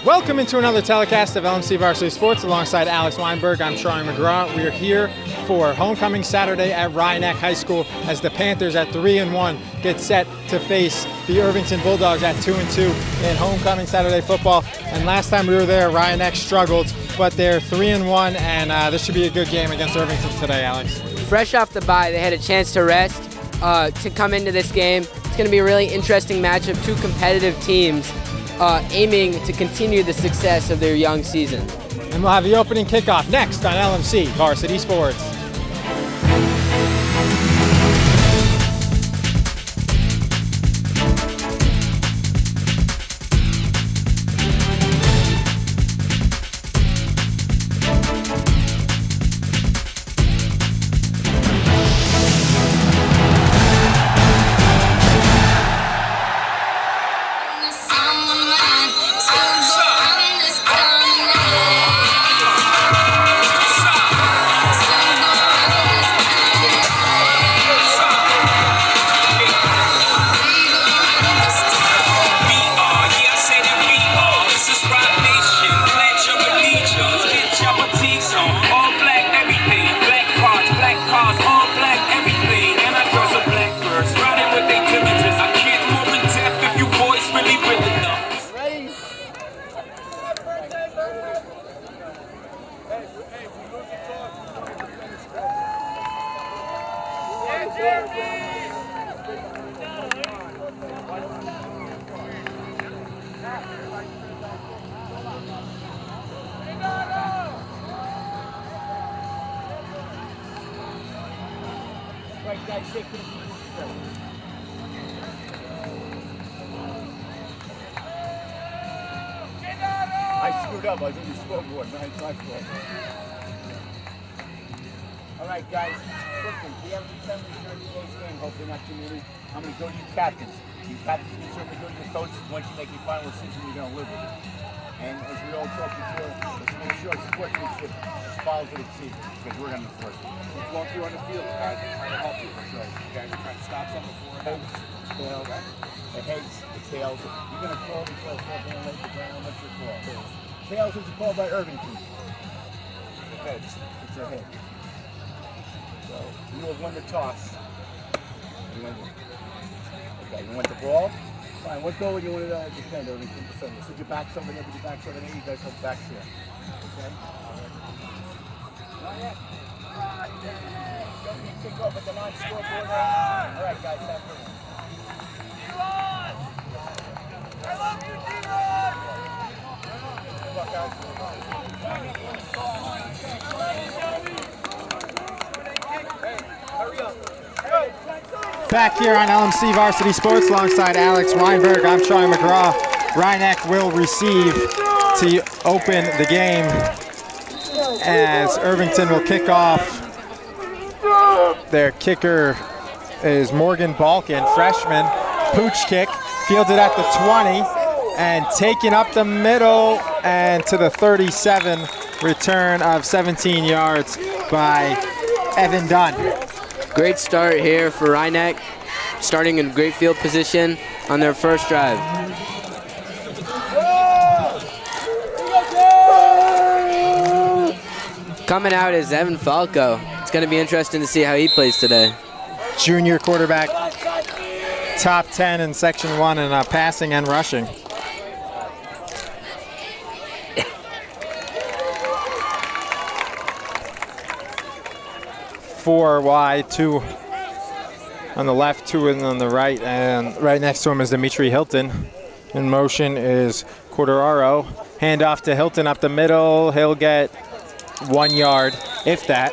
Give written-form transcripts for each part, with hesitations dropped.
Welcome into another telecast of LMC Varsity Sports alongside Alex Weinberg. I'm Troy McGraw. We are here for homecoming Saturday at Rhinebeck High School as the Panthers at 3-1 get set to face the Irvington Bulldogs at 2-2 in homecoming Saturday football. And last time we were there, Rhinebeck struggled, but they're 3-1, and this should be a good game against Irvington today, Alex. Fresh off the bye, they had a chance to rest to come into this game. It's going to be a really interesting matchup. Two competitive teams aiming to continue the success of their young season. And we'll have the opening kickoff next on LMC Varsity Sports. I screwed up. I was on the scoreboard. Man, it's my fault. All right, guys. Listen, if you have any memories during today's game, hopefully not too many, I'm going to go to you captains. You captains can certainly go to your coaches. Once you make your final decision, you're going to live with it. And as we all talked before, let's make sure sportsmanship is followed to the T, because we're going to enforce it. Let's walk through on the field, guys. We're trying to help you. So, you guys are trying to stop something before it happens. Tails, the heads, the tails. You're going to call the first one and let the ground. What's your call? Tails is a call by Irvington. The heads. It's a head. So you have won the toss. You won you want the ball? Fine. What goal do you want to defend, Irvington? So you back somebody up, you back somebody, you guys have backs here. Okay? Not yet. Don't you kick off at the non-scoreboard. All right, guys, have a good one. I love you, D-Rod! Good luck, guys. Hurry up. Back here on LMC Varsity Sports alongside Alex Weinberg, I'm Troy McGraw. Rhinebeck will receive to open the game as Irvington will kick off. Their kicker is Morgan Balkin, freshman. Pooch kick, fielded at the 20 and taken up the middle and to the 37. Return of 17 yards by Evan Dunn. Great start here for Rhinebeck, starting in great field position on their first drive. Coming out is Evan Falco. It's going to be interesting to see how he plays today. Junior quarterback, top 10 in Section 1 in passing and rushing. Four wide, two on the left, two on the right, and right next to him is Dimitri Hilton. In motion is Corderaro. Handoff to Hilton up the middle. He'll get 1 yard, if that,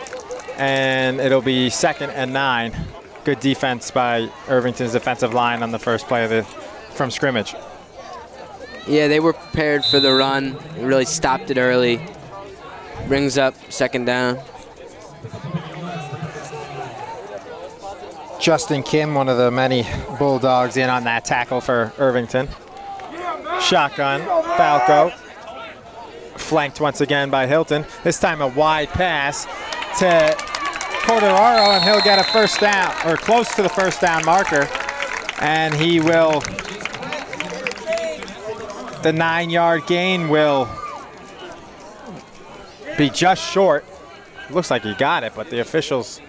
and it'll be 2nd and 9. Good defense by Irvington's defensive line on the first play from scrimmage. Yeah, they were prepared for the run. They really stopped it early. Brings up 2nd down. Justin Kim, one of the many Bulldogs, in on that tackle for Irvington. Shotgun, Falco. Flanked once again by Hilton. This time a wide pass to Corderaro, and he'll get a first down, or close to the first down marker. And he will The 9-yard gain will be just short. Looks like he got it, but the officials,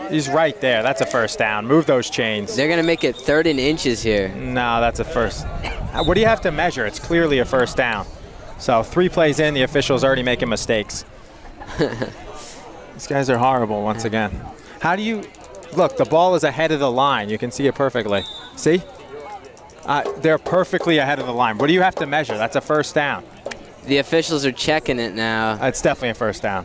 he's right there. That's a first down. Move those chains. They're going to make it 3rd and inches here. No, that's a first. What do you have to measure? It's clearly a first down. So 3 plays in, the officials already making mistakes. These guys are horrible once again. How do you, look, the ball is ahead of the line. You can see it perfectly. See? They're perfectly ahead of the line. What do you have to measure? That's a first down. The officials are checking it now. It's definitely a first down.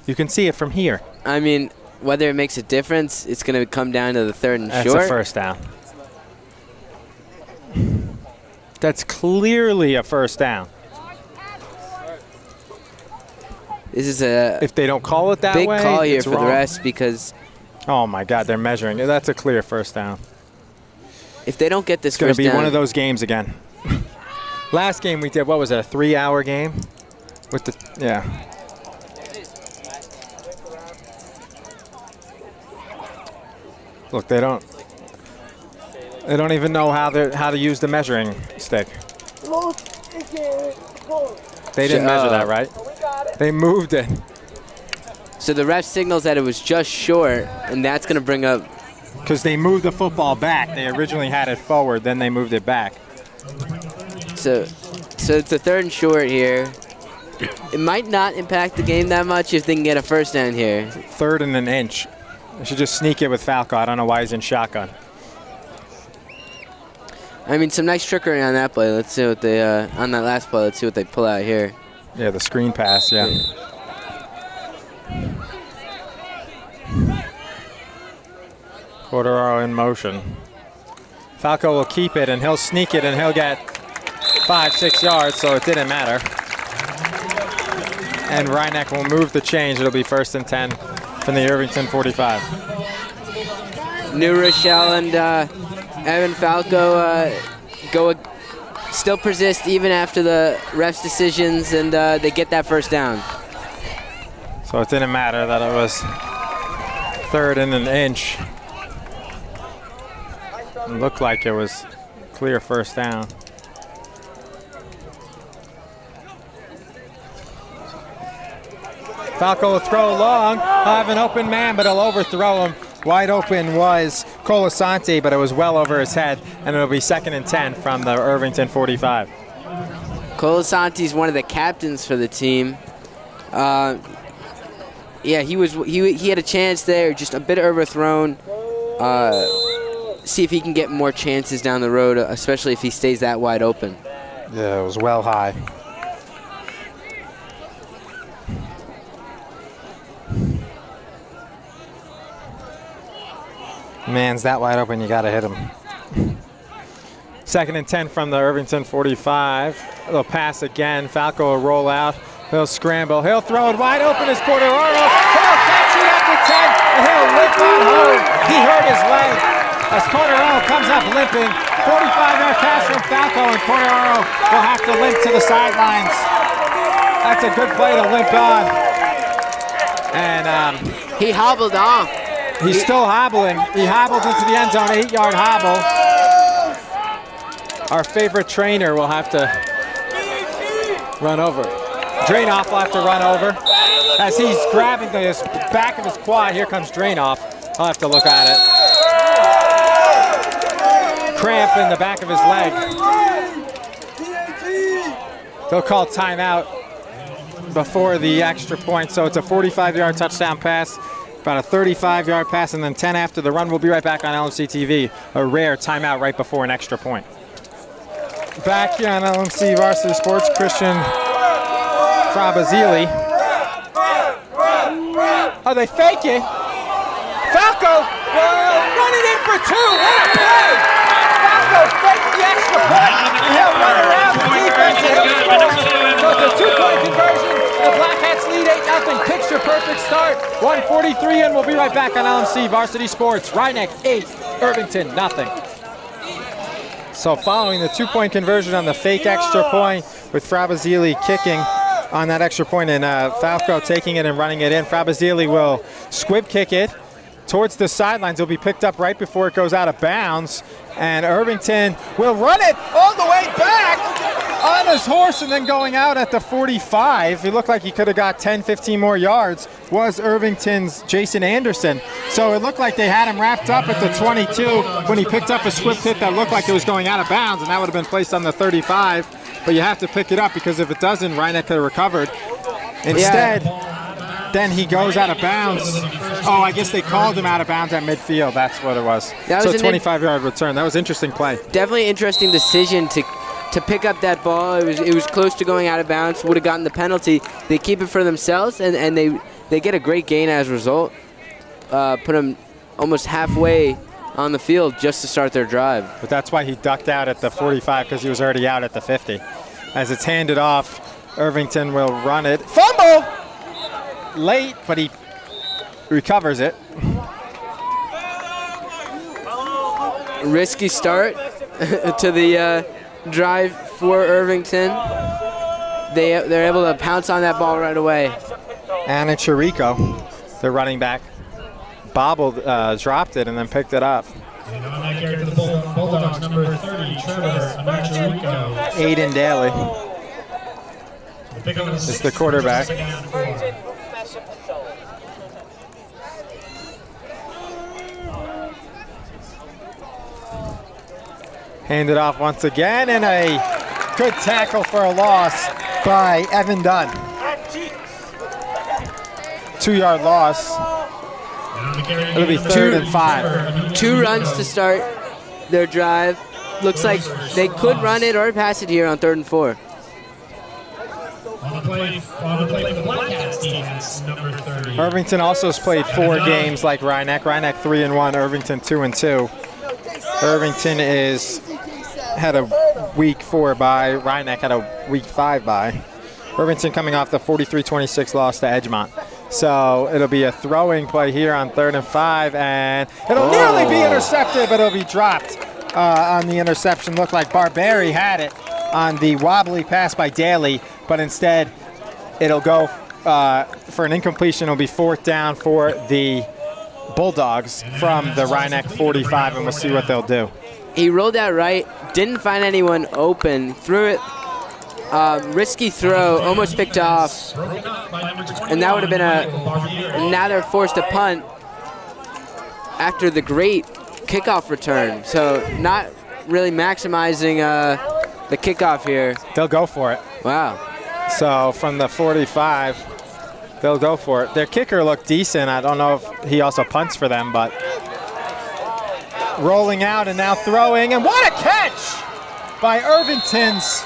You can see it from here. I mean, whether it makes a difference, it's going to come down to the 3rd and That's short. a first down. That's clearly a first down. This is a If they don't call it that big way, call here it's for wrong. the refs because Oh my God, they're measuring. That's a clear first down. if they don't get this It's going to first be down, one of those games again. Last game we did, what was it, a 3-hour game? With the, yeah. Look, they don't even know how to use the measuring stick. They didn't measure that, right? They moved it. So the ref signals that it was just short, and that's going to bring up. Because they moved the football back. They originally had it forward, then they moved it back. So it's a 3rd and short here. It might not impact the game that much if they can get a first down here. 3rd and an inch. They should just sneak it with Falco. I don't know why he's in shotgun. I mean, some nice trickery on that play. Let's see what they on that last play. Let's see what they pull out here. Yeah, the screen pass, yeah. Quartararo in motion. Falco will keep it, and he'll sneak it, and he'll get 5-6 yards, so it didn't matter. And Reineck will move the change. It'll be 1st and 10 from the Irvington 45. New Rochelle and Evan Falco still persist even after the ref's decisions, and they get that first down. So it didn't matter that it was 3rd and an inch. It looked like it was clear first down. Falco will throw long. He'll have an open man, but he'll overthrow him. Wide open was Colasanti, but it was well over his head, and it'll be 2nd and 10 from the Irvington 45. Colasanti's one of the captains for the team. Yeah, he had a chance there, just a bit overthrown. See if he can get more chances down the road, especially if he stays that wide open. Yeah, it was well high. Man's that wide open, you gotta hit him. 2nd and 10 from the Irvington 45. They'll pass again. Falco will roll out. He'll scramble. He'll throw it wide open as Quartararo. He'll catch it at the 10, and he'll limp on home. He hurt his leg as Quartararo comes up limping. 45-yard pass from Falco, and Quartararo will have to limp to the sidelines. That's a good play to limp on. And He hobbled off. he's still hobbling. He hobbled into the end zone, 8-yard hobble. Our favorite trainer will have to run over. Drainoff will have to run over. As he's grabbing the back of his quad, here comes Drainoff. I'll have to look at it. Cramp in the back of his leg. They'll call timeout before the extra point, so it's a 45-yard touchdown pass, about a 35-yard pass, and then 10 after the run. We'll be right back on LMC TV. A rare timeout right before an extra point. Back here on LMC Varsity Sports, Christian Frabazili. Oh, they fake it. Falco running in for 2. What a play! Falco faked the extra point. He'll run around the defense and he'll score. So it's a 2-point conversion. The Black Hats lead 8-0. Picture perfect start. 1:43 and we'll be right back on LMC Varsity Sports. Reineck 8, Irvington 0. So following the 2-point conversion on the fake extra point with Frabazili kicking on that extra point and Falco taking it and running it in. Frabazili will squib kick it towards the sidelines. It'll be picked up right before it goes out of bounds. And Irvington will run it all the way back. on his horse and then going out at the 45. He looked like he could have got 10, 15 more yards, was Irvington's Jason Anderson. So it looked like they had him wrapped up at the 22 when he picked up a swift hit that looked like it was going out of bounds, and that would have been placed on the 35. But you have to pick it up, because if it doesn't, Reineck could have recovered. Instead, then he goes out of bounds. Oh, I guess they called him out of bounds at midfield. That's what it was. So 25-yard return. That was an interesting play. Definitely interesting decision to pick up that ball. It was close to going out of bounds. Would have gotten the penalty. They keep it for themselves, and they get a great gain as a result. Put them almost halfway on the field just to start their drive. But that's why he ducked out at the 45, because he was already out at the 50. As it's handed off, Irvington will run it. Fumble! Late, but he recovers it. Risky start to the drive for Irvington. They're able to pounce on that ball right away. Anna Chirico, the running back, dropped it and then picked it up. And on that carry for the Bulldogs, number 30, Trevor Anacharico. Aiden Daly is the quarterback. Handed off once again, and a good tackle for a loss by Evan Dunn. 2-yard loss. It'll be 3rd and 5. 2 runs to start their drive. Looks like they could run it or pass it here on 3rd and 4. On the play for the Black Cats defense, number 30. Irvington also has played 4 games like Reineck. Reineck 3-1, Irvington 2-2. Irvington had a week 4 bye. Reineck had a week 5 bye. Irvington coming off the 43-26 loss to Edgemont. So it'll be a throwing play here on 3rd and 5, and it'll nearly be intercepted, but it'll be dropped on the interception. Looked like Barberi had it on the wobbly pass by Daly, but instead it'll go for an incompletion. It'll be 4th down for the Bulldogs from the Reineck 45, and we'll see what they'll do. He rolled out right, didn't find anyone open, threw it. Risky throw, almost picked off, and that would have been now they're forced to punt after the great kickoff return. So not really maximizing the kickoff here. They'll go for it. Wow. So from the 45, they'll go for it. Their kicker looked decent. I don't know if he also punts for them, but rolling out and now throwing, and what a catch by Irvington's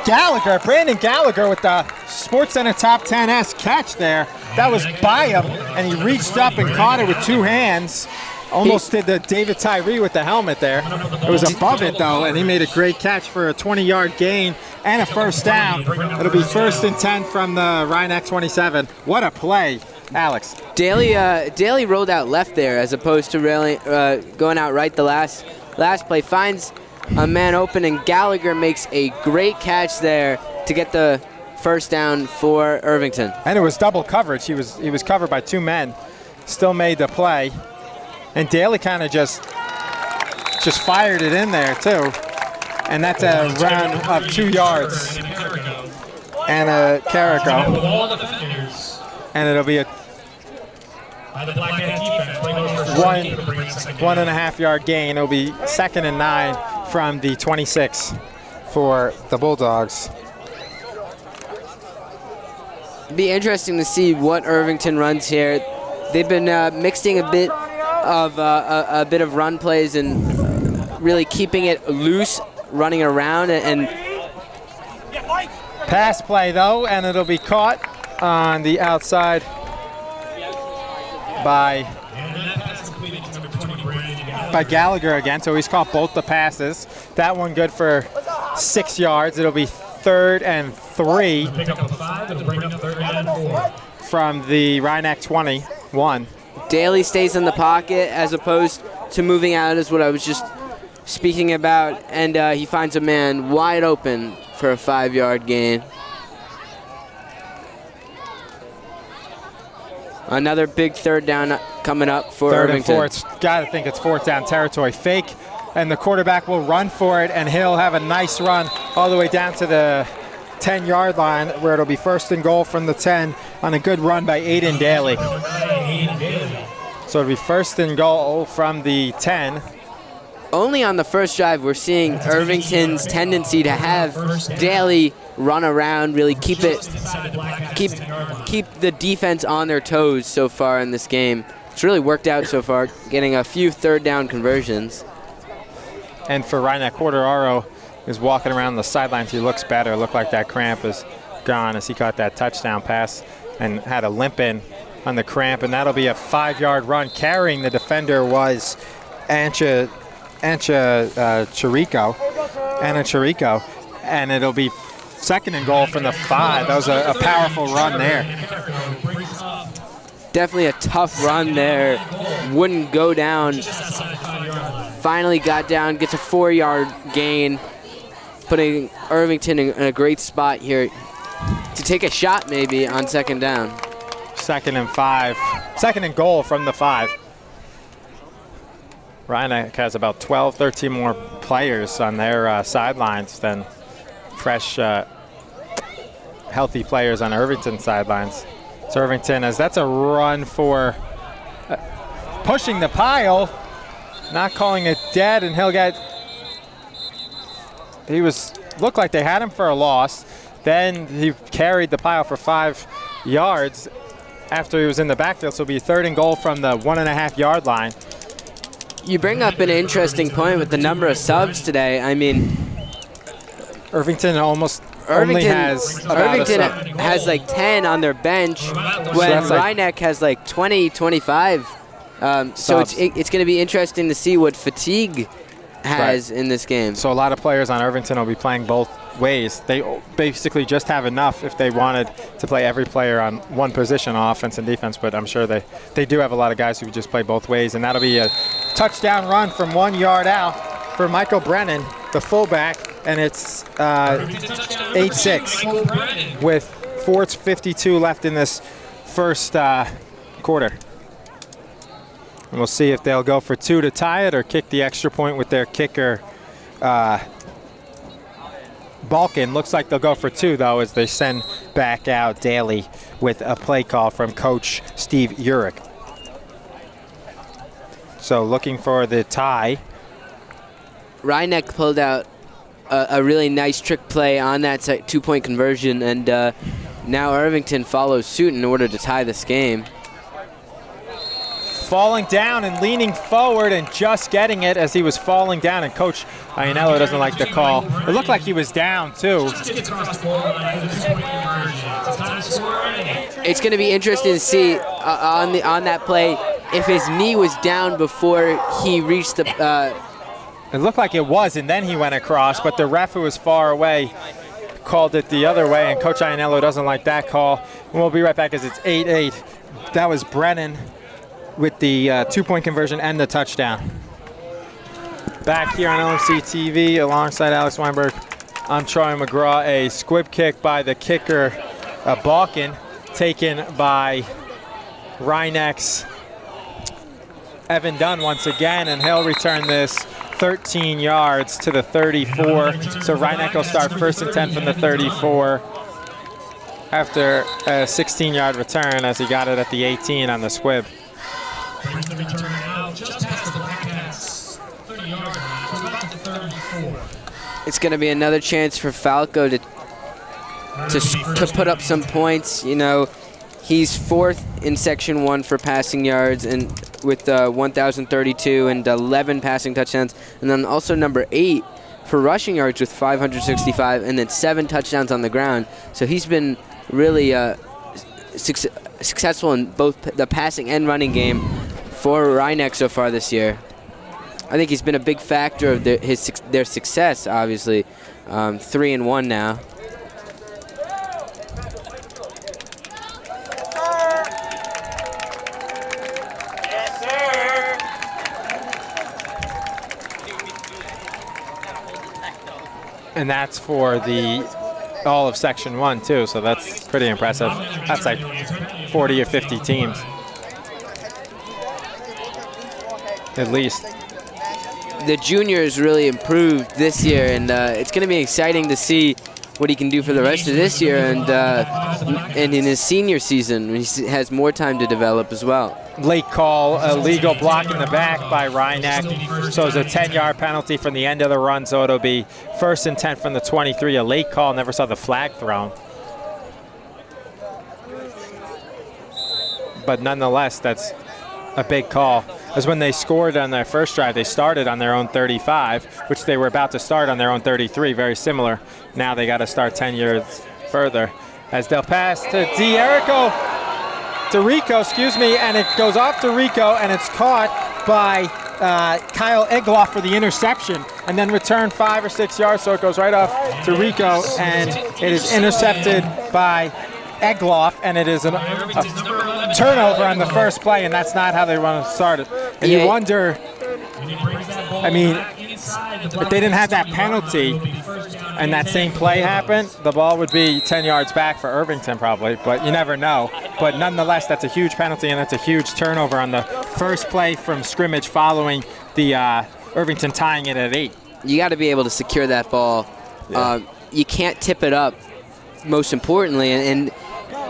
Gallagher, Brandon Gallagher, with the SportsCenter Top 10S catch there. That was by him, and he reached up and caught it with 2 hands. Almost did the David Tyree with the helmet there. It was above it, though, and he made a great catch for a 20-yard gain and a 1st down. It'll be 1st and 10 from the Reineck 27. What a play, Alex. Daly rolled out left there as opposed to going out right the last play. Finds a man open, and Gallagher makes a great catch there to get the 1st down for Irvington. And it was double coverage. He was covered by 2 men. Still made the play. And Daly kind of just fired it in there too. And that's a run of 2 yards. And a Carrico. And it'll be a 1.5-yard gain. It'll be 2nd and 9 from the 26 for the Bulldogs. Be interesting to see what Irvington runs here. They've been mixing a bit of run plays and really keeping it loose, running around and pass play though, and it'll be caught on the outside by Gallagher again. So he's caught both the passes. That one good for 6 yards. It'll be 3rd and 3 from the Reineck 21. Daly stays in the pocket as opposed to moving out, is what I was just speaking about, and he finds a man wide open for a 5-yard gain. Another big 3rd down coming up for 3rd Irvington. and 4. Gotta think it's 4th down territory. Fake, and the quarterback will run for it, and he'll have a nice run all the way down to the 10-yard line, where it'll be 1st and goal from the 10 on a good run by Aiden Daly. So it'll be 1st and goal from the 10. Only on the first drive we're seeing Irvington's tendency to have Daly run around, really keep the defense on their toes so far in this game. It's really worked out so far, getting a few 3rd down conversions. And for Rhineck, Quartararo is walking around the sidelines. He looks better. Looked like that cramp is gone as he caught that touchdown pass and had a limp in on the cramp. And that'll be a 5-yard run. Carrying the defender was Anna Chirico, and it'll be 2nd and goal from the 5. That was a powerful run there. Definitely a tough run there. Wouldn't go down. Finally got down, gets a 4-yard gain, putting Irvington in a great spot here to take a shot maybe on 2nd down. 2nd and 5. 2nd and goal from the 5. Rhineck has about 12, 13 more players on their sidelines than fresh, healthy players on Irvington sidelines. So Irvington, as that's a run for pushing the pile, not calling it dead, and looked like they had him for a loss. Then he carried the pile for 5 yards after he was in the backfield, so it'll be 3rd and goal from the 1.5-yard line. You bring up an interesting point with the number of subs today. I mean, Irvington has like 10 on their bench, when Rhineck has like 20, 25. So it's going to be interesting to see what fatigue has in this game. So a lot of players on Irvington will be playing both ways. They basically just have enough if they wanted to play every player on one position on offense and defense, but I'm sure they do have a lot of guys who just play both ways, and that'll be a touchdown run from 1 yard out for Michael Brennan, the fullback, and it's 8-6 with 4:52 left in this first quarter. And we'll see if they'll go for 2 to tie it or kick the extra point with their kicker, Balkan. Looks like they'll go for 2, though, as they send back out Daly with a play call from Coach Steve Urich. So looking for the tie. Rhineck pulled out a really nice trick play on that 2-point conversion, and now Irvington follows suit in order to tie this game. Falling down and leaning forward and just getting it as he was falling down, and Coach Iannello doesn't like the call. It looked like he was down too. It's going to be interesting to see on that play if his knee was down before he reached the... It looked like it was, and then he went across, but the ref, who was far away, called it the other way, and Coach Iannello doesn't like that call. And we'll be right back as it's 8-8. That was Brennan with the 2-point conversion and the touchdown. Back here on LMC TV alongside Alex Weinberg, I'm Troy McGraw. A squib kick by the kicker, Balkan, taken by Rhineck's Evan Dunn once again, and he'll return this 13 yards to the 34. So Rhineck will start 1st and 10 from the 34 after a 16-yard return, as he got it at the 18 on the squib. Brings the return out just past the Blackcats' 30-yard line, to about the 34. It's going to be another chance for Falco to put up some points. You know, he's 4th in Section 1 for passing yards, and with 1,032 and 11 passing touchdowns, and then also number 8 for rushing yards with 565, and then 7 touchdowns on the ground. So he's been really successful in both the passing and running game for Rhineck so far this year. I think he's been a big factor of their success, obviously. 3-1 now. Yes, sir. And that's for all of Section 1 too, so that's pretty impressive. That's like 40 or 50 teams, at least. the juniors really improved this year, and it's going to be exciting to see what he can do for the rest of this year and in his senior season when he has more time to develop as well. Late call, a legal block in the back by Ryneck. So it's a 10-yard penalty from the end of the run, so it'll be 1st and 10 from the 23. A late call, never saw the flag thrown. But nonetheless, that's a big call. As when they scored on their first drive, they started on their own 35, which they were about to start on their own 33, very similar. Now they got to start 10 yards further. As they'll pass to Rico, excuse me, and it goes off to Rico, and it's caught by Kyle Egloff for the interception, and then returned 5 or 6 yards, so it goes right off to Rico, and it is intercepted by Egloff, and it is a turnover on the first play, and that's not how they want to start it. And you wonder, I mean, if they didn't have that penalty and that same play happened, the ball would be 10 yards back for Irvington probably, but you never know. But nonetheless, that's a huge penalty, and that's a huge turnover on the first play from scrimmage following the Irvington tying it at 8. You got to be able to secure that ball. Yeah. You can't tip it up, most importantly, and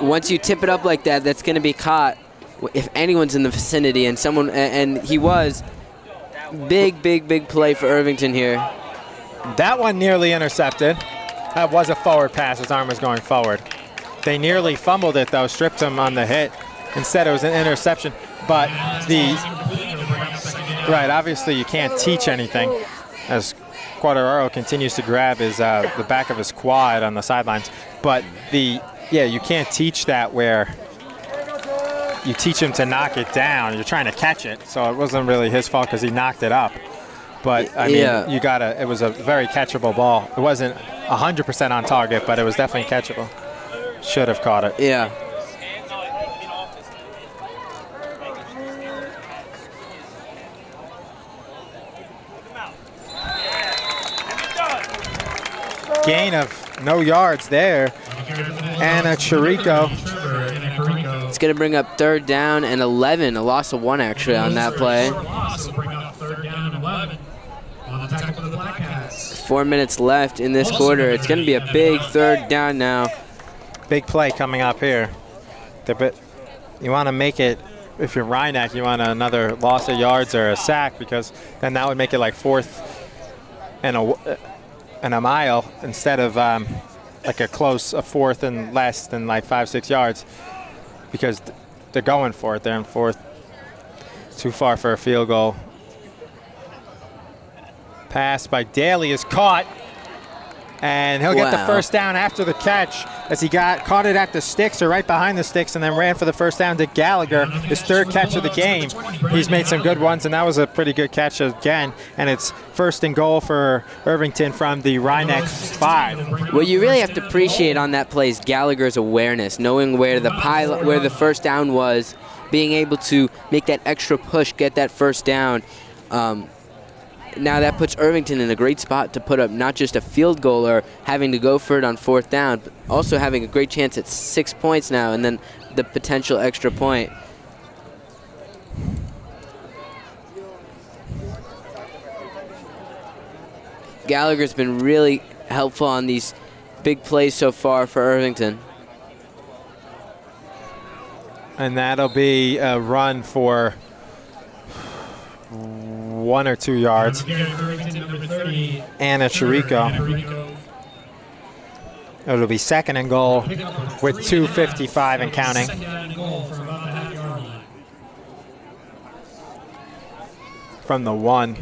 once you tip it up like that, that's going to be caught if anyone's in the vicinity, and someone, and he was. Big play for Irvington here. That one nearly intercepted. That was a forward pass. His arm was going forward. They nearly fumbled it, though, stripped him on the hit. Instead, it was an interception. But obviously you can't teach anything as Quadraro continues to grab his the back of his quad on the sidelines. But you can't teach that where you teach him to knock it down. You're trying to catch it, so it wasn't really his fault because he knocked it up. But, I mean, it was a very catchable ball. It wasn't 100% on target, but it was definitely catchable. Should have caught it. Yeah. Gain of no yards there. Anna Chirico. It's going to bring up 3rd down and 11, a loss of 1 actually on that play. 4 minutes left in this quarter. It's going to be a big 3rd down now. Big play coming up here. You want to make it, if you're Ryneck, you want another loss of yards or a sack, because then that would make it like 4th and a mile instead of like a 4th and less than like 5-6 yards. Because they're going for it. They're in 4th. Too far for a field goal. Pass by Daly is caught. And he'll get the first down after the catch, as he caught it at the sticks or right behind the sticks, and then ran for the first down to Gallagher, his 3rd catch of the game. He's made some good ones, and that was a pretty good catch again. And it's 1st and goal for Irvington from the Ryneck 5. What you really have to appreciate on that play is Gallagher's awareness, knowing where the first down was, being able to make that extra push, get that first down. Now that puts Irvington in a great spot to put up not just a field goal or having to go for it on 4th down, but also having a great chance at 6 points now, and then the potential extra point. Gallagher's been really helpful on these big plays so far for Irvington. And that'll be a run for 1 or 2 yards. Anna Chirico. It'll be 2nd and goal with 2:55 and counting. From the 1.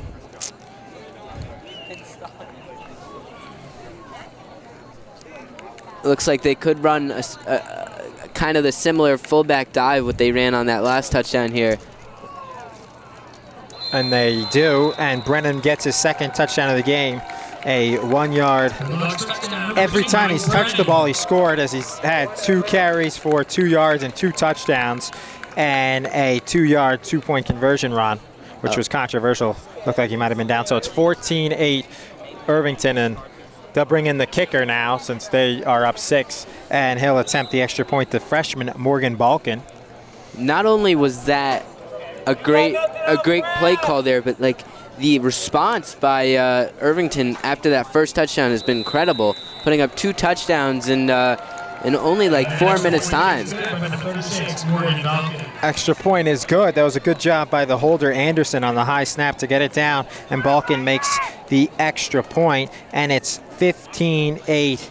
Looks like they could run a kind of the similar fullback dive what they ran on that last touchdown here. And they do, and Brennan gets his 2nd touchdown of the game, a 1-yard. Every time he's touched the ball, he scored, as he's had 2 carries for 2 yards and 2 touchdowns, and a 2-yard, 2-point conversion run, which was controversial. Looked like he might have been down. So it's 14-8 Irvington, and they'll bring in the kicker now since they are up 6, and he'll attempt the extra point, the freshman Morgan Balkin. Not only was that a great play call there, but like the response by Irvington after that first touchdown has been incredible, putting up 2 touchdowns in only like 4 minutes time. Extra point is good. That was a good job by the holder, Anderson, on the high snap to get it down, and Balkan makes the extra point, and it's 15-8.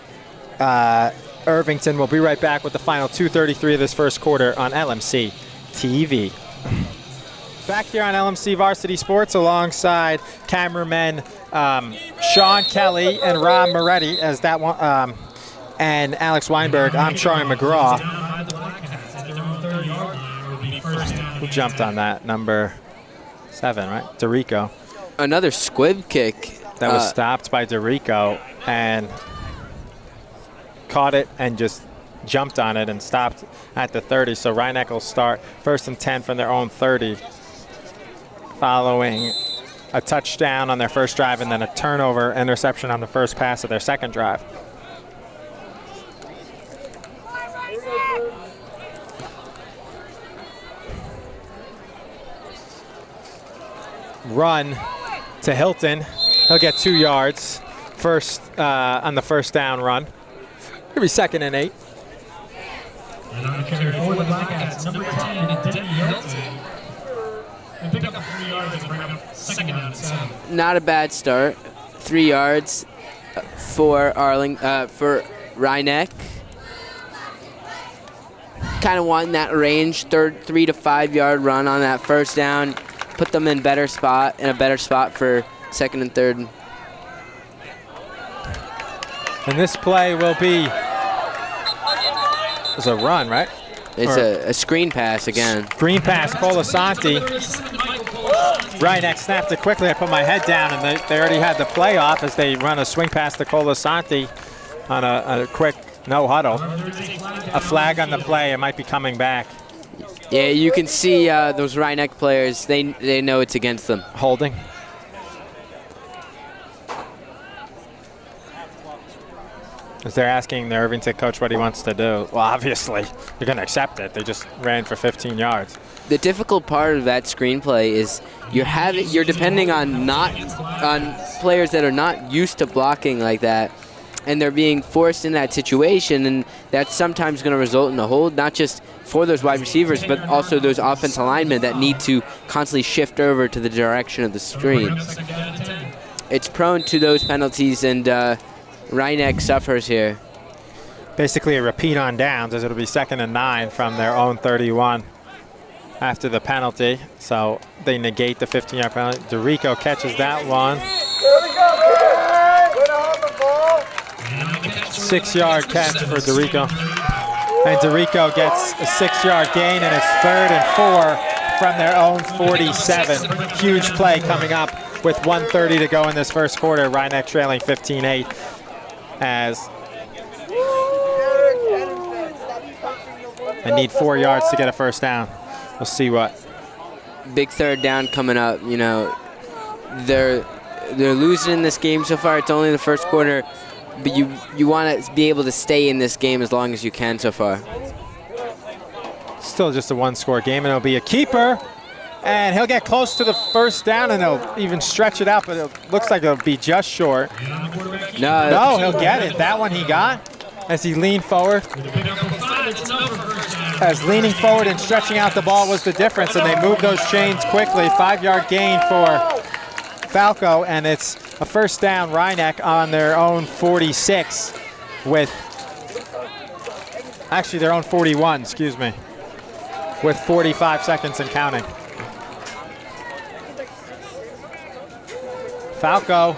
Irvington. Will be right back with the final 2:33 of this first quarter on LMC TV. Back here on LMC Varsity Sports alongside cameramen Sean Kelly and Rob Moretti as that one, and Alex Weinberg. I'm Charlie McGraw. Who jumped on that? Number 7, right? Dorico. Another squib kick. That was stopped by Dorico and caught it and just jumped on it and stopped at the 30. So Rhinebeck will start 1st and 10 from their own 30, following a touchdown on their first drive and then a turnover interception on the first pass of their second drive. Run to Hilton. He'll get 2 yards first on the first down run. It'll be 2nd and 8. And on the carry for the Blackcats, number 10, Denny Hilton. And pick up 3 yards and bring up 2nd and 7. Not a bad start. 3 yards for Rhinebeck. Kind of wanting that range, 3 to 5 yard run on that first down. Put them in a better spot for 2nd and 3rd. And this play will be, it's a run, right? It's a screen pass again. Screen pass, Colasanti. Rhinebeck snapped it quickly. I put my head down, and they already had the play off as they run a swing pass to Colasanti on a quick no huddle. A flag on the play. It might be coming back. Yeah, you can see those Rhinebeck players. They know it's against them. Holding. As they're asking the Irvington coach what he wants to do. Well, obviously, you're going to accept it. They just ran for 15 yards. The difficult part of that screenplay is you're depending on players that are not used to blocking like that, and they're being forced in that situation, and that's sometimes going to result in a hold, not just for those wide receivers, but also those offensive linemen that need to constantly shift over to the direction of the screen. It's prone to those penalties, and Rhinebeck suffers here. Basically a repeat on downs, as it'll be 2nd and 9 from their own 31 after the penalty. So they negate the 15-yard penalty. Dorico catches that one. 6-yard catch for Dorico. And Dorico gets a 6-yard gain, and it's 3rd and 4 from their own 47. Huge play coming up with 1:30 to go in this first quarter. Rhinebeck trailing 15-8. As I need 4 yards to get a first down. We'll see what. Big 3rd down coming up. You know, they're losing in this game so far. It's only the first quarter, but you want to be able to stay in this game as long as you can so far. Still just a 1-score game, and it'll be a keeper. And he'll get close to the first down, and he'll even stretch it out, but it looks like it'll be just short. No, he'll get it. That one he got as he leaned forward. As leaning forward and stretching out the ball was the difference, and they moved those chains quickly. 5-yard gain for Falco, and it's a first down Rhinebeck on their own 46 with, actually their own 41, excuse me, with 45 seconds and counting. Falco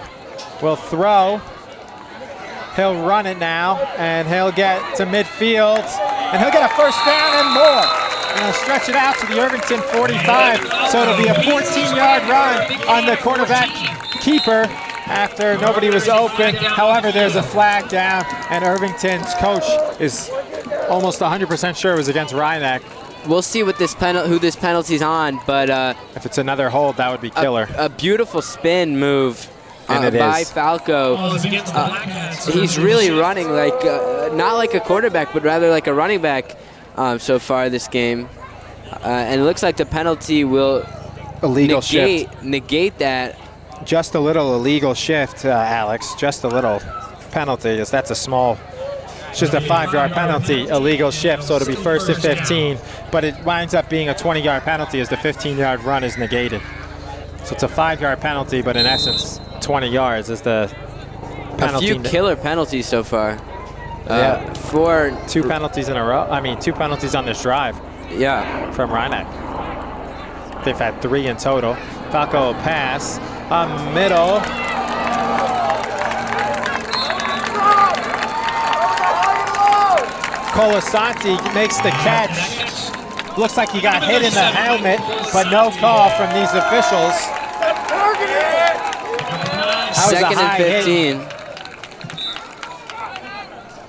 will throw. He'll run it now, and he'll get to midfield, and he'll get a first down and more. And he'll stretch it out to the Irvington 45, so it'll be a 14-yard run on the quarterback keeper after nobody was open. However, there's a flag down, and Irvington's coach is almost 100% sure it was against Rhinebeck. We'll see what who this penalty's on, but if it's another hold, that would be killer. A beautiful spin move by Falco. He's really running like not like a quarterback, but rather like a running back so far this game. And it looks like the penalty will negate that just a little illegal shift, Alex. Just a little penalty, as that's a small. It's just a 5-yard penalty, illegal shift, so it'll be 1st and 15. But it winds up being a 20-yard penalty as the 15-yard run is negated. So it's a 5-yard penalty, but in essence, 20 yards is the penalty. A few killer penalties so far. Yeah. For 2 penalties in a row. I mean, 2 penalties on this drive. Yeah. From Rhinebeck. They've had 3 in total. Falco will pass. Middle. Colasanti makes the catch. Looks like he got hit in the helmet, but no call from these officials. Second and 15.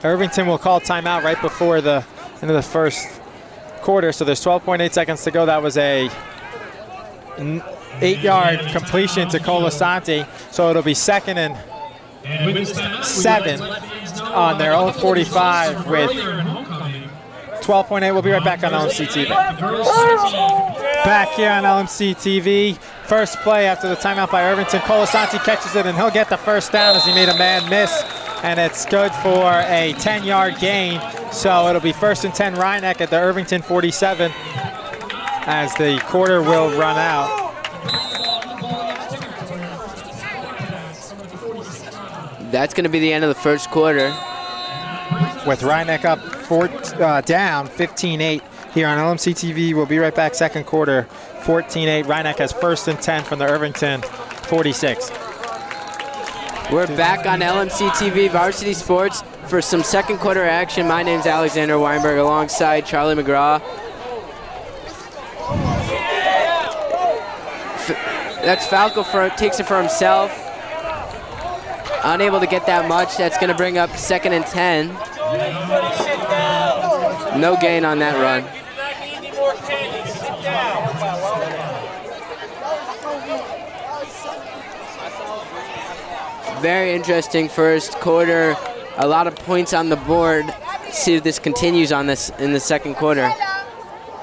Irvington will call timeout right before the end of the first quarter, so there's 12.8 seconds to go. That was a 8-yard completion to Colasanti, so it'll be 2nd and 7 on their own 45 with 12.8. We'll be right back on LMC TV. Back here on LMC TV. First play after the timeout by Irvington. Colasanti catches it, and he'll get the first down as he made a man miss. And it's good for a 10-yard gain. So it'll be 1st and 10 Rhinebeck at the Irvington 47 as the quarter will run out. That's going to be the end of the first quarter. With Rhinebeck up down 15-8 here on LMC TV. We'll be right back. Second quarter, 14-8. Rhinebeck has 1st and 10 from the Irvington 46. We're back on LMC TV Varsity Sports for some second quarter action. My name's Alexander Weinberg alongside Charlie McGraw. That's Falco takes it for himself. Unable to get that much. That's going to bring up 2nd and 10. No gain on that run. Very interesting first quarter. A lot of points on the board. See if this continues on this in the second quarter.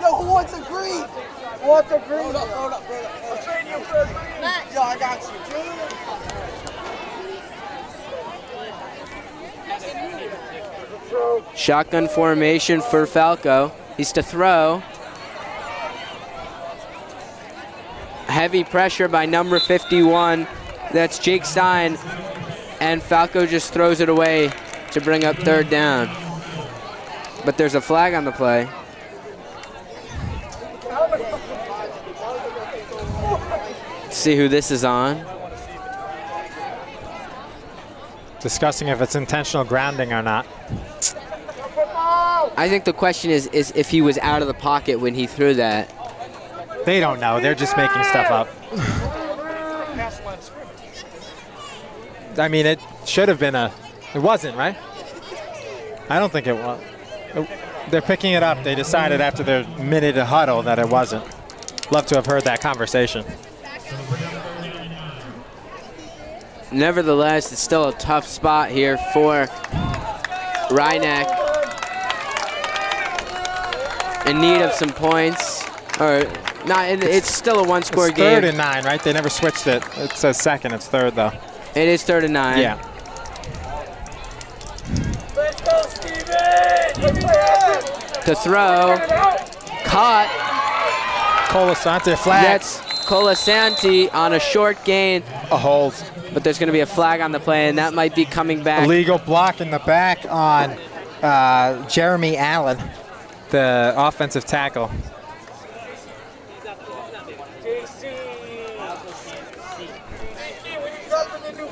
Yo, who wants a green? Who wants a green? Hold up. I'll trade you for a green. Yo, I got you. Shotgun formation for Falco. He's to throw. Heavy pressure by number 51. That's Jake Stein. And Falco just throws it away to bring up 3rd down. But there's a flag on the play. Let's see who this is on. Discussing if it's intentional grounding or not. I think the question is if he was out of the pocket when he threw that. They don't know. They're just making stuff up. I mean, it should have been it wasn't, right? I don't think it was. They're picking it up. They decided after their minute of huddle that it wasn't. Love to have heard that conversation. Nevertheless, it's still a tough spot here for Rhinebeck. In need of some points. Or not, it's still a one-score game. 3rd and 9, right? They never switched it. It says 2nd, it's 3rd though. It is 3rd and 9. Yeah. Let's go, Steven! To throw. Caught. Colasanti, flag. That's Colasanti on a short gain. A hold. But there's going to be a flag on the play, and that might be coming back. Illegal block in the back on Jeremy Allen, the offensive tackle.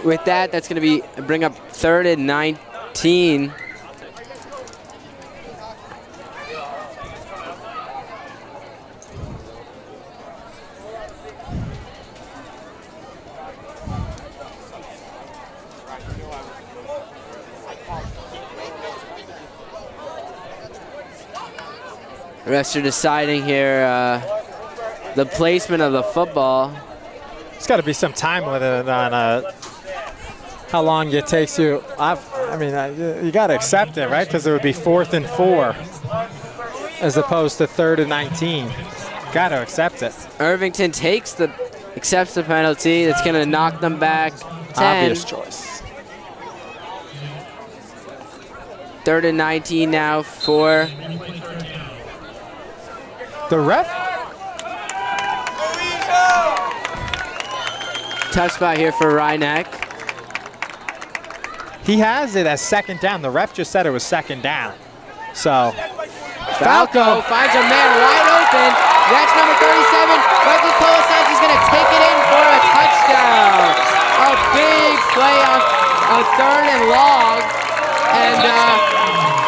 With that, that's going to bring up 3rd and 19. The refs are deciding here the placement of the football. There's got to be some time limit on how long it takes you. I mean, you got to accept it, right? Because it would be 4th and 4 as opposed to 3rd and 19. Got to accept it. Irvington takes the accepts the penalty. It's going to knock them back 10. Obvious choice. 3rd and 19 now for The ref, tough spot here for Rhineck. he has it as 2nd down. The ref just said it was 2nd down. So, Falco finds a man wide open. That's number 37. Michael Colasanti is going to take it in for a touchdown. A big play on 3rd and long. And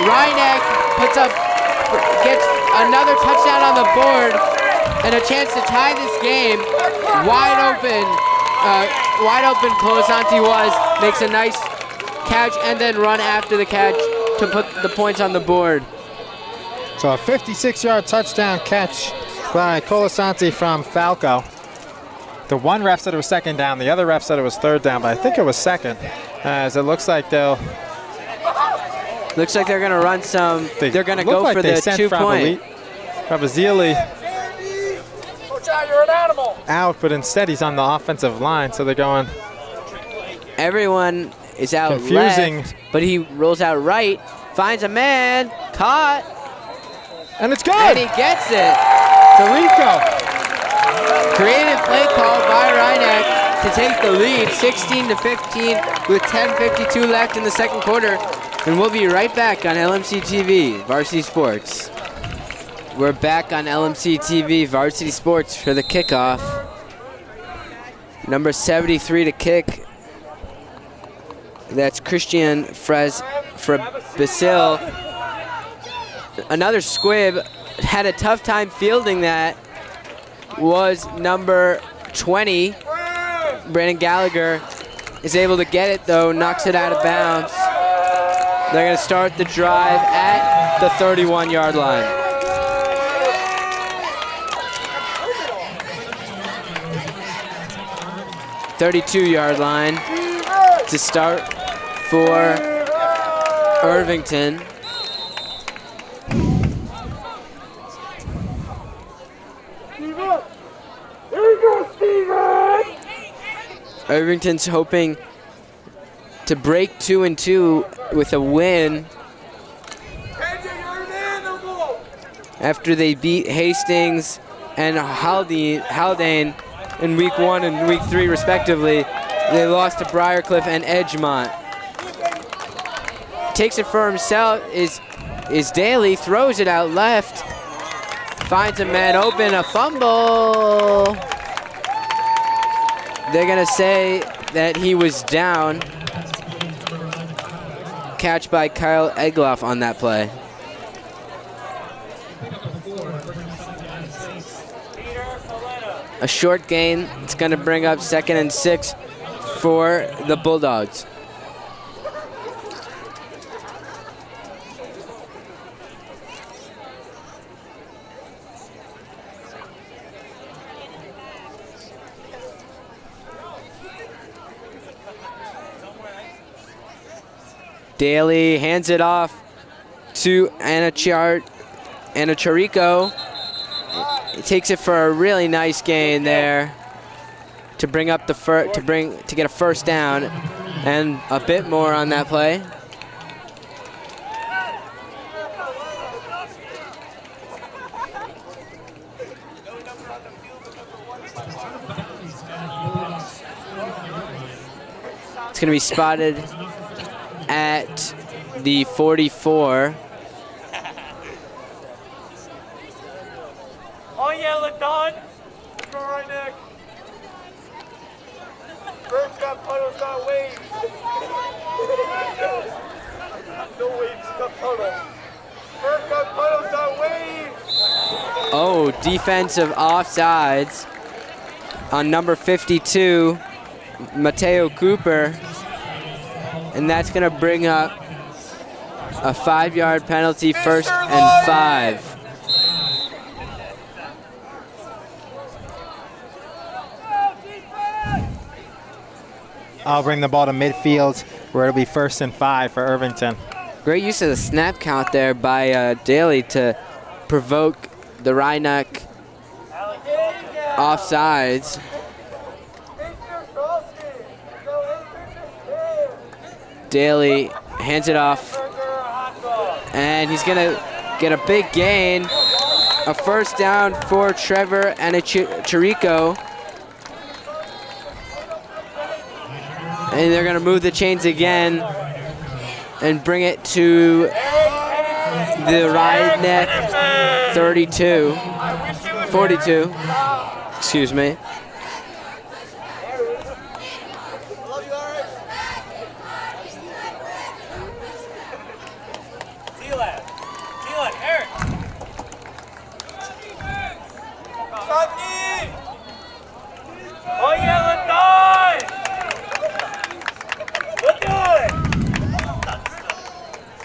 Rhineck gets another touchdown on the board and a chance to tie this game. Wide open Colasanti makes a nice catch and then run after the catch to put the points on the board. So a 56-yard touchdown catch by Colasanti from Falco. The one ref said it was 2nd down. The other ref said it was 3rd down, but I think it was 2nd, as it looks like they're going to run some. They're going to go like for the 2-point. Fabazili Coach, you're an animal. out, but instead he's on the offensive line, so they're going Everyone is out confusing. left, but he rolls out right, finds a man, caught, And it's good. and he gets it. To Rico. Creative play call by Rhineck to take the lead, 16-15 with 10:52 left in the 2nd quarter. And we'll be right back on LMC TV, Varsity Sports. We're back on LMC TV, Varsity Sports for the kickoff. Number 73 to kick. That's Christian Basil. Another squib. Had a tough time fielding that. Was number 20. Brandon Gallagher is able to get it though, knocks it out of bounds. They're going to start the drive at the 31-yard line. .32-yard line to start for Irvington. Irvington's hoping to break 2-2 with a win after they beat Hastings and Haldane in week 1 and week 3 respectively. They lost to Briarcliff and Edgemont. Takes it for himself is Daly, throws it out left, finds a man open, a fumble. They're gonna say that he was down. Catch by Kyle Egloff on that play. A short gain. It's going to bring up 2nd and 6 for the Bulldogs. Daly hands it off to Anacharico. He takes it for a really nice gain there to bring up the to get a 1st down and a bit more on that play. It's going to be spotted at the 44. Oh yeah, Ladon. Go right neck. Bird's got puddles, not waves. No waves, got puddles. Bird got puddles, not waves. Oh, defensive offsides on number 52, Mateo Cooper. And that's going to bring up a 5-yard penalty, 1st and 5. I'll bring the ball to midfield where it'll be 1st and 5 for Irvington. Great use of the snap count there by Daly to provoke the Rhineck offsides. Daly hands it off. And he's gonna get a big gain. A first down for Trevor and Chirico. And they're gonna move the chains again and bring it to the Rhinebeck 42, excuse me.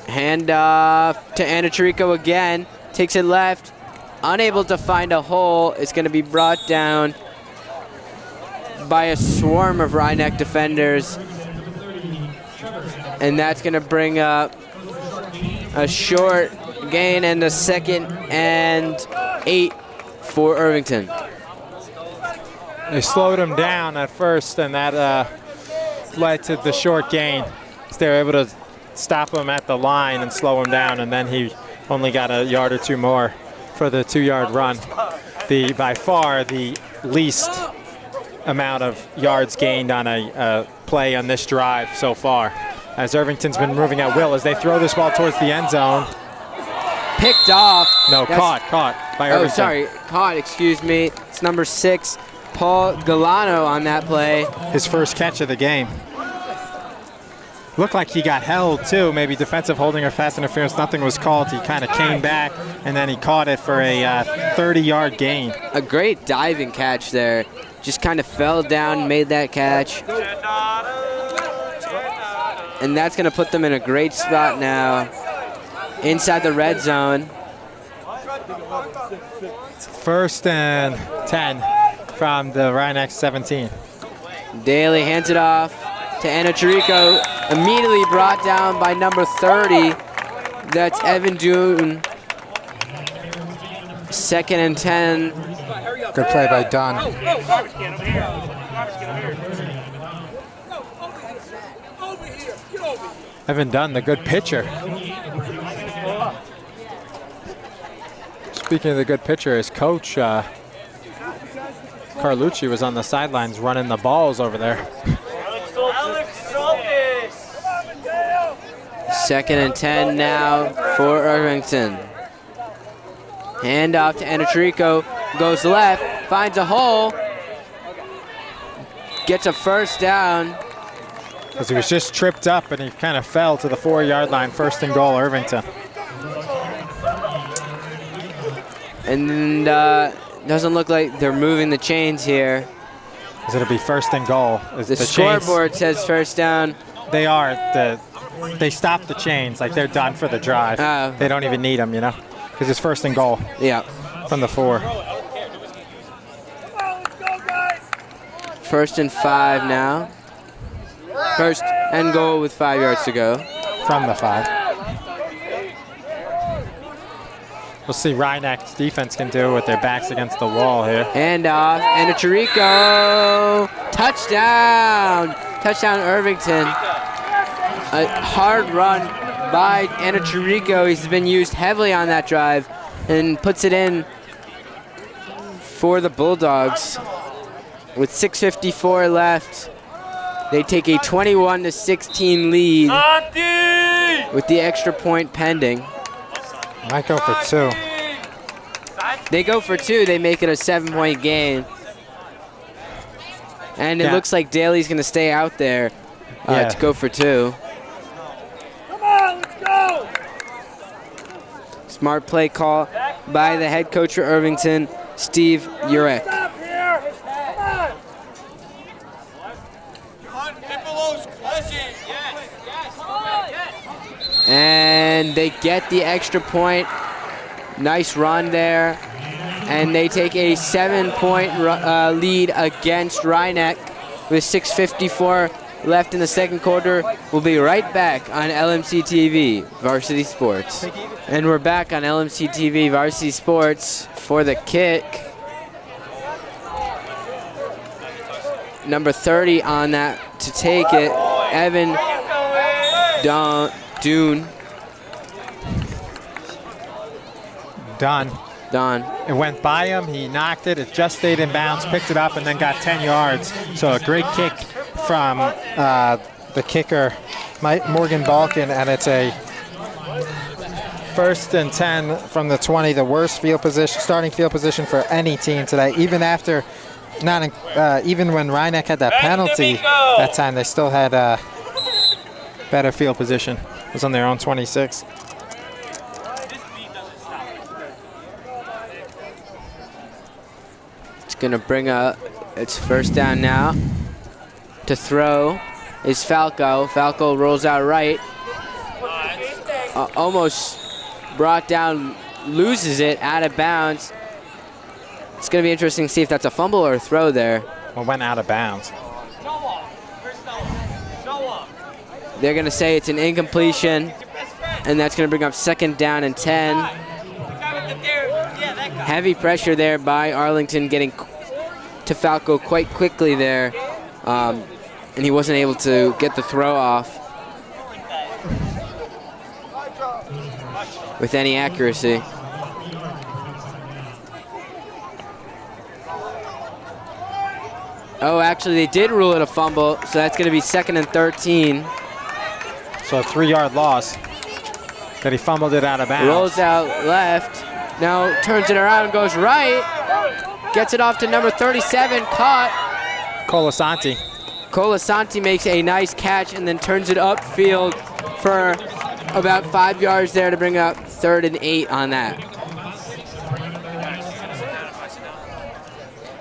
Hand off to Anachirico again. Takes it left. Unable to find a hole. It's going to be brought down by a swarm of Rhinebeck defenders. And that's going to bring up a short gain and a 2nd and 8 for Irvington. They slowed him down at first, and that led to the short gain. So they were able to stop him at the line and slow him down, and then he only got a yard or two more for the 2-yard run. By far the least amount of yards gained on a play on this drive so far, as Irvington's been moving at will as they throw this ball towards the end zone. Picked off. No, caught by Irvington. Oh, sorry, caught, excuse me. It's number 6, Paul Galano on that play. His first catch of the game. Looked like he got held too, maybe defensive holding or pass interference. Nothing was called. He kind of came back and then he caught it for a 30-yard gain. A great diving catch there. Just kind of fell down, made that catch. And that's going to put them in a great spot now inside the red zone. 1st and 10 from the Rhinebeck 17. Daly hands it off to Anachirico, immediately brought down by number 30. That's Evan Dune. 2nd and 10. Good play by Dunn. Evan Dunn, the good pitcher. Speaking of the good pitcher, his coach, Carlucci, was on the sidelines running the balls over there. 2nd and 10 now for Irvington. Hand off to Anachirico, goes left, finds a hole, gets a first down. Because he was just tripped up and he kind of fell to the 4-yard line. 1st and goal, Irvington. And doesn't look like they're moving the chains here. It'll be 1st and goal. The scoreboard says first down. They are. They stopped the chains, like they're done for the drive. They don't even need them, you know, because it's 1st and goal. Yeah. From the 4. 1st and 5 now. 1st and goal with 5 yards to go. From the 5. We'll see Rhinebeck's defense can do with their backs against the wall here. Hand off, Anachirico. Touchdown! Touchdown, Irvington. A hard run by Anachirico. He's been used heavily on that drive and puts it in for the Bulldogs. With 6:54 left, they take a 21-16 lead with the extra point pending. Might go for 2. They go for 2. They make it a 7-point game. And it looks like Daly's going to stay out there to go for 2. Come on, let's go! Smart play call by the head coach for Irvington, Steve Urek. Stop here! Come on! And they get the extra point. Nice run there. And they take a 7-point lead against Rhinebeck with 6:54 left in the 2nd quarter. We'll be right back on LMC TV Varsity Sports. And we're back on LMC TV Varsity Sports for the kick. Number 30 on that to take it, Evan Dune. Done. Don. It went by him, he knocked it, it just stayed in bounds, picked it up, and then got 10 yards. So a great kick from the kicker, Morgan Balkin, and it's a 1st and 10 from the 20, the worst field position, starting field position for any team today. Even after, even when Rhinebeck had that penalty that time, they still had better field position. It was on their own 26. Gonna bring up, it's 1st down now. To throw is Falco. Falco rolls out right. Almost brought down, loses it, out of bounds. It's gonna be interesting to see if that's a fumble or a throw there. Well, went out of bounds. They're gonna say it's an incompletion, and that's gonna bring up 2nd down and 10. Heavy pressure there by Arlington, getting to Falco quite quickly there, and he wasn't able to get the throw off with any accuracy. Oh, actually they did rule it a fumble, so that's gonna be 2nd and 13. So a 3-yard loss, that he fumbled it out of bounds. Rolls out left. Now turns it around, goes right, gets it off to number 37, caught. Colasanti. Colasanti makes a nice catch and then turns it upfield for about 5 yards there to bring up 3rd and 8 on that.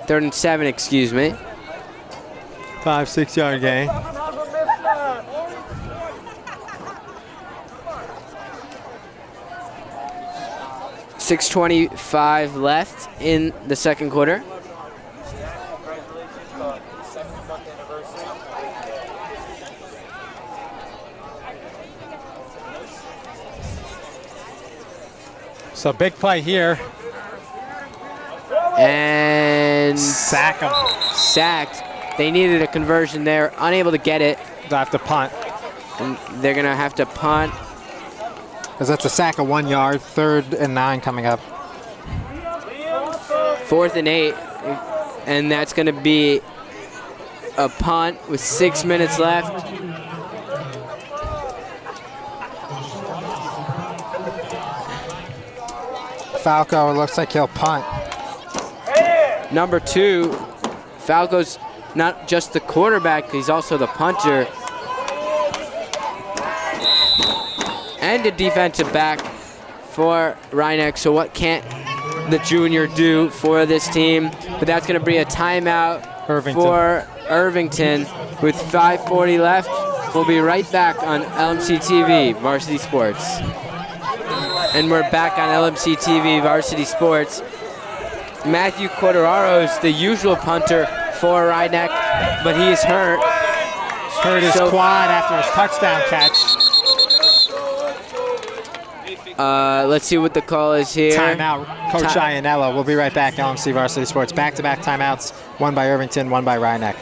3rd and 7, excuse me. 5-6 yard gain. .625 left in the 2nd quarter. So big play here. And sack him. Sacked. They needed a conversion there, unable to get it. They'll have to punt. And they're gonna have to punt. Because that's a sack of 1 yard, 3rd and 9 coming up. 4th and 8, and that's gonna be a punt with 6 minutes left. Falco, it looks like he'll punt. Number 2, Falco's not just the quarterback, he's also the punter. And a defensive back for Rhinebeck. So what can't the junior do for this team? But that's going to be a timeout for Irvington with 5:40 left. We'll be right back on LMC TV Varsity Sports. And we're back on LMC TV Varsity Sports. Matthew Quadraro is the usual punter for Rhinebeck, but he is hurt. Hurt his quad after his touchdown catch. Let's see what the call is here. Timeout, Coach Iannella. We'll be right back, LMC Varsity Sports. Back-to-back timeouts, one by Irvington, one by Rhinebeck.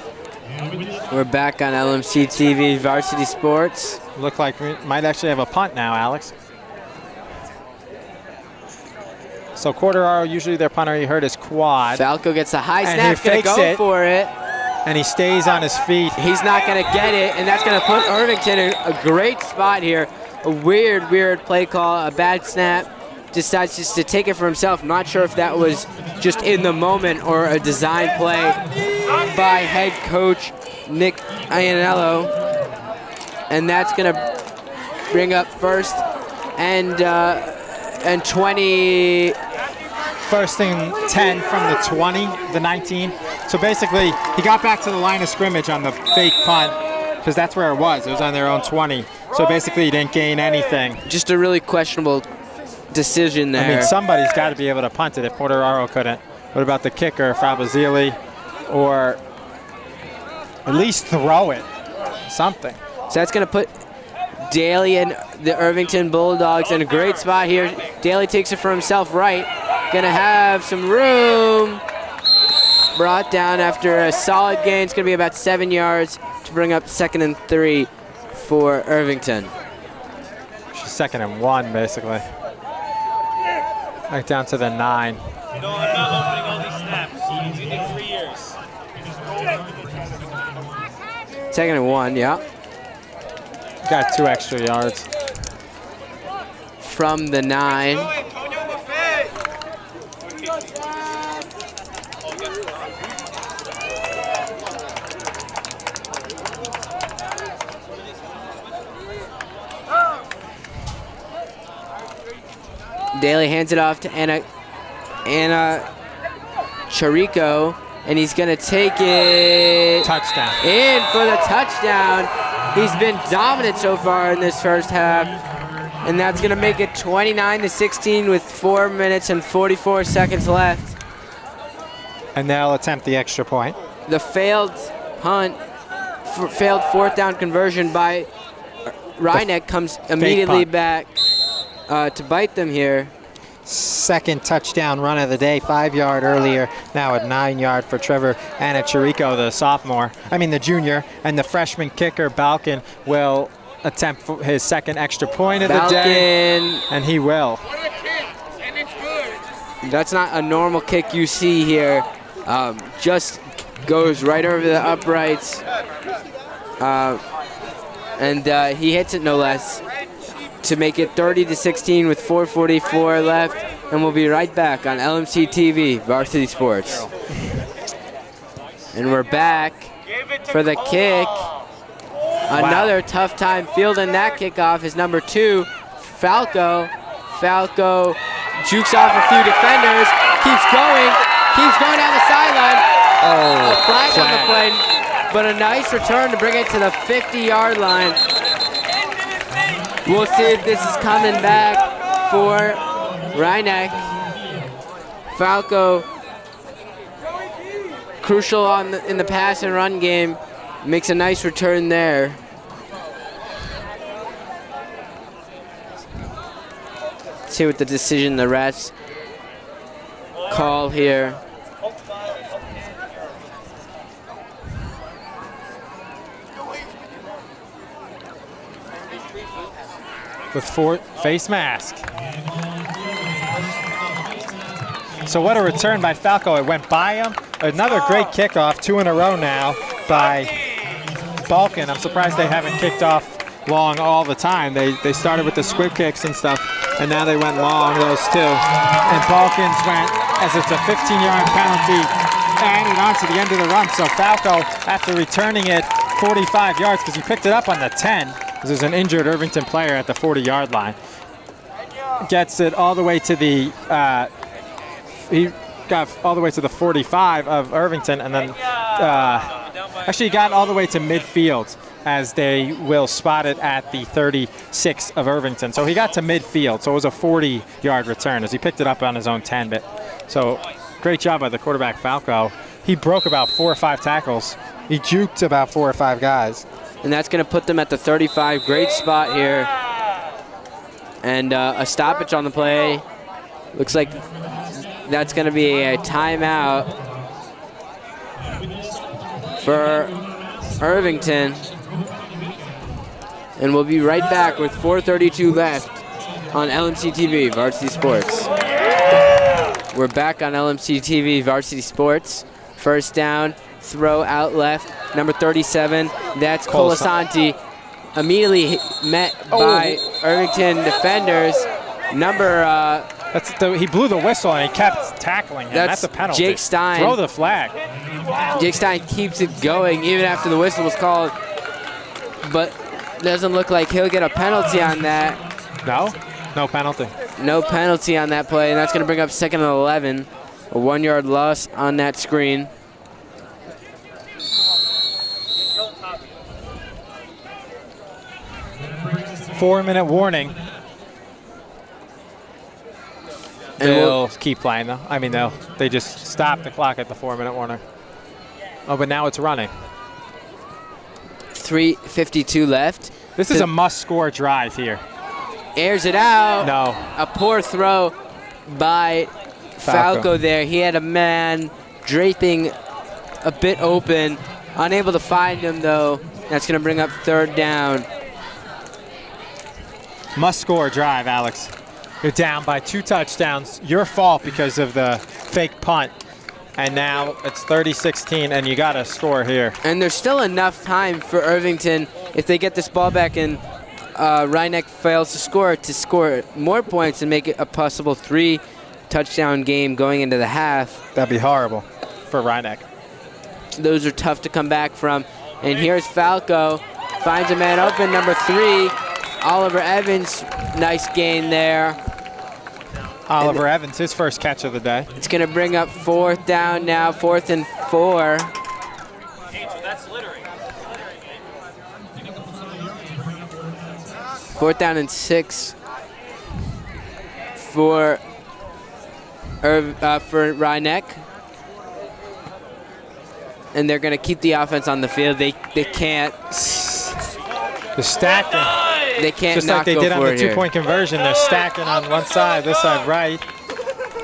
We're back on LMC TV Varsity Sports. Look like we might actually have a punt now, Alex. So Quadraro, usually their punter, he hurt his quad. Falco gets a high snap, gonna go for it. And he stays on his feet. He's not gonna get it, and that's gonna put Irvington in a great spot here. A weird play call, a bad snap. Decides just to take it for himself. Not sure if that was just in the moment or a design play by head coach Nick Iannello. And that's gonna bring up 1st and 20. 1st and 10 from the 20, the 19. So basically, he got back to the line of scrimmage on the fake punt, because that's where it was. It was on their own 20. So basically, he didn't gain anything. Just a really questionable decision there. I mean, somebody's got to be able to punt it if Quadraro couldn't. What about the kicker, Fabrizili? Or at least throw it, something. So that's going to put Daly and the Irvington Bulldogs in a great spot here. Daly takes it for himself right. Going to have some room. Brought down after a solid gain. It's going to be about 7 yards to bring up 2nd and 3 for Irvington. 2nd and 1, basically. Right down to the 9. No, I'm not opening all these snaps. He's in 3 years. 2nd and 1, yeah. Got 2 extra yards. From the 9. Daly hands it off to Anna Chirico, and he's going to take it Touchdown. in for the touchdown. He's been dominant so far in this first half, and that's going to make it 29-16 with 4 minutes and 44 seconds left. And they'll attempt the extra point. The failed punt, failed 4th down conversion by Reinecke comes immediately back to bite them here. 2nd touchdown run of the day, 5-yard earlier, now a 9-yard for Trevor Anachirico, the junior, and the freshman kicker, Balkin, will attempt his 2nd extra point of the day, and he will. That's not a normal kick you see here. Just goes right over the uprights, and he hits it no less to make it 30-16 with 4:44 left, and we'll be right back on LMC TV Varsity Sports. And we're back for the kick. Another tough time fielding that kickoff is number 2, Falco. Falco jukes off a few defenders, keeps going down the sideline. A flag on the play, but a nice return to bring it to the 50-yard line. We'll see if this is coming back for Reinecke. Falco, crucial in the pass and run game, makes a nice return there. Let's see what the decision the refs call here. With 4 face mask. So what a return by Falco. It went by him. Another great kickoff, 2 in a row now by Balkin. I'm surprised they haven't kicked off long all the time. They started with the squib kicks and stuff, and now they went long, those 2. And Balkins went, as it's a 15-yard penalty, added on to the end of the run. So Falco, after returning it 45 yards, because he picked it up on the 10, there's an injured Irvington player at the 40-yard line. Gets it all the way to the, he got all the way to the 45 of Irvington, and then actually got all the way to midfield, as they will spot it at the 36 of Irvington. So he got to midfield, so it was a 40-yard return as he picked it up on his own 10. So great job by the quarterback, Falco. He broke about 4 or 5 tackles. He juked about 4 or 5 guys. And that's going to put them at the 35. Great spot here. And a stoppage on the play. Looks like that's going to be a timeout for Irvington. And we'll be right back with 4:32 left on LMC TV Varsity Sports. We're back on LMC TV Varsity Sports. First down, throw out left, number 37, that's Colasanti. Immediately met by Irvington defenders. He blew the whistle and he kept tackling him. That's a penalty. Jake Stein. Throw the flag. Jake Stein keeps it going even after the whistle was called, but doesn't look like he'll get a penalty on that. No penalty. No penalty on that play, and that's going to bring up 2nd and 11. A 1-yard loss on that screen. Four-minute warning. And They'll keep playing, though. I mean, they just stop the clock at the 4-minute warning. Oh, but now it's running. 3:52 left. This is a must-score drive here. Airs it out. No. A poor throw by Falco there. He had a man draping a bit open. Unable to find him, though. That's going to bring up 3rd down. must-score drive, Alex. You're down by 2 touchdowns. Your fault because of the fake punt. And now it's 30-16, and you got to score here. And there's still enough time for Irvington, if they get this ball back and Rhinebeck fails to score more points and make it a possible 3-touchdown game going into the half. That'd be horrible for Rhinebeck. Those are tough to come back from. And here's Falco, finds a man open, number 3, Oliver Evans. Nice gain there. Oliver Evans, his first catch of the day. It's going to bring up 4th down now, 4th and 4. Fourth down and 6 for Rhinebeck. And they're going to keep the offense on the field. They can't. They're stacking. They can't just not like they go did on for the it here. 2-point conversion. They're stacking on one side, this side right.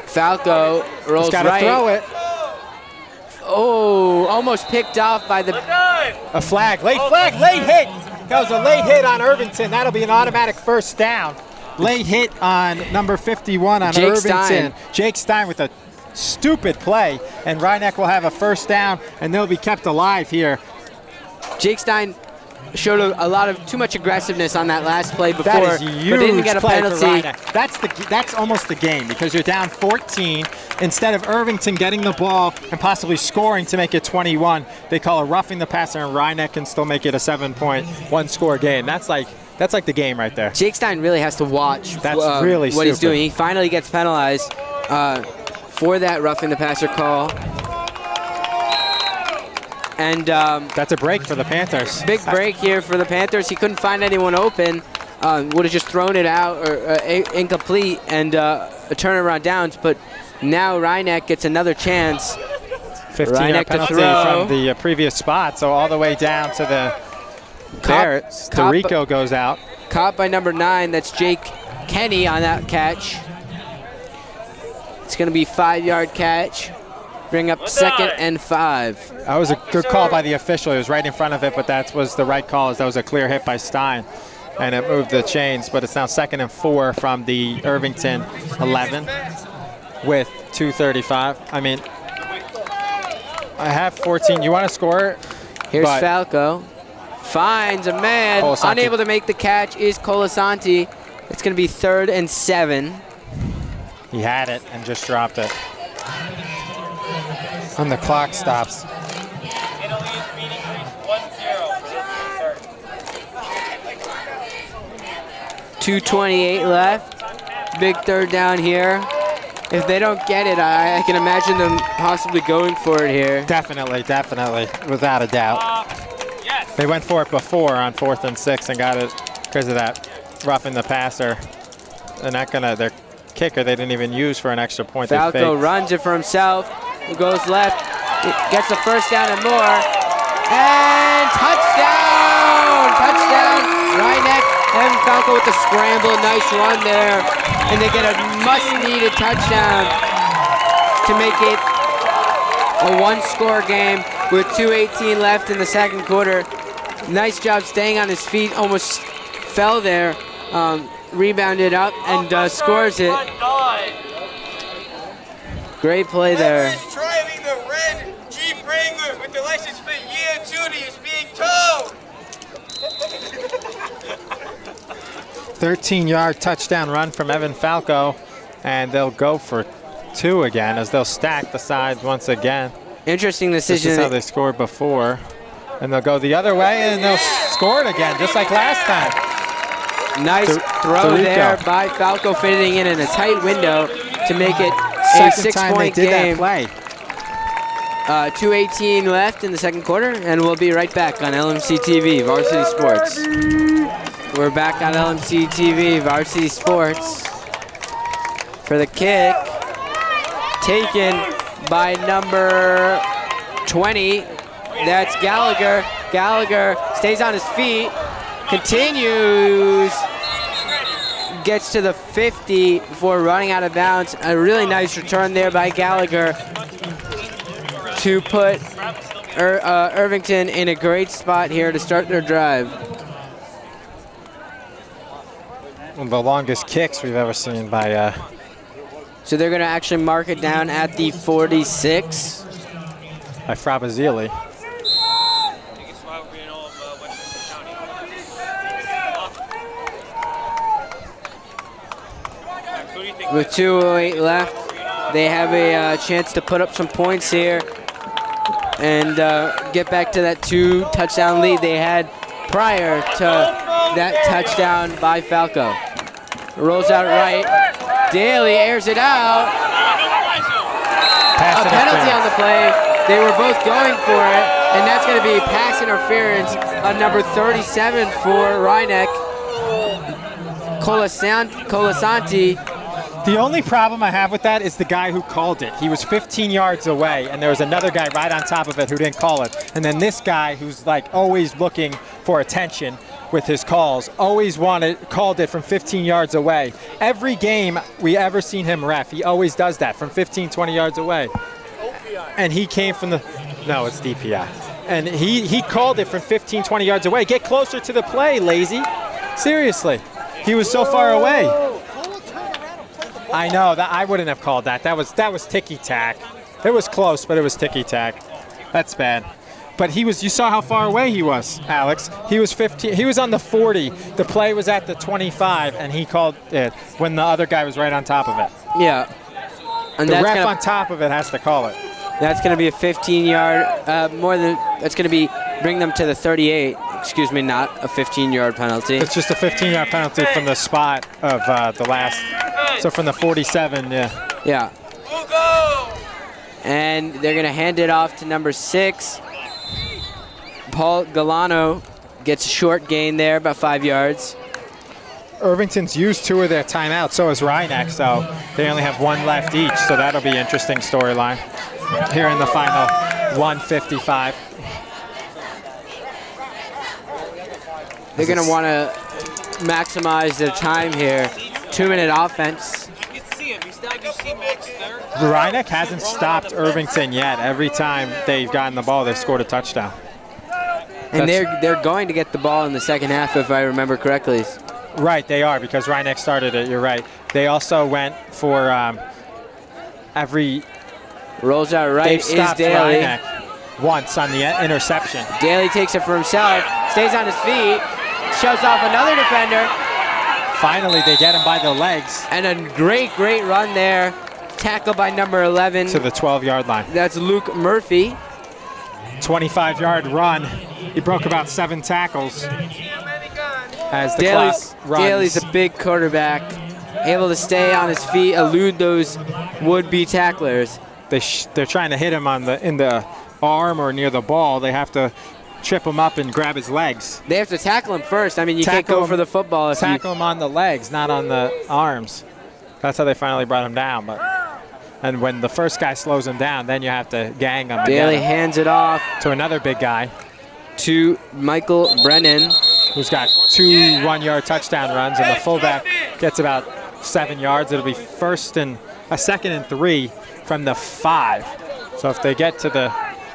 Falco rolls He's got to right. throw it. Oh, almost picked off by the. A flag, late hit. That was a late hit on Irvington. That'll be an automatic first down. Late hit on number 51 on Jake Irvington. Stein. Jake Stein with a stupid play, and Rhinebeck will have a first down, and they'll be kept alive here. Jake Stein showed a lot of too much aggressiveness on that last play before, That is a huge but didn't get a play penalty. for Rhinebeck. That's almost the game because you're down 14. Instead of Irvington getting the ball and possibly scoring to make it 21, they call a roughing the passer, and Rhinebeck can still make it a 7-point, 1-score game. That's like the game right there. Jake Stein really has to watch really what he's stupid. doing. He finally gets penalized for that roughing the passer call. And that's a break for the Panthers. Big break here for the Panthers. He couldn't find anyone open. Would have just thrown it out or incomplete and a turnaround downs. But now Rhinebeck gets another chance. 15-yard penalty from the previous spot, so all the way down to the there. Rico goes out. Caught by number 9. That's Jake Kenny on that catch. It's going to be 5-yard catch. Bring up 2nd and 5. That was a good call by the official. He was right in front of it, but that was the right call. As that was a clear hit by Stein, and it moved the chains. But it's now 2nd and 4 from the Irvington 11 with 2:35. I mean, I have 14. You want to score? Here's Falco. Finds a man. Colasanti. Unable to make the catch is Colasanti. It's going to be 3rd and 7. He had it and just dropped it. And the clock stops. 2:28 left. Big 3rd down here. If they don't get it, I can imagine them possibly going for it here. Definitely, without a doubt. They went for it before on 4th and 6 and got it because of that roughing the passer. They're not gonna. Their kicker they didn't even use for an extra point. Falco runs it for himself. He goes left. Gets the first down and more. And touchdown! Touchdown! Rhinebeck and Falco with the scramble. Nice run there. And they get a much-needed touchdown to make it a 1-score game with 2:18 left in the 2nd quarter. Nice job staying on his feet. Almost fell there. Rebounded up and scores it. Great play there. Driving the red Jeep Wrangler with the license plate year 2 is being towed. 13-yard touchdown run from Evan Falco, and they'll go for 2 again as they'll stack the sides once again. Interesting decision. This is how they scored before, and they'll go the other way and they'll score it again just like last time. Nice throw there by Falco, fitting in a tight window to make it a 6-point game. 2:18 left in the 2nd quarter, and we'll be right back on LMC TV, Varsity Sports. We're back on LMC TV, Varsity Sports. For the kick, taken by number 20. That's Gallagher. Gallagher stays on his feet, continues, gets to the 50 before running out of bounds. A really nice return there by Gallagher to put Irvington in a great spot here to start their drive. of the longest kicks we've ever seen by. So they're going to actually mark it down at the 46. By Frabazili. With 2:08 left, they have a chance to put up some points here and get back to that 2-touchdown lead they had prior to that touchdown by Falco. Rolls out right. Daly airs it out. A penalty on the play. They were both going for it, and that's going to be pass interference on number 37 for Rhineck. Colasanti. The only problem I have with that is the guy who called it. He was 15 yards away, and there was another guy right on top of it who didn't call it. And then this guy, who's like always looking for attention with his calls, always called it from 15 yards away. Every game we ever seen him ref, he always does that from 15, 20 yards away. And he came from the, no, it's DPI. And he called it from 15, 20 yards away. Get closer to the play, lazy. Seriously, he was so far away. I know that I wouldn't have called that. That was ticky-tack. It was close, but it was ticky-tack. That's bad. But you saw how far away he was, Alex. He was 15. He was on the 40. The play was at the 25, and he called it when the other guy was right on top of it. Yeah. And the ref on top of it has to call it. That's going to be a 15-yard, that's going to be bring them to the 38. Excuse me, not a 15-yard penalty. It's just a 15-yard penalty from the spot of the last. So from the 47, yeah. Yeah. And they're going to hand it off to number 6. Paul Galano gets a short gain there, about 5 yards. Irvington's used 2 of their timeouts, so is Rhineck, so they only have 1 left each, so that'll be an interesting storyline here in the final 1:55. They're going to want to maximize their time here. 2-minute offense. Rhineck hasn't stopped Irvington yet. Every time they've gotten the ball, they've scored a touchdown. And they're going to get the ball in the second half, if I remember correctly. Right, they are, because Rhineck started it. You're right. They also went for every. Rolls out right They've is stopped Daly. Rhineck once on the interception. Daly takes it for himself, stays on his feet, shoves off another defender. Finally, they get him by the legs. And a great run there. Tackle by number 11. To the 12-yard line. That's Luke Murphy. 25-yard run. He broke about 7 tackles. As the clock runs. Daly's a big quarterback, able to stay on his feet, elude those would-be tacklers. They're trying to hit him in the arm or near the ball. They have to trip him up and grab his legs. They have to tackle him first. I mean, you can't go for the football. Tackle him on the legs, not on the arms. That's how they finally brought him down. And when the first guy slows him down, then you have to gang him. Daly hands it off to another big guy. To Michael Brennan, who's got 2 1-yard touchdown runs, and the fullback gets about 7 yards. It'll be a second and 3 from the 5. So if they get to the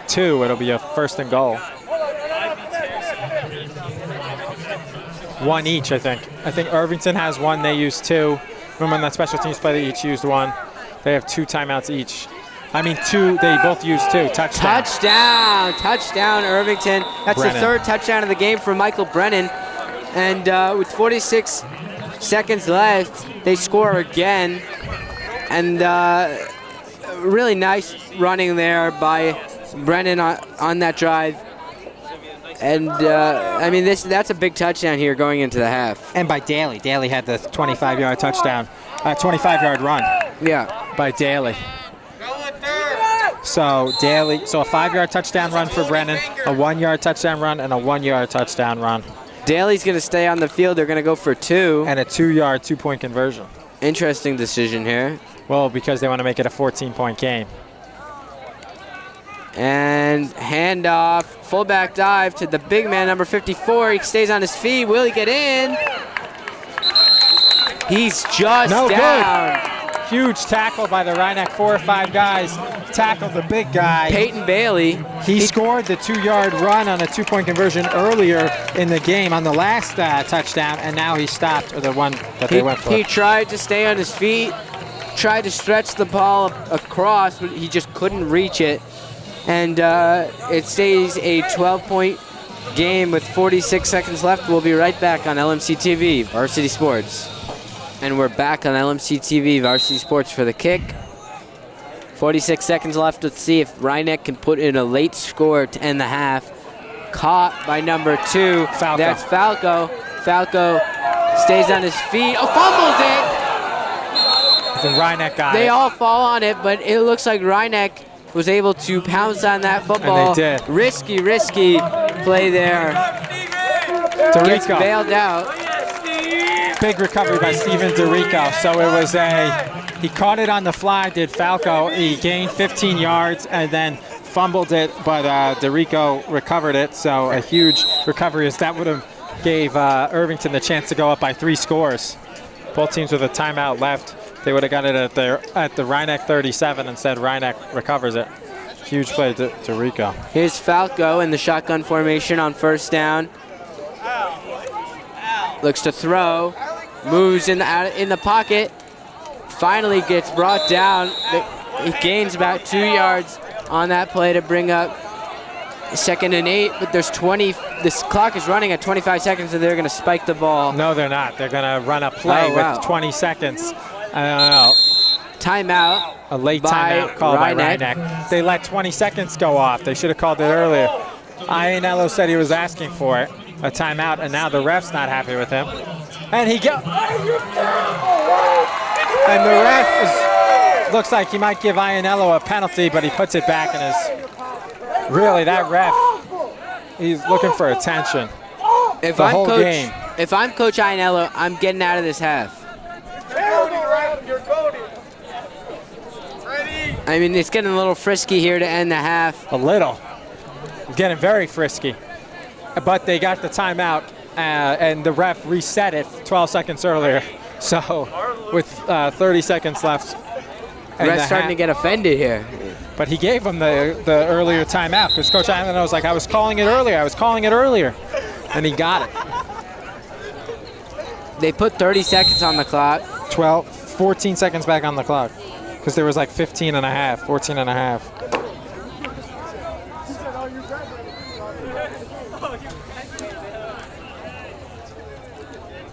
2, it'll be a 1st and goal. 1 each, I think. I think Irvington has 1. They use 2. Remember when that special teams play, they each used 1. They have 2 timeouts each. I mean, 2. They both use 2. Touchdown, Irvington. That's Brennan. The 3rd touchdown of the game for Michael Brennan. And with 46 seconds left, they score again. And really nice running there by Brennan on that drive. And I mean, that's a big touchdown here going into the half. And by Daly. Daly had the 25-yard touchdown, 25-yard run. Yeah. By Daly. So Daly, a 5-yard touchdown run for Brennan, a 1-yard touchdown run, and a 1-yard touchdown run. Daly's going to stay on the field. They're going to go for 2. And a 2-yard, 2-point conversion. Interesting decision here. Well, because they want to make it a 14-point game. And handoff, fullback dive to the big man, number 54. He stays on his feet. Will he get in? He's just down. Huge tackle by the Rhinebeck. 4 or 5 guys tackled the big guy. Peyton Bailey. He scored the 2-yard run on a 2-point conversion earlier in the game on the last touchdown, and now he stopped, or the one that they went for. He tried to stay on his feet, tried to stretch the ball across, but he just couldn't reach it. And it stays a 12-point game with 46 seconds left. We'll be right back on LMC TV, Varsity Sports. And we're back on LMC TV, Varsity Sports for the kick. 46 seconds left. Let's see if Rhinebeck can put in a late score to end the half. Caught by number 2. Falco. That's Falco. Falco stays on his feet. Oh, fumbles it! The Rhinebeck got They it. all fall on it, but it looks like Rhinebeck was able to pounce on that football. And they did. Risky play there. Gets DeRico. bailed out. Big recovery by Steven DeRico. So it was he caught it on the fly, did Falco. He gained 15 yards and then fumbled it, but DeRico recovered it. So a huge recovery, as that would have gave Irvington the chance to go up by 3 scores. Both teams with a timeout left. They would have got it at the Rhinebeck 37, and said Rhinebeck recovers it. Huge play to Rico. Here's Falco in the shotgun formation on first down. Looks to throw, moves in the pocket, finally gets brought down. He gains about 2 yards on that play to bring up 2nd and 8, but there's 20. This clock is running at 25 seconds, and they're going to spike the ball. No, they're not. They're going to run a play with 20 seconds. I don't know. Timeout. A late timeout called by Rhinebeck. They let 20 seconds go off. They should have called it earlier. Iannello said he was asking for it, a timeout, and now the ref's not happy with him. And and the ref looks like he might give Iannello a penalty, but he puts it back in his. Really, that ref, he's looking for attention. If the whole game. If I'm Coach Iannello, I'm getting out of this half. I mean, it's getting a little frisky here to end the half. A little. It's getting very frisky. But they got the timeout, and the ref reset it 12 seconds earlier. So with 30 seconds left. Ref's starting to get offended here. But he gave him the earlier timeout, because Coach Iannello was like, I was calling it earlier. And he got it. They put 30 seconds on the clock. 14 seconds back on the clock, because there was like 14 and a half.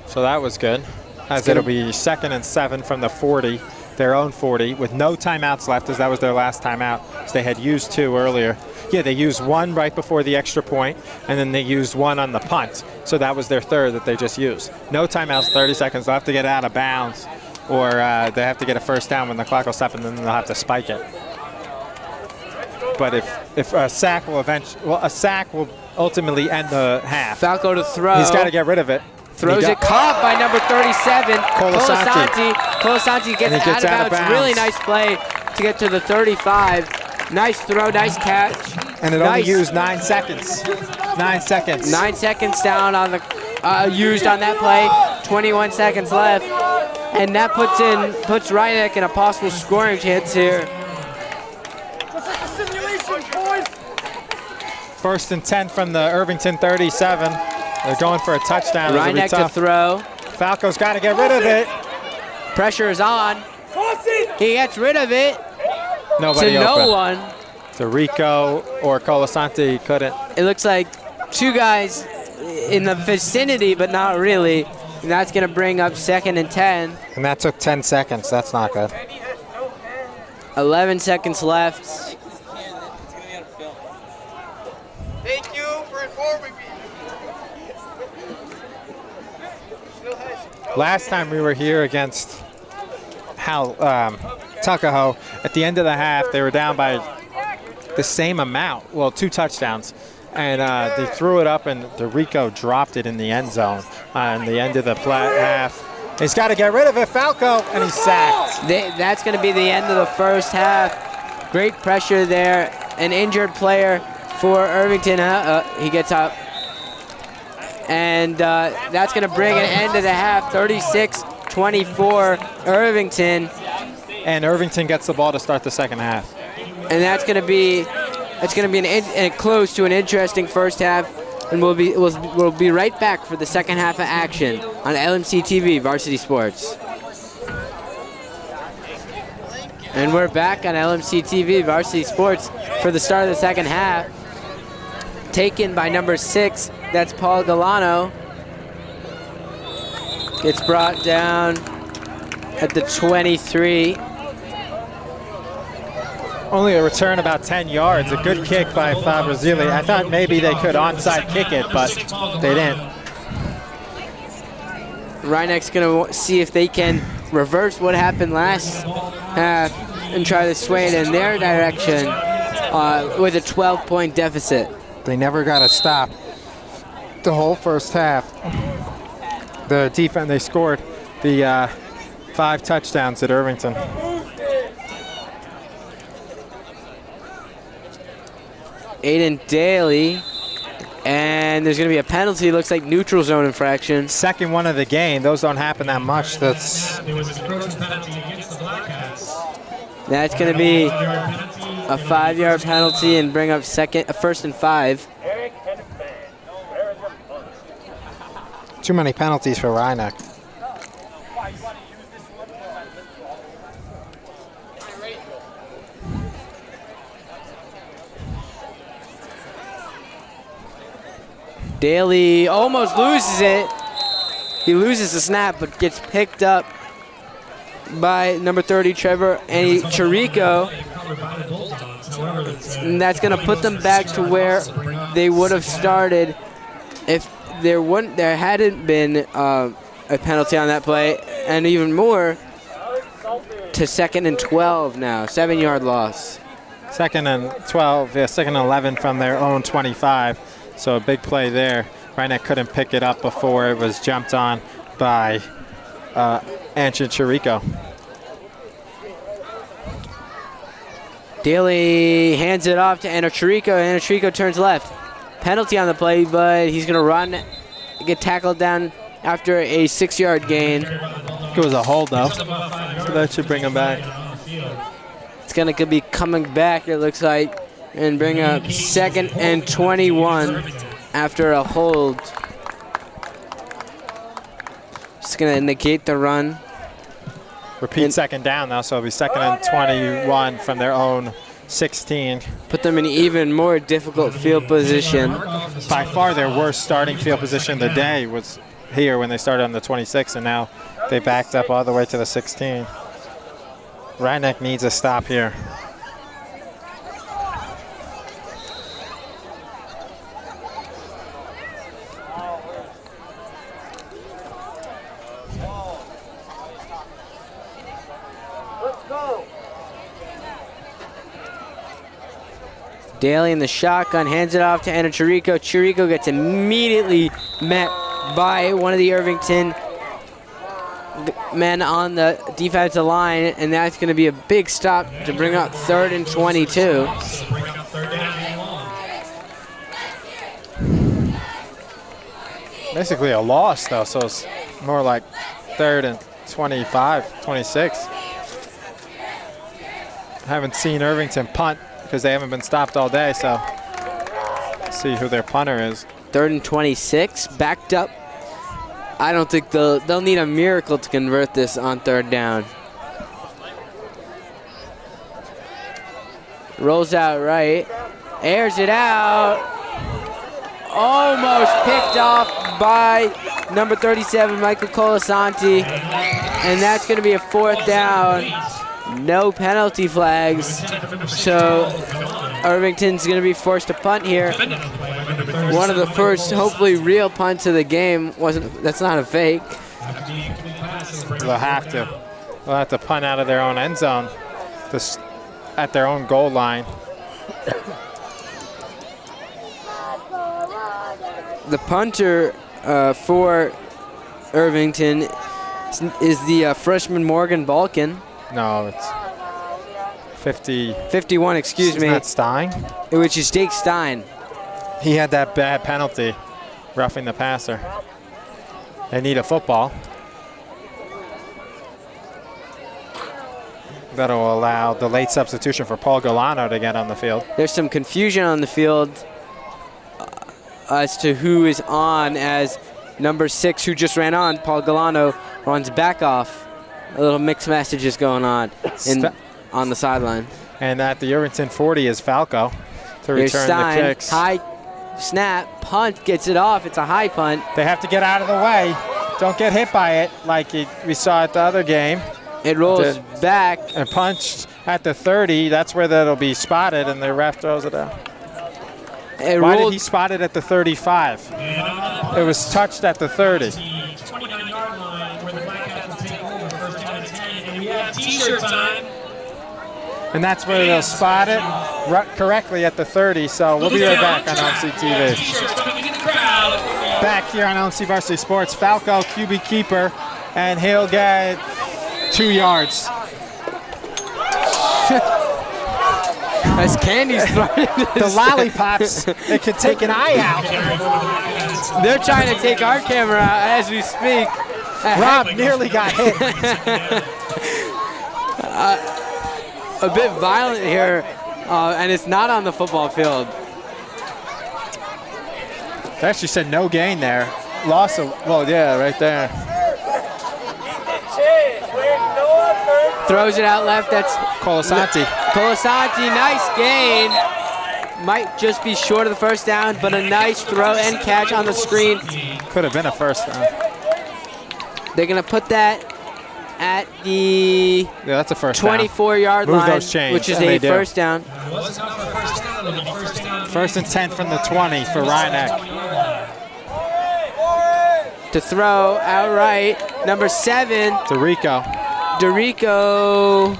So that was good, as it'll be 2nd and 7 from the 40, their own 40, with no timeouts left, as that was their last timeout. So they had used 2 earlier. Yeah, they used 1 right before the extra point, and then they used 1 on the punt. So that was their 3rd that they just used. No timeouts, 30 seconds. They'll have to get out of bounds, or they have to get a first down when the clock will stop, and then they'll have to spike it. But if a sack will ultimately end the half. Falco to throw. He's got to get rid of it. Throws it, caught by number 37, Colasanti. Colasanti gets out of bounds. Really nice play to get to the 35. Nice throw, nice catch. And it only used 9 seconds. 9 seconds. 9 seconds down on the used on that play. 21 seconds left, and that puts Rhinebeck in a possible scoring chance here. 1st and 10 from the Irvington 37. They're going for a touchdown. Rhinebeck to throw. Falco's got to get rid of it. Pressure is on. He gets rid of it. Nobody to open. No one. To Rico or Colasanti couldn't. It looks like 2 guys in the vicinity, but not really. And that's going to bring up 2nd and 10. And that took 10 seconds. That's not good. 11 seconds left. Thank you for informing me. Last time we were here against Tuckahoe, at the end of the half, they were down by the same amount. Well, 2 touchdowns. And they threw it up, and DeRico dropped it in the end zone on the end of the half. He's got to get rid of it, Falco, and he's sacked. That's going to be the end of the first half. Great pressure there. An injured player for Irvington. He gets up. And that's going to bring an end to the half. 36-24 Irvington. and Irvington gets the ball to start the second half. And that's going to be close to an interesting first half, and we'll be right back for the second half of action on LMC TV Varsity Sports. And we're back on LMC TV Varsity Sports for the start of the second half. Taken by number 6, that's Paul Galano. Gets brought down at the 23. Only a return about 10 yards. A good kick by Fabrizili. I thought maybe they could onside kick it, but they didn't. Rhinebeck's going to see if they can reverse what happened last half and try to sway it in their direction with a 12-point deficit. They never got a stop the whole first half. The defense, they scored the 5 touchdowns at Irvington. Aiden Daly, and there's going to be a penalty. Looks like neutral zone infraction. Second one of the game. Those don't happen that much. That's going to be a 5-yard penalty and bring up first and 5. too many penalties for Rhinebeck. Daly almost loses it. He loses the snap, but gets picked up by number 30, Trevor Chirico. And that's going to put them back to where they would have started if there hadn't been a penalty on that play, and even more to 2nd and 12 now, 7-yard loss. 2nd and 12, yeah, 2nd and 11 from their own 25. So a big play there. Rhinebeck couldn't pick it up before it was jumped on by Anshin Chirico. Daly hands it off to Anna Chirico. Anna Chirico turns left. Penalty on the play, but he's going to run, get tackled down after a 6-yard gain. It was a hold, though, so that should bring him back. It's going to be coming back, it looks like, and bring up 2nd and 21 after a hold. Just going to negate the run. Repeat second down now, so it'll be 2nd and 21 from their own 16. Put them in even more difficult field position. By far their worst starting field position of the day was here when they started on the 26, and now they backed up all the way to the 16. Rhinebeck needs a stop here. Daly in the shotgun, hands it off to Anna Chirico. Chirico gets immediately met by one of the Irvington men on the defensive line, and that's going to be a big stop to bring up 3rd and 22. Basically a loss, though, so it's more like 3rd and 25, 26. Haven't seen Irvington punt because they haven't been stopped all day, so let's see who their punter is. 3rd and 26, backed up. I don't think they'll need a miracle to convert this on 3rd down. Rolls out right, airs it out. Almost picked off by number 37, Michael Colasanti, and that's going to be a 4th down. No penalty flags, so Irvington's going to be forced to punt here. One of the first, hopefully, real punts of the game. That's not a fake. They'll have to punt out of their own end zone, at their own goal line. The punter for Irvington is the freshman Morgan Balkin. No, it's 51, excuse me. Isn't that Stein? Which is Jake Stein. He had that bad penalty, roughing the passer. They need a football. That'll allow the late substitution for Paul Galano to get on the field. There's some confusion on the field as to who is on, as number 6, who just ran on, Paul Galano, runs back off. A little mixed messages going on on the sideline. And at the Irvington 40 is Falco to Here's return Stein, the kicks. high snap, punt, gets it off. It's a high punt. They have to get out of the way. Don't get hit by it like we saw at the other game. It rolls back. And punched at the 30. That's where that'll be spotted, and the ref throws it out. Why did he spot it at the 35? It was touched at the 30. 29-yard line where the Black Cats will take over first down and 10. And we have T-shirt time. And that's where they'll spot it correctly at the 30. So we'll be right back on LMC TV. Back here on LMC Varsity Sports, Falco, QB keeper, and he'll get 2 yards. As Candy's throwing the lollipops, it could take an eye out. They're trying to take our camera out as we speak. Rob nearly got hit. A bit violent here, and it's not on the football field. They actually said no gain there. Loss of, well, yeah, right there. Throws it out left. That's Colasanti. Colasanti, nice gain. Might just be short of the first down, but a nice throw and catch on the screen. Could have been a first down. They're going to put that at the that's a first 24-yard line, those chains, which is a first down. First and 10 from the 20 for Ryanek. To throw outright, number 7. Dorico.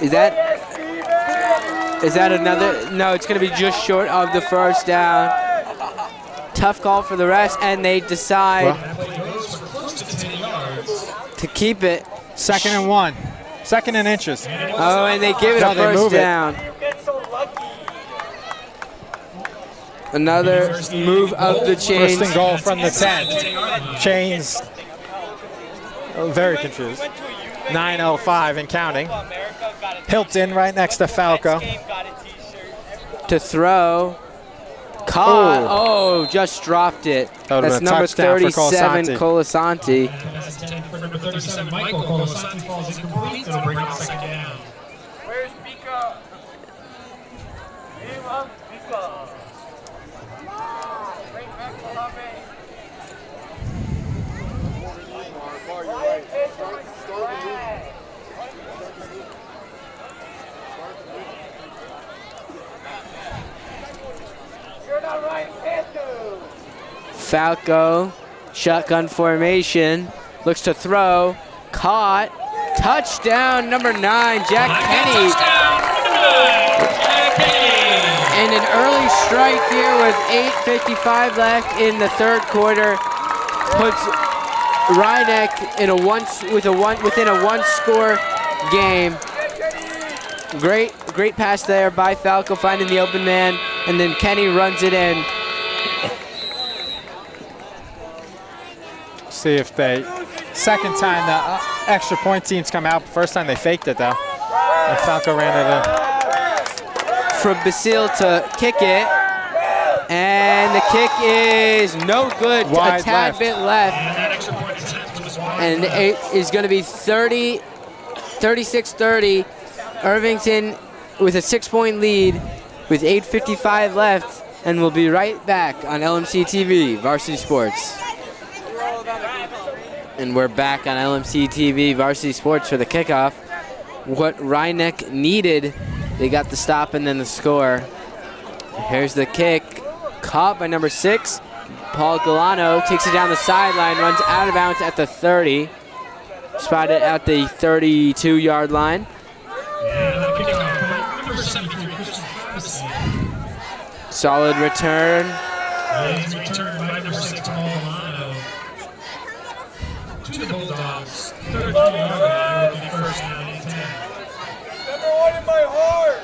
Is that another? No, it's going to be just short of the first down. Tough call for the rest, and they decide to keep it. 2nd and 1. 2nd and inches. Oh, and they give it a first down. Another move of the chains. First and goal from the 10. Chains. Very confused. 9:05 and counting. Hilton right next to Falco. To throw. Caught. Oh, just dropped it. That's number 37, Colasanti. For number 37, Michael Colasanti falls incomplete. It'll bring up 2nd down. Where's Pika? Pika. Falco, shotgun formation, looks to throw, caught, touchdown, number 9, Jack Kenny. And an early strike here with 8:55 left in the 3rd quarter puts Ryanek in within a one-score game. Great pass there by Falco, finding the open man, and then Kenny runs it in. See if second time the extra point teams come out. First time they faked it though. And Falco ran it in. From Basile to kick it. And the kick is no good. Wide a tad bit left. And it is going to be 36-30. Irvington with a 6-point lead with 8:55 left. And we'll be right back on LMC TV, Varsity Sports. And we're back on LMC TV, Varsity Sports for the kickoff. What Ryanek needed, they got the stop and then the score. Here's the kick, caught by number 6. Paul Galano takes it down the sideline, runs out of bounds at the 30. Spotted at the 32-yard line. Solid return. Returned by number 6, Paul Galano. To the Bulldogs, 33-yard line, will be first down and 10. Number 1 in my heart.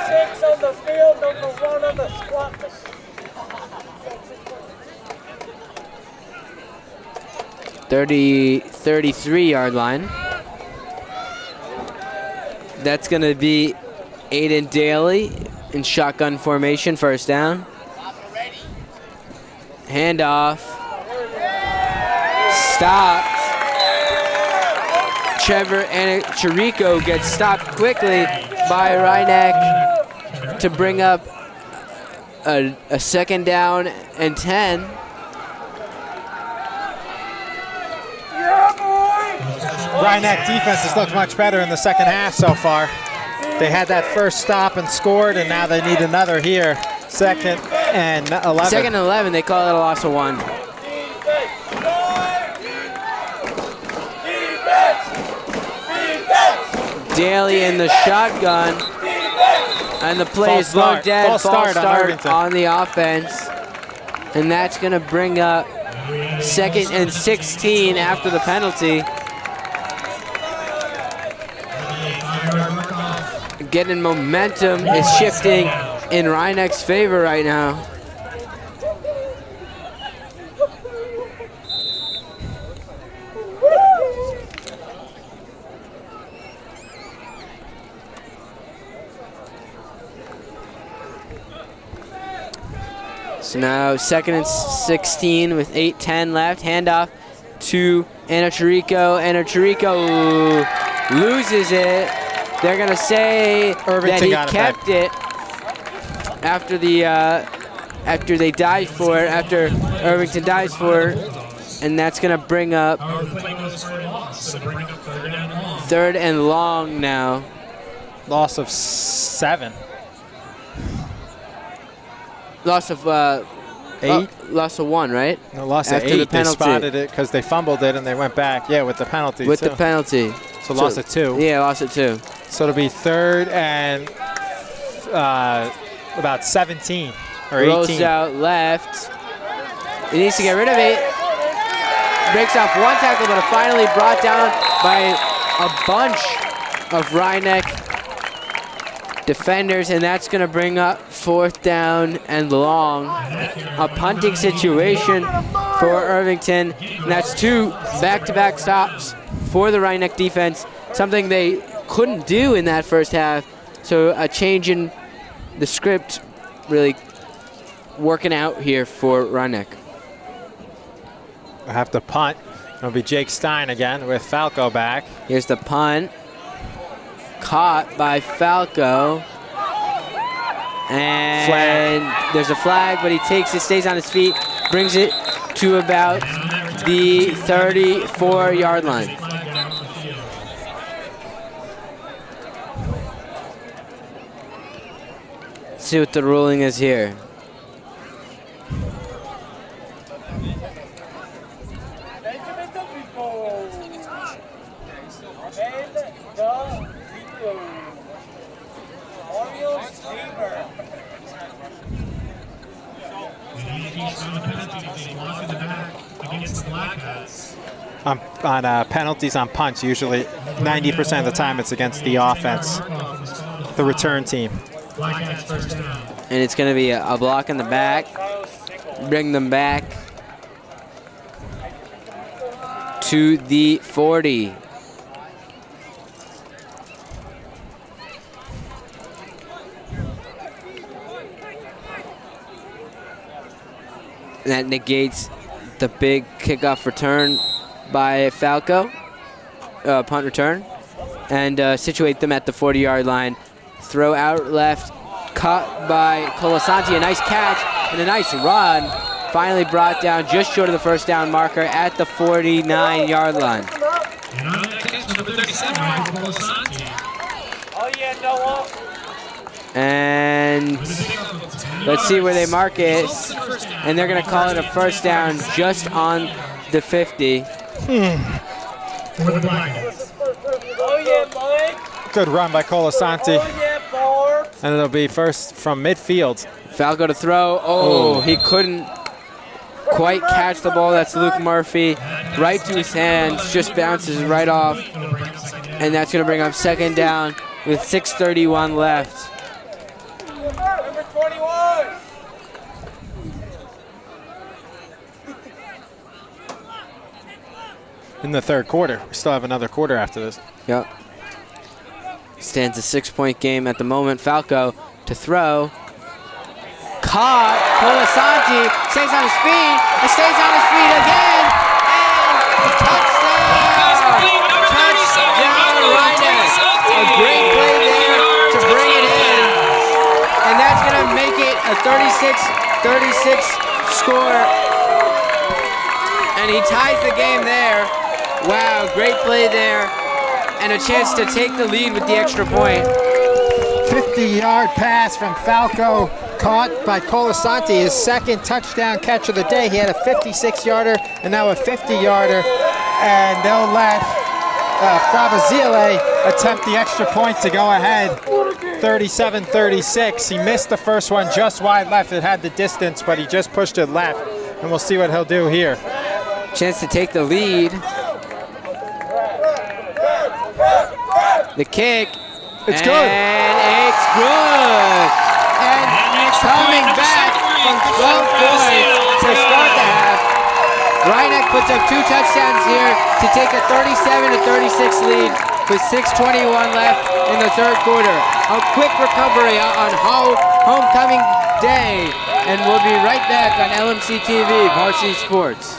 76 on the field, 33-yard line. That's going to be Aiden Daly in shotgun formation, first down. Handoff. Stopped. Trevor Chirico gets stopped quickly by Rhineck to bring up a second down and 10. Rhineck defense has looked much better in the second half so far. They had that first stop and scored, and now they need another here. Second and 11. Second and 11, they call it a loss of 1. Daly in the shotgun, and the play is low dead. False start on the offense, and that's going to bring up second and 16 after the penalty. Getting momentum is shifting in Rhineck's favor right now. So now second and 16 with 8:10 left. Handoff to Anachirico. Anachirico loses it. They're gonna say Irvington that he kept it after the after they dive for it, after Irvington dives for it, and that's gonna bring up third and long now. Loss of 7. Loss of 8? Loss of 1, right? No, loss of 8. The penalty. They spotted it because they fumbled it and they went back. Yeah, with the penalty. With the penalty. So loss of 2. Yeah, loss of 2. So it'll be third and about 17 or 18. Rolls out left. He needs to get rid of it. Breaks off one tackle, but finally brought down by a bunch of Rhineck defenders, and that's going to bring up fourth down and long. A punting situation for Irvington, and that's 2 back-to-back stops for the Rhineck defense, something they couldn't do in that first half. So a change in the script really working out here for Rhineck. We'll have to punt. It'll be Jake Stein again with Falco back. Here's the punt. Caught by Falco. And there's a flag, but he takes it, stays on his feet, brings it to about the 34-yard line. Let's see what the ruling is here. On penalties on punts, usually 90% of the time it's against the offense, the return team. And it's going to be a block in the back. Bring them back to the 40. That negates the big kickoff return by Falco, punt return, and situate them at the 40-yard line. Throw out left, caught by Colasanti, a nice catch and a nice run. Finally brought down just short of the first down marker at the 49-yard line. And let's see where they mark it. And they're going to call it a first down just on the 50. Good run by Colasanti. And it'll be first from midfield. Falco to throw. Oh, he couldn't quite catch the ball. That's Luke Murphy. Right to his hands, just bounces right off. And that's going to bring up second down with 6:31 left. in the third quarter. We still have another quarter after this. Yep. Stands a 6-point game at the moment. Falco to throw. Caught. Colasanti stays on his feet. And stays on his feet again. And touchdown! Touchdown, Rhinebeck. A great play there to bring it in. And that's going to make it a 36 score. And he ties the game there. Wow, great play there. And a chance to take the lead with the extra point. 50-yard pass from Falco, caught by Colasanti, his second touchdown catch of the day. He had a 56-yarder and now a 50-yarder. And they'll let Fravazile attempt the extra point to go ahead, 37-36. He missed the first one just wide left. It had the distance, but he just pushed it left. And we'll see what he'll do here. Chance to take the lead. The kick. It's good. And it's good. And coming back from 12 points to start the half. Rhinebeck puts up 2 touchdowns here to take a 37-36 lead with 6:21 left in the third quarter. A quick recovery on homecoming day. And we'll be right back on LMC TV, Varsity Sports.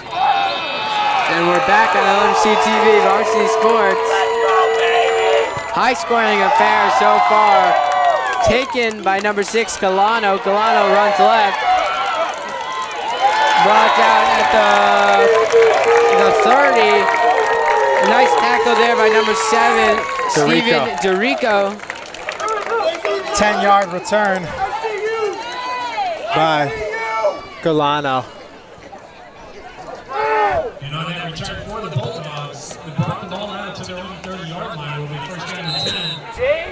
And we're back on LMC TV, Varsity Sports. High-scoring affair so far. Taken by number 6, Galano. Galano runs left. Brought down at the 30. Nice tackle there by number 7, Steven DeRico. 10-yard return by Galano. And on that return for the Bulldogs, they brought the ball out to their own 30-yard line. Will be first down and 10.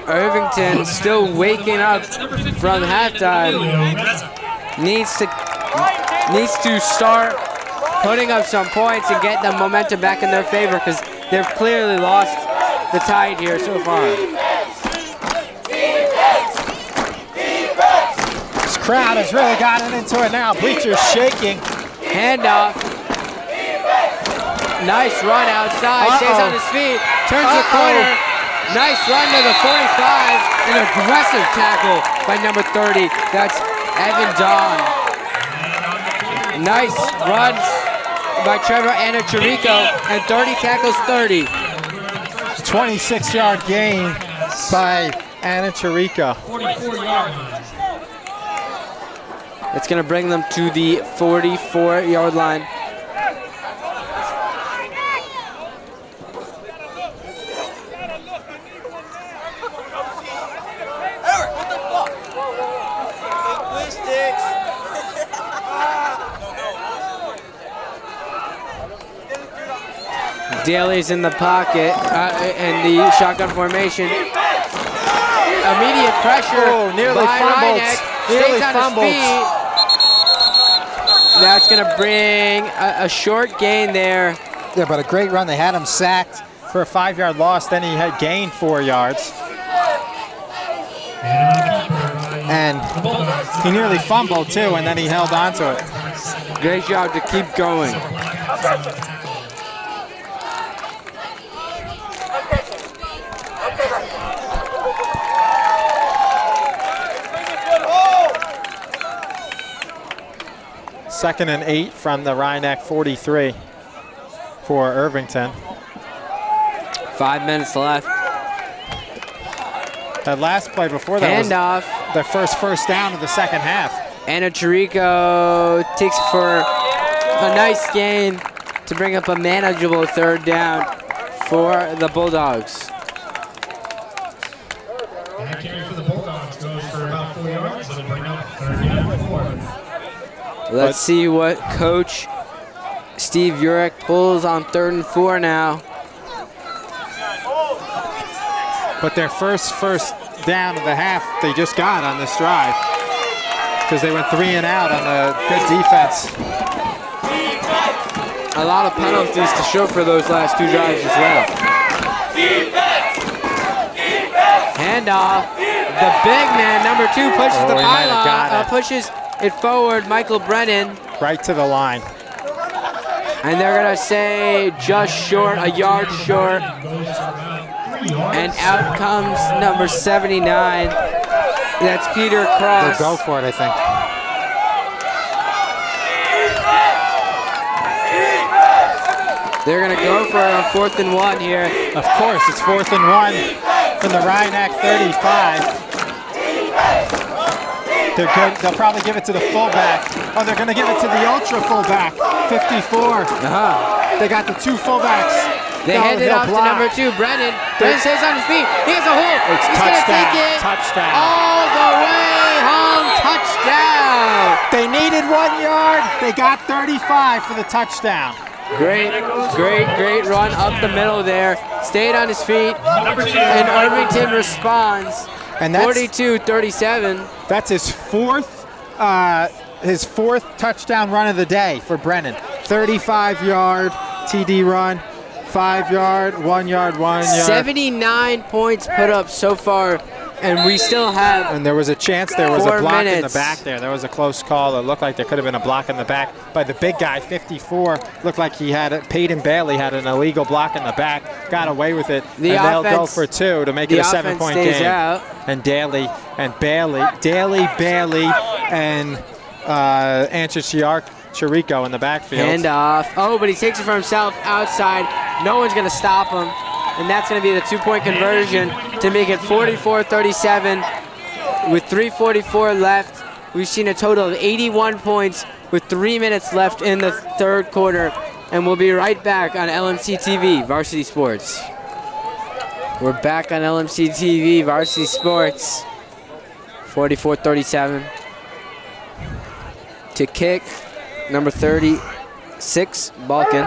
Irvington still waking up from halftime. Needs to start putting up some points and get the momentum back in their favor because they've clearly lost the tide here so far. This crowd has really gotten into it now. Bleachers shaking. Handoff. Nice run outside. Stays on his feet. Turns the corner. Nice run to the 45. An aggressive tackle by number 30. That's Evan Dawn. Nice run by Trevor Anachirico. And 30 tackles 30. 26-yard gain by Anachirico. 44-yard line. It's going to bring them to the 44-yard line. Daly's in the pocket and the shotgun formation. Immediate pressure nearly by fumbled. Rhinebeck. Nearly Stays on fumbled. his feet. That's going to bring a short gain there. Yeah, but a great run. They had him sacked for a 5-yard loss. Then he had gained 4 yards. And he nearly fumbled too, and then he held on to it. Great job to keep going. Second and 8 from the Rhinebeck 43 for Irvington. 5 minutes left. That last play before that was Handoff. their first down of the second half. Anachirico takes for a nice gain to bring up a manageable third down for the Bulldogs. And that carry for the Bulldogs goes for about 4 yards. It'll bring up third down and 4. Let's see what Coach Steve Urek pulls on 3rd and 4 now. But their first down of the half they just got on this drive because they went 3 and out on the good defense. A lot of penalties to show for those last 2 drives as well. Handoff. The big man, number 2, pushes the he might have got pylon, it. pushes it forward. Michael Brennan. Right to the line. And they're gonna say just short, a yard short. And out comes number 79. That's Peter Cross. They'll go for it, I think. They're gonna go for it on 4th and 1 here. Of course, it's 4th and 1 from the Rhinebeck 35. They're good. They'll probably give it to the fullback. Oh, they're gonna give it to the ultra fullback, 54. They got the 2 fullbacks. They hand it off to number 2, Brennan. Brennan stays on his feet. He has a hole. It's He's touchdown. gonna take it Touchdown. all the way home. Touchdown. They needed 1 yard. They got 35 for the touchdown. Great run up the middle there. Stayed on his feet. And Irvington responds. And that's 42-37. That's his fourth touchdown run of the day for Brennan. 35-yard TD run, 5-yard, 1 yard, 1 yard. 79 points put up so far, and we still have. And there was a chance there was a 4 block in the minutes. back there. There was a close call. It looked like there could have been a block in the back by the big guy, 54. Looked like he had it. Peyton Bailey had an illegal block in the back. Got away with it. The and they'll go offense- for 2 to make it a 7-point stays game. out. And Bailey, and Anchor Chirico in the backfield. Hand off. Oh, but he takes it for himself outside. No one's going to stop him. And that's going to be the 2-point conversion to make it 44-37 with 3:44 left. We've seen a total of 81 points with 3 minutes left in the 3rd quarter. And we'll be right back on LMC TV, Varsity Sports. We're back on LMC TV, Varsity Sports. 44-37. To kick, number 36, Balkan.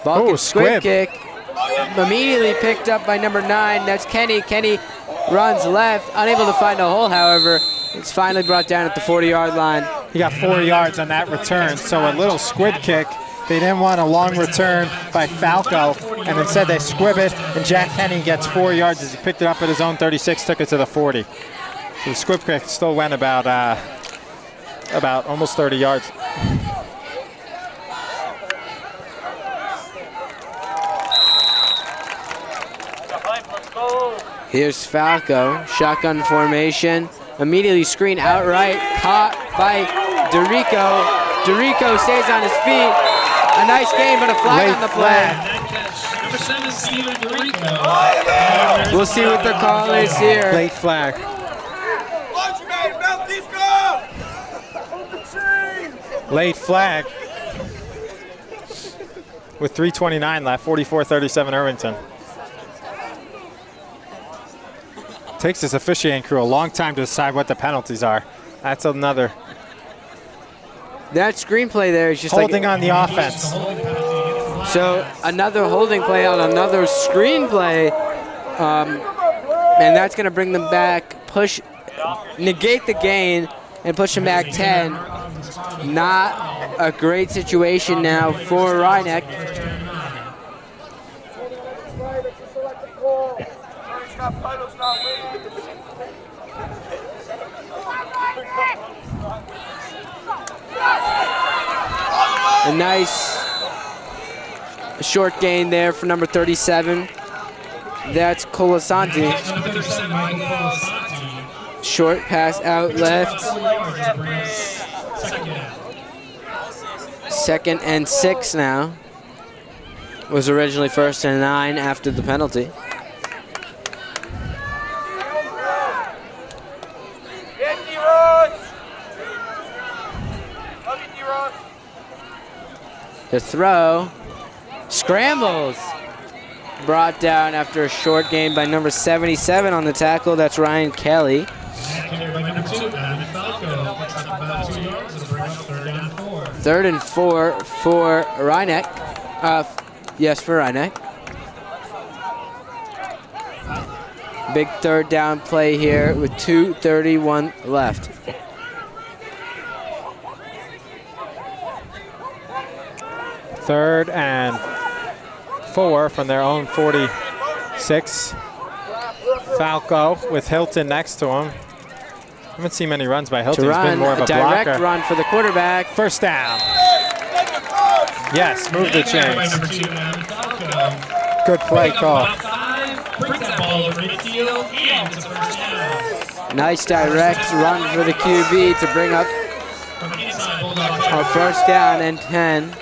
Balkan squib kick. Immediately picked up by number 9. That's Kenny. Kenny runs left, unable to find a hole, however. It's finally brought down at the 40-yard line. He got 4 yards on that return, so a little squib kick. They didn't want a long return by Falco, and instead they squib it, and Jack Kenny gets 4 yards as he picked it up at his own 36, took it to the 40. So the squib kick still went about almost 30 yards. Here's Falco, shotgun formation. Immediately screen outright, caught by Dorico. Dorico stays on his feet. A nice game, but a flag on the play. Number 7, Steven Dorico. We'll see what the call is here. Late flag. Late flag. With 3:29 left, 44-37 Irvington. Takes this officiating crew a long time to decide what the penalties are. That's another. That screenplay there is just holding on the offense. So another holding play on another screenplay. And that's going to bring them back, negate the gain, and push them back 10. Not a great situation now for Rhinebeck. A nice short gain there for number 37. That's Colasanti. Short pass out left. 2nd and 6 now. Was originally 1st and 9 after the penalty. The throw, scrambles, brought down after a short gain by number 77 on the tackle. That's Ryan Kelly. 3rd and 4 for Rhinebeck. Yes, for Rhinebeck. Big 3rd down play here with 2:31 left. Third and 4 from their own 46. Falco with Hilton next to him. Haven't seen many runs by Hilton. He's been more of a direct blocker. Run for the quarterback. First down. Yes, move the chains. Number 2, Falco. Good play call. About 5, brings that ball over midfield, and it's a first down. Nice direct run for the QB to bring up From the inside, Bulldogs. a first down and 10.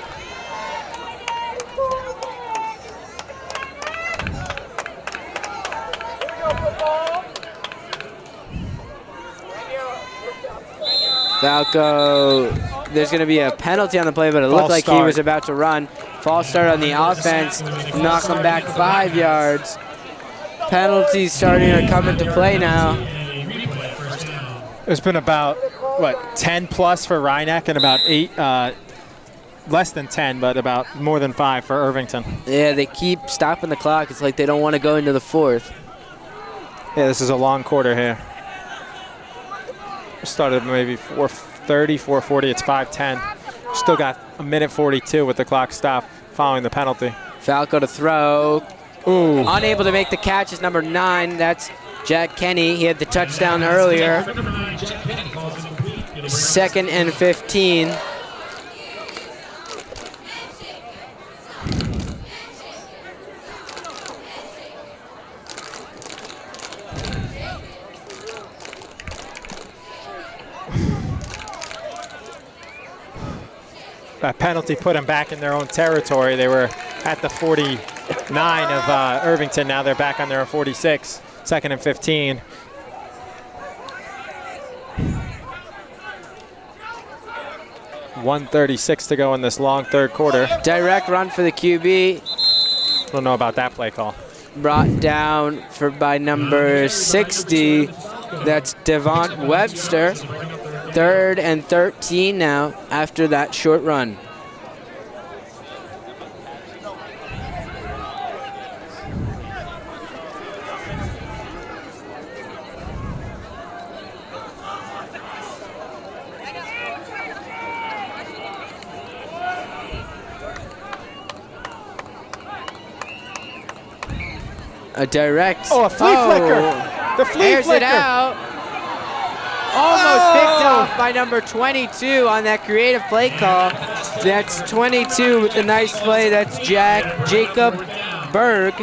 Falco, there's going to be a penalty on the play, but it looked like he was about to run. False start on the offense, knock him back 5 yards. Penalties starting to come into play now. There's been about, 10 plus for Rhinebeck and about 8, less than 10, but about more than 5 for Irvington. Yeah, they keep stopping the clock. It's like they don't want to go into the fourth. Yeah, this is a long quarter here. Started maybe 4:30, 4:40. It's 5:10. Still got a minute 42 with the clock stopped following the penalty. Falco to throw. Ooh. Unable to make the catch is number 9. That's Jack Kenny. He had the touchdown earlier. 2nd and 15. That penalty put them back in their own territory. They were at the 49 of Irvington. Now they're back on their own 46. 2nd and 15. .136 to go in this long third quarter. Direct run for the QB. Don't know about that play call. Brought down by number 60. That's Devont Webster. 3rd and 13 now after that short run. A direct. Oh, a flea flicker. The flea airs flicker. it out. Almost picked off by number 22 on that creative play call. That's 22 with the nice play. That's Jacob Berg.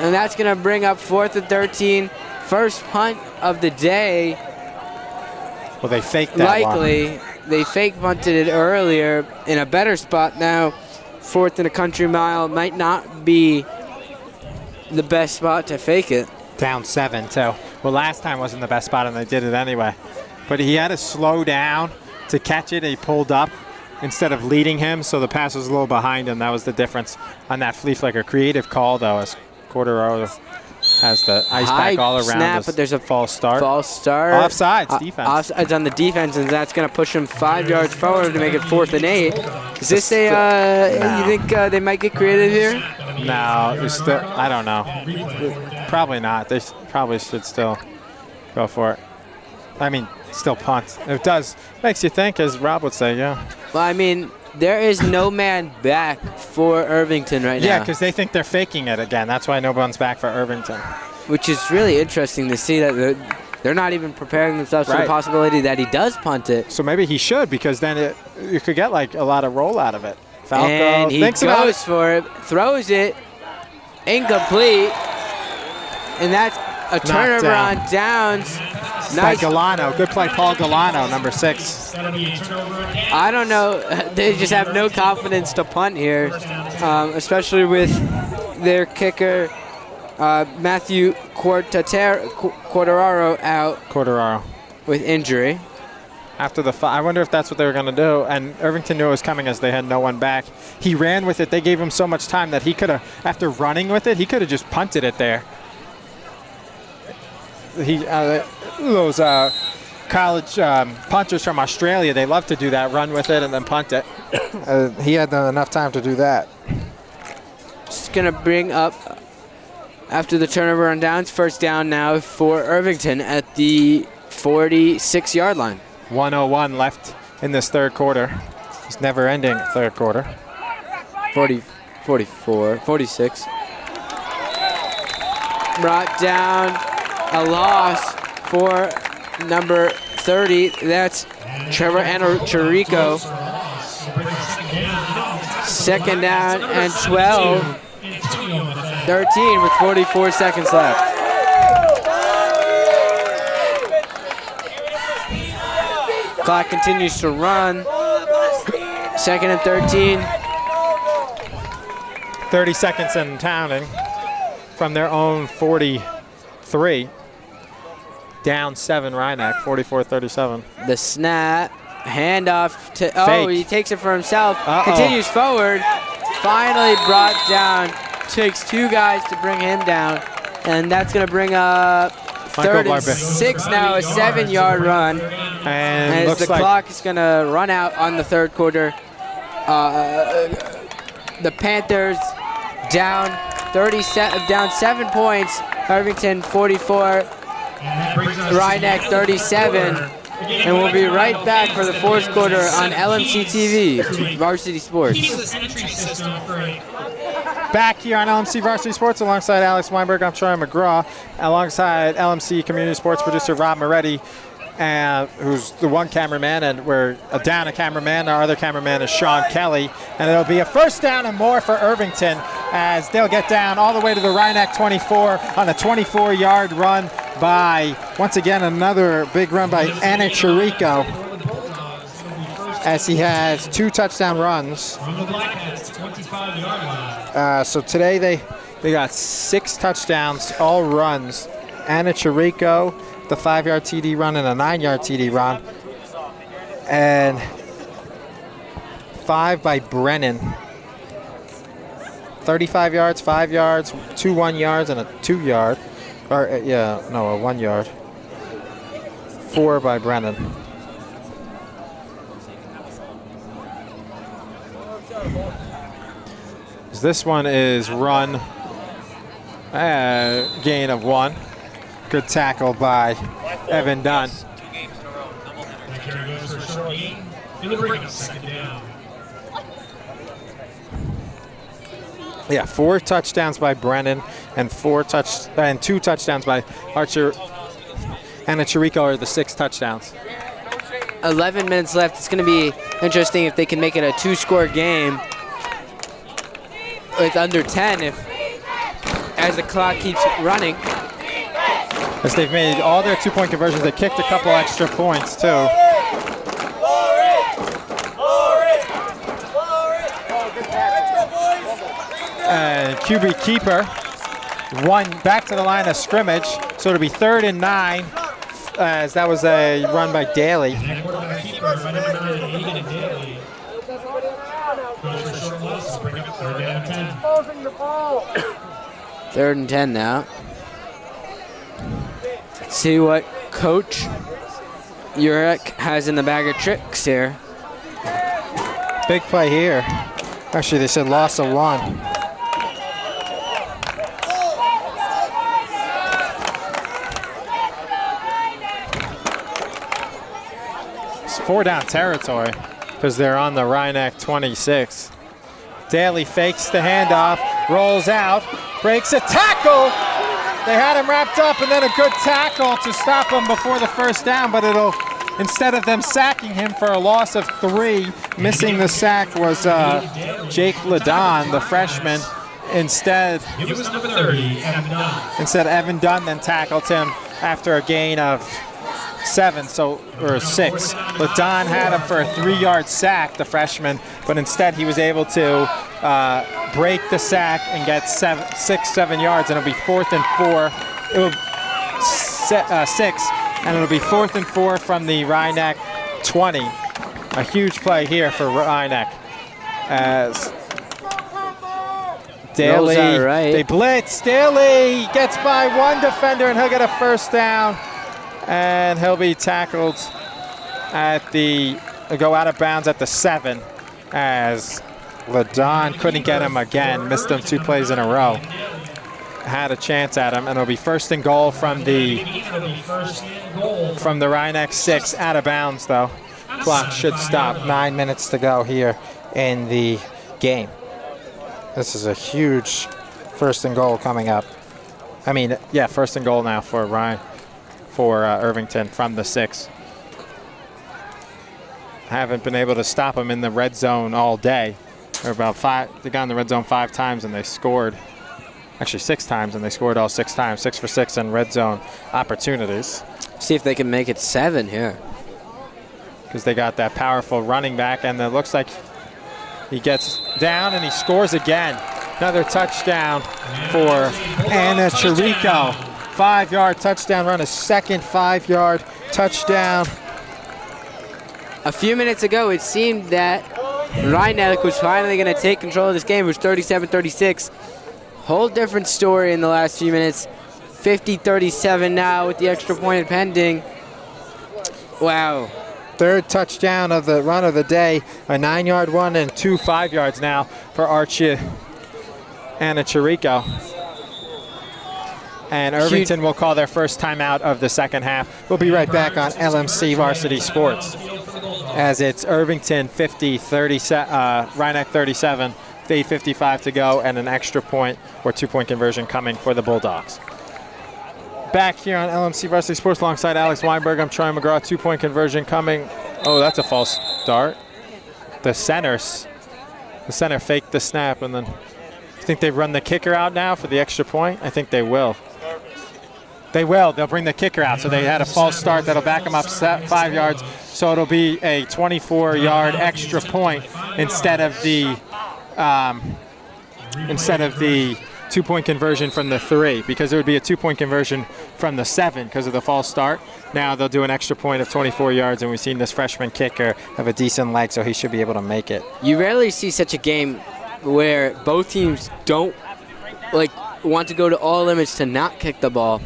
And that's going to bring up 4th and 13. First punt of the day. Well, they faked that Likely. They fake punted it earlier in a better spot now. 4th and a country mile might not be the best spot to fake it. Down 7, too. Well, last time wasn't the best spot, and they did it anyway. But he had to slow down to catch it. He pulled up instead of leading him, so the pass was a little behind him. That was the difference on that flea flicker. Creative call, though, as Cordero has the ice pack all around snap, us. but there's a false start. False start. Offsides, defense. Offsides on the defense, and that's going to push him 5 yards forward to make it 4th and 8. Is this you think they might get creative here? No, it's still, I don't know. Probably not. They probably should still go for it. I mean, still punt. It does. Makes you think, as Rob would say, yeah. Well, I mean, there is no man back for Irvington right now. Yeah, because they think they're faking it again. That's why no one's back for Irvington. Which is really interesting to see that they're not even preparing themselves for the possibility that he does punt it. So maybe he should, because then you could get like a lot of roll out of it. Falco and he goes for it, throws it, incomplete, and that's a turnover on downs. Nice. By Galano. Good play, Paul Galano, number 6. I don't know. They just have no confidence to punt here, especially with their kicker, Matthew Quartararo out. Quartararo. With injury. After the I wonder if that's what they were going to do. And Irvington knew it was coming as they had no one back. He ran with it. They gave him so much time that he could have, after running with it, he could have just punted it there. Those college punters from Australia, they love to do that, run with it and then punt it. He had enough time to do that. Just going to bring up, after the turnover on downs, first down now for Irvington at the 46-yard line. 1:01 left in this third quarter. It's never-ending third quarter. 40, 44, 46. Brought down a loss for number 30. That's Trevor Anachirico. Second down and 12. 13 with 44 seconds left. Clock continues to run. Second and 13. 30 seconds and counting from their own 43. Down 7 Rhinebeck, 44-37. The snap, handoff to, Fake. he takes it for himself, continues forward, finally brought down, takes 2 guys to bring him down, and that's gonna bring up third and 6 now, a 7-yard run. And as the clock is gonna run out on the third quarter. The Panthers down down 7 points, Irvington 44, Rhinebeck 37, and we'll be right back for the fourth quarter on LMC TV, Varsity Sports. Back here on LMC Varsity Sports alongside Alex Weinberg, I'm Troy McGraw, alongside LMC Community Sports producer Rob Moretti, who's the one cameraman, and we're down a cameraman. Our other cameraman is Sean Kelly, and it'll be a first down and more for Irvington as they'll get down all the way to the Rhinebeck 24 on a 24-yard run by, once again, another big run by Anna Chirico, as he has 2 touchdown runs. So today they got 6 touchdowns, all runs. Anna Chirico, the 5-yard TD run and a 9-yard TD run, and 5 by Brennan. 35 yards, 5 yards, 2 1-yards, and a 2-yard. Or a 1-yard. 4 by Brennan. This one is run, gain of 1. Good tackle by Evan Dunn. Yeah, 4 touchdowns by Brennan and 2 touchdowns by Archer and Chirico are the 6 touchdowns. 11 minutes left. It's going to be interesting if they can make it a 2-score game with under 10 as the clock keeps running. As they've made all their 2-point conversions, they kicked a couple extra points too. And QB keeper one back to the line of scrimmage, so it'll be 3rd and 9, as that was a run by Daly. Third and 10 now. Let's see what Coach Urek has in the bag of tricks here. Big play here. Actually, they said loss of 1. It's 4-down territory because they're on the Rhinebeck 26. Daly fakes the handoff, rolls out, breaks a tackle. They had him wrapped up, and then a good tackle to stop him before the first down, but instead of them sacking him for a loss of 3, missing the sack was Jake Ladon, the freshman. Instead, Evan Dunn then tackled him after a gain of 6. Ladon had him for a 3-yard sack, the freshman, but instead he was able to break the sack and get 6-7 yards, and it'll be 4th and 4. It will 6, and it'll be 4th and 4 from the Rhinebeck 20. A huge play here for Rhinebeck as Daly, they blitz. Daly gets by 1 defender, and he'll get a first down. And he'll be tackled go out of bounds at the 7, as Ladon couldn't get him again, missed him 2 plays in a row. Had a chance at him, and it'll be 1st and goal from the Rhinebeck 6, out of bounds though. Clock should stop, 9 minutes to go here in the game. This is a huge 1st and goal coming up. 1st and goal now for Irvington from the 6. haven't been able to stop them in the red zone all day. Or about 5, they got in the red zone 5 times and they scored, actually 6 times, and they scored all 6 times, 6 for 6 in red zone opportunities. See if they can make it 7 here. Because they got that powerful running back, and it looks like he gets down and he scores again. Another touchdown for Anna Chirico. 5-yard touchdown run, a second 5-yard touchdown. A few minutes ago, it seemed that Rhinebeck was finally going to take control of this game. It was 37-36. Whole different story in the last few minutes. 50-37 now with the extra point pending. Wow. Third touchdown of the run of the day, a 9-yard one and 2 5-yards now for Archie Anna Chirico. And Irvington will call their first timeout of the second half. We'll be right back on LMC Varsity Sports as it's Irvington 50, Rhinebeck 37, 8:55 to go, and an extra point or 2-point conversion coming for the Bulldogs. Back here on LMC Varsity Sports alongside Alex Weinberg, I'm Troy McGraw. 2-point conversion coming. Oh, that's a false start. The center faked the snap, and then I think they run the kicker out now for the extra point. I think they will. They will. They'll bring the kicker out. So they had a false start that'll back them up 5 yards. So it'll be a 24-yard extra point instead of the 2-point conversion from the 3, because it would be a 2-point conversion from the 7 because of the false start. Now they'll do an extra point of 24 yards, and we've seen this freshman kicker have a decent leg, so he should be able to make it. You rarely see such a game where both teams don't want to go to all limits to not kick the ball.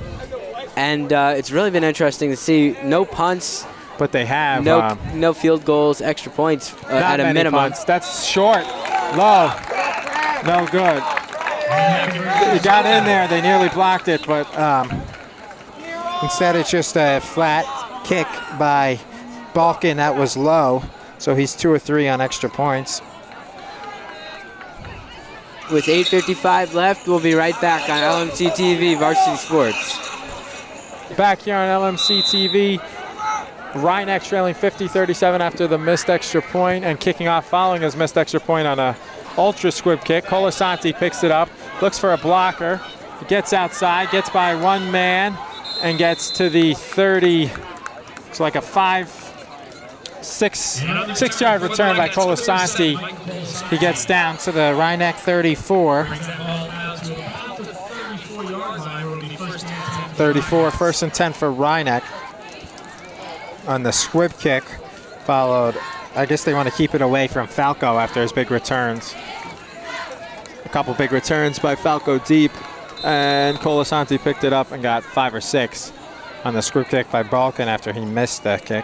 And it's really been interesting to see no punts. But they have no field goals, extra points at a minimum. Punts. That's short, low, no good. They got in there, they nearly blocked it, but instead it's just a flat kick by Balkan that was low, so he's 2 or 3 on extra points. With 8:55 left, we'll be right back on LMC TV Varsity Sports. Back here on LMC TV, Rhinebeck trailing 50-37 after the missed extra point, and kicking off following his missed extra point on a ultra squib kick. Colasanti picks it up, looks for a blocker, gets outside, gets by one man, and gets to the 30. It's like a 6-yard return by Colasanti. He gets down to the Rhinebeck 34. 34, 1st and 10 for Rhinebeck on the squib kick, followed. I guess they want to keep it away from Falco after his big returns. A couple big returns by Falco deep, and Colasanti picked it up and got 5 or 6 on the squib kick by Balkan after he missed the kick.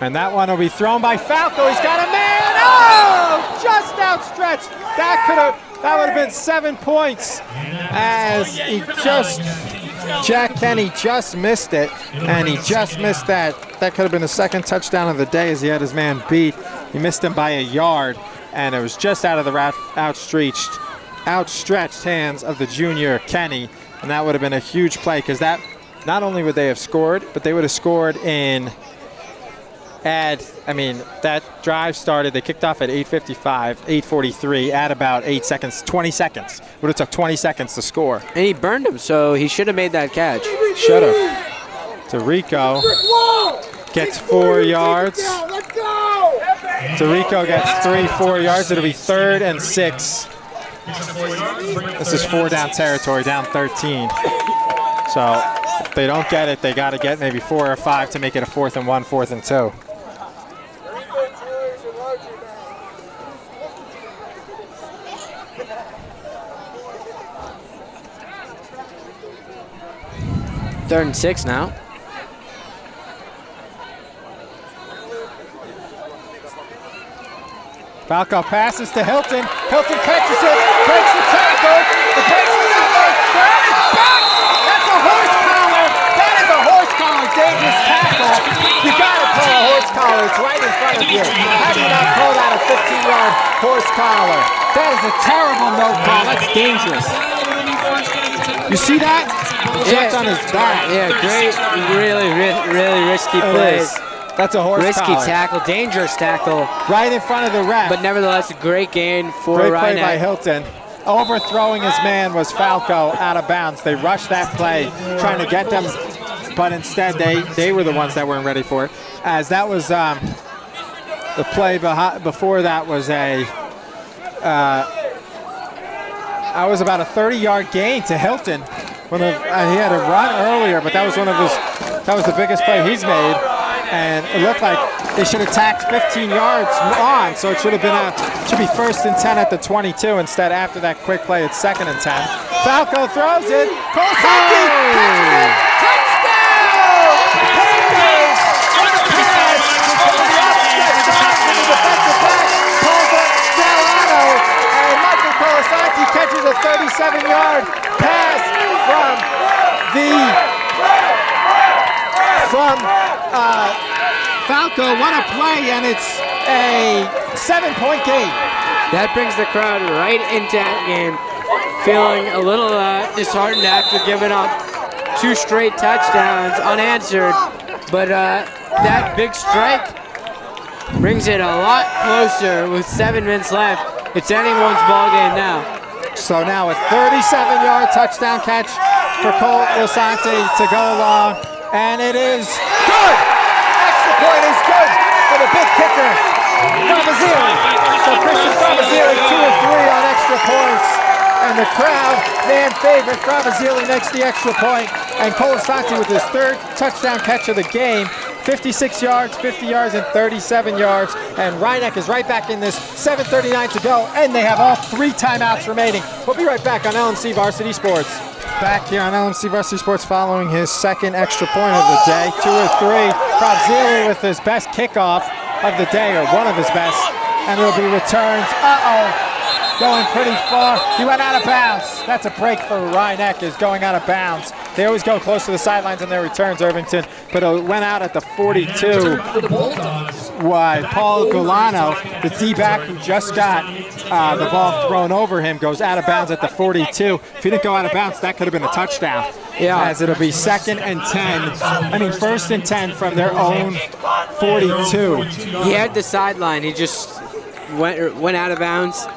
And that one will be thrown by Falco. He's got a man. Oh, just outstretched. That would have been 7 points, as Jack Kenny just missed it, and he just missed that. That could have been the second touchdown of the day, as he had his man beat. He missed him by a yard, and it was just out of the outstretched hands of the junior Kenny, and that would have been a huge play, because that not only would they have scored, but they would have scored in. That drive started, they kicked off at 8:55, 8:43, at about 20 seconds. Would have took 20 seconds to score. And he burned him, so he should have made that catch. Should have. Tarico gets 4 yards. Tarico gets 4 yards. It'll be 3rd and 6. This is 4 down territory, down 13. So if they don't get it, they got to get maybe 4 or 5 to make it a 4th and 1, 4th and 2. Third and 6 now. Falco passes to Hilton. Hilton catches it, breaks the tackle. It breaks the tackle. That's a horse collar. That is a horse collar, dangerous tackle. You got to pull a horse collar. It's right in front of you. How do you not pull that a 15-yard horse collar? That is a terrible no call. That's dangerous. You see that? Jumped on his back. Yeah, great, really risky It plays. is. That's a horse Risky collar. tackle, dangerous tackle, Right in front of the ref. but nevertheless a great gain for Great play by Rhineck. Hilton. Overthrowing his man was Falco out of bounds. They rushed that play, trying to get them, but instead they were the ones that weren't ready for it. As that was the play before that was was about a 30-yard gain to Hilton. He had a run earlier, but that was the biggest play he's made. And it looked like they should have tacked 15 yards on, so it should be 1st and 10 at the 22. Instead, after that quick play, it's 2nd and 10. Falco throws it. Kolosaki catches it. Touchdown! Panthers on a pass from the offset side to the defensive back, Paul Galano, and Michael Kolosaki catches a 37-yard pass from Falco. What a play, and it's a 7-point game. That brings the crowd right into that game, feeling a little disheartened after giving up 2 straight touchdowns unanswered. But that big strike brings it a lot closer with 7 minutes left. It's anyone's ball game now. So now a 37-yard touchdown catch for Cole Lasante to go along, and it is good. Extra point is good for the big kicker, Framazili. So Christian Framazili 2 of 3 on extra points, and the crowd, fan favorite, Framazili makes the extra point, and Cole Lasante with his 3rd touchdown catch of the game. 56 yards, 50 yards, and 37 yards. And Rhineck is right back in this. 7:39 to go, and they have all 3 timeouts remaining. We'll be right back on LMC Varsity Sports. Back here on LMC Varsity Sports following his 2nd extra point of the day. 2 of 3. Framazili with his best kickoff of the day, or one of his best. And it'll be returned. Going pretty far. He went out of bounds. That's a break for Rhineck, is going out of bounds. They always go close to the sidelines on their returns, Irvington, but it went out at the 42. Why, Paul Gulano, the D-back who just got the ball thrown over him, goes out of bounds at the 42. If he didn't go out of bounds, that could have been a touchdown. Yeah. As it'll be 2nd and 10. 1st and 10 from their own 42. He had the sideline. He just went out of bounds.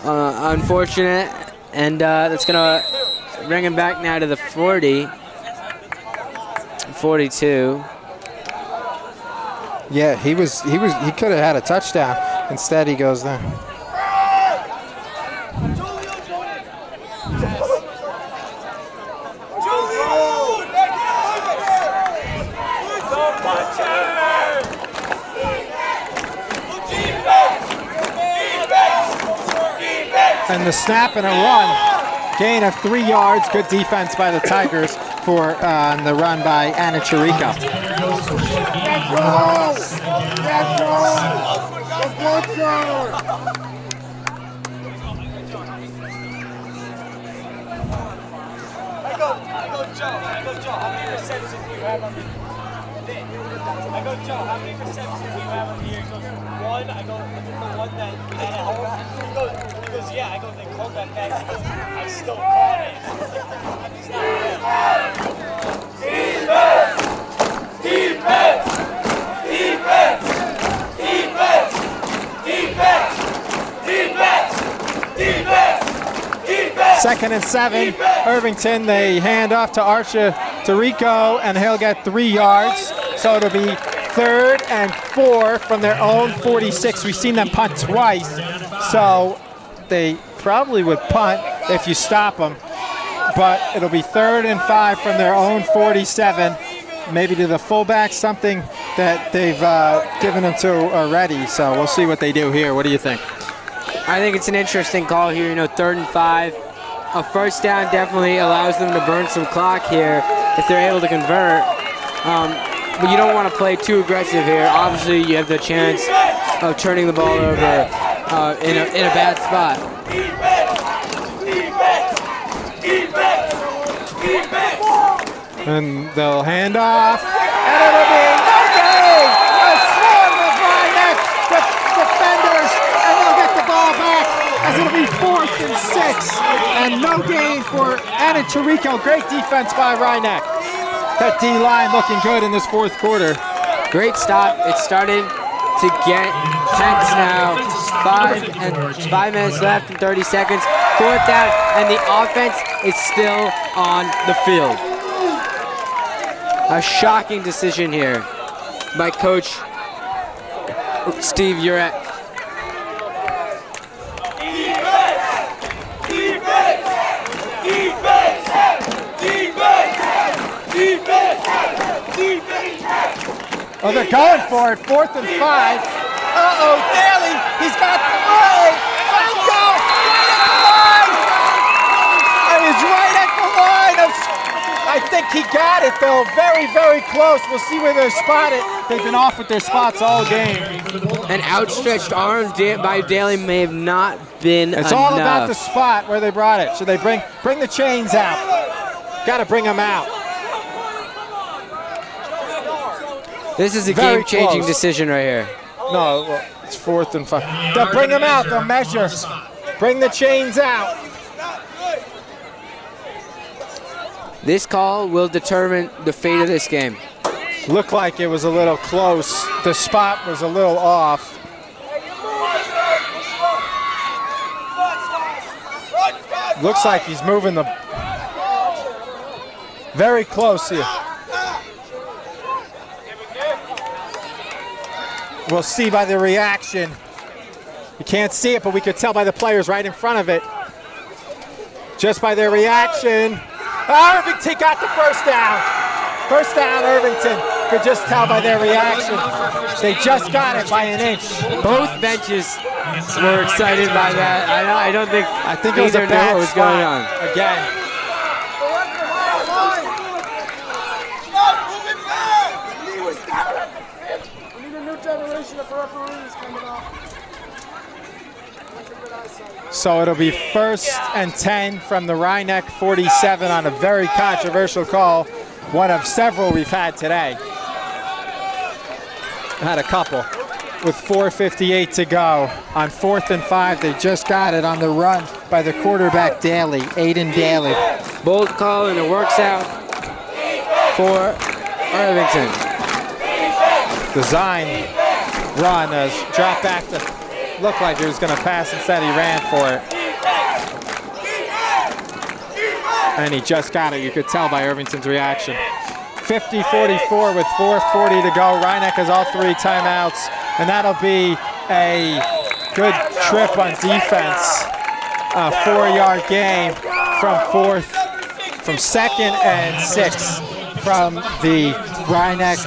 Unfortunate, and that's gonna bring him back now to the 40, 42. Yeah, he could have had a touchdown. Instead, he goes there. And the snap and a run. Gain of 3 yards. Good defense by the Tigers for the run by Anna Chirico. I go, Joe, how many receptions do you have on the year? He goes, 1. I go, the one that we had at home. He goes, yeah. I go, they called that back. He goes, I still caught it. It's not Defense! Defense! Defense! Defense! Defense! Defense! Defense! 2nd and 7. Irvington, they hand off to Archer to Rico, and he'll get 3 yards. So it'll be 3rd and 4 from their own 46. We've seen them punt twice, so they probably would punt if you stop them. But it'll be 3rd and 5 from their own 47. Maybe to the fullback, something that they've given them to already. So we'll see what they do here. What do you think? I think it's an interesting call here. 3rd and 5. A 1st down definitely allows them to burn some clock here if they're able to convert. But you don't want to play too aggressive here. Obviously, you have the chance of turning the ball over in a bad spot. And they'll hand off, and it'll be no gain! A swarm of Rhineck defenders, and they'll get the ball back as it'll be 4th and 6. And no gain for Anna Chirico, great defense by Rhinebeck. That D-line looking good in this fourth quarter. Great stop. It started to get tense now. 5 minutes left and 30 seconds. Fourth down, and the offense is still on the field. A shocking decision here by Coach Steve Urek. Oh, they're going for it. 4th and 5. Uh-oh, Daly. He's got the line. Franco, right at the line. And he's right at the line. I think he got it, though. Very, very close. We'll see where they're spotted. They've been off with their spots all game. An outstretched arm by Daly may have not been It's enough. all about the spot where they brought it. Should they bring the chains out? Got to bring them out. This is a Very game-changing close. decision right here. No, well, it's 4th and 5. They'll bring them out. They'll measure. Bring the chains out. This call will determine the fate of this game. Looked like it was a little close. The spot was a little off. Looks like he's moving the... Very close here. We'll see by the reaction. You can't see it, but we could tell by the players right in front of it. Just by their reaction. Irvington got the first down. First down, Irvington. Could just tell by their reaction. They just got it by an inch. Both benches were excited by that. I think it was a either knew bad what was going on. Again. We need a new generation of referees coming up. So it'll be 1st and 10 from the Rhinebeck 47 on a very controversial call. One of several we've had today. Had a couple. With 4:58 to go. On 4th and 5, they just got it on the run by the quarterback Daly, Aiden Daly. Bold call, and it works out for Irvington. Design run, drop back to looked like he was going to pass, instead he ran for it. And he just got it. You could tell by Irvington's reaction. 50-44 with 4:40 to go. Rhinebeck has all 3 timeouts, and that'll be a good trip on defense. A 4-yard gain from 2nd and 6 from the Rhinebeck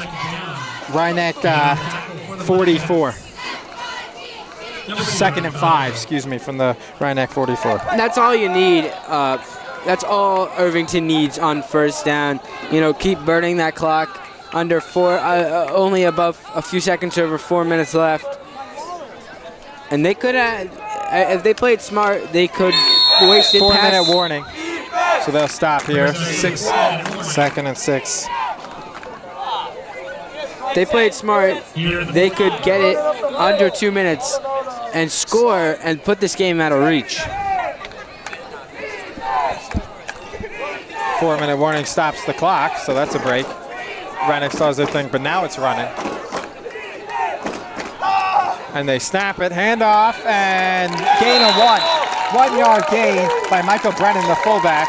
44. 2nd and 5, excuse me, from the Rhinebeck 44. That's all you need. That's all Irvington needs on first down. You know, keep burning that clock under only above a few seconds over 4 minutes left. And they could have, if they played smart, they could waste it. 4-minute warning. So they'll stop here. 2nd and 6. They played smart. They could get it under 2 minutes and score and put this game out of reach. 4-minute warning stops the clock, so that's a break. Rhinebeck does their thing, but now it's running. And they snap it, handoff, and gain of 1. 1-yard gain by Michael Brennan, the fullback.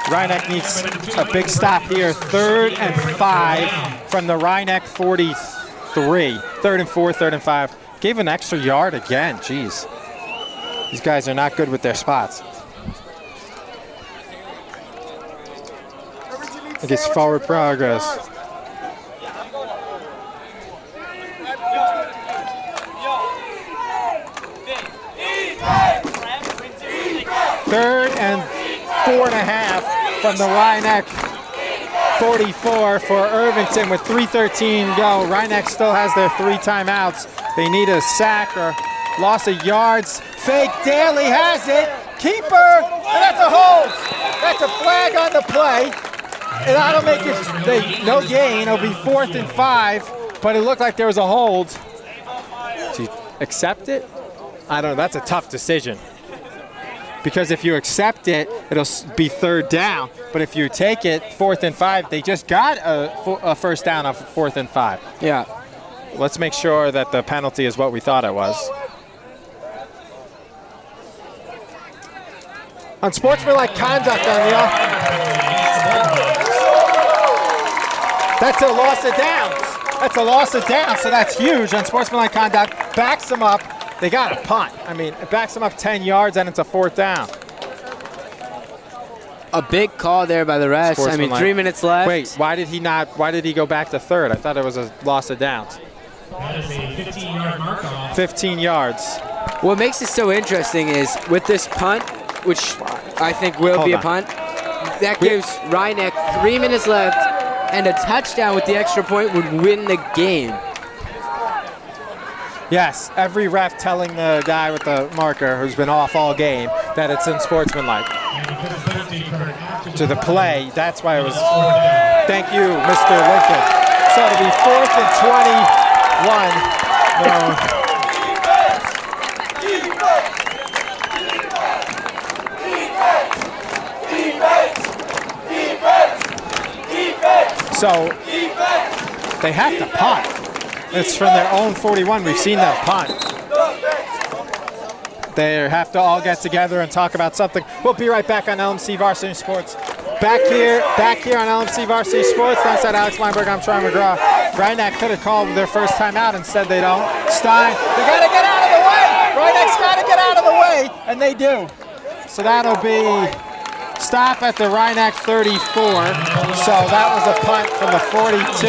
Rhinebeck needs a big stop here. 3rd and 5 from the Rhinebeck 43. 3rd and 4, 3rd and 5. Gave an extra yard again, jeez. These guys are not good with their spots. I guess forward progress. Third and 4.5 from the Rhinebeck 44 for Irvington with 3:13 to go. Rhinebeck still has their 3 timeouts. They need a sack or loss of yards. Fake, Daly has it. Keeper, and that's a hold. That's a flag on the play. And that'll make it no gain. It'll be 4th and 5, but it looked like there was a hold. Do you accept it? I don't know. That's a tough decision. because if you accept it, it'll be 3rd down. But if you take it 4th and 5, they just got a first down off 4th and 5. Yeah. Let's make sure that the penalty is what we thought it was. Unsportsmanlike conduct on the That's a loss of downs. That's a loss of downs, so that's huge. Unsportsmanlike conduct backs them up. They got a punt. I mean, it backs them up 10 yards, and it's a 4th down. A big call there by the refs. I mean, 3 minutes left. Wait, why did he go back to 3rd? I thought it was a loss of downs. That is a 15-yard mark off. 15 yards. What makes it so interesting is with this punt, which I think will be a punt, that gives Rhinebeck 3 minutes left, and a touchdown with the extra point would win the game. Yes, every ref telling the guy with the marker who's been off all game that it's unsportsmanlike. To the play, that's why it was. Thank you, Mr. Lincoln. So it'll be 4th and 21. So they have to punt. It's from their own 41. We've seen them punt. They have to all get together and talk about something. We'll be right back on LMC Varsity Sports. Back here on LMC Varsity Sports, alongside Alex Weinberg, I'm Troy McGraw. Rhinebeck could have called their first time out, instead they don't. Stein, they got to get out of the way. Rhinebeck's got to get out of the way, and they do. So that'll be stop at the Rhinebeck 34. So that was a punt from the 42,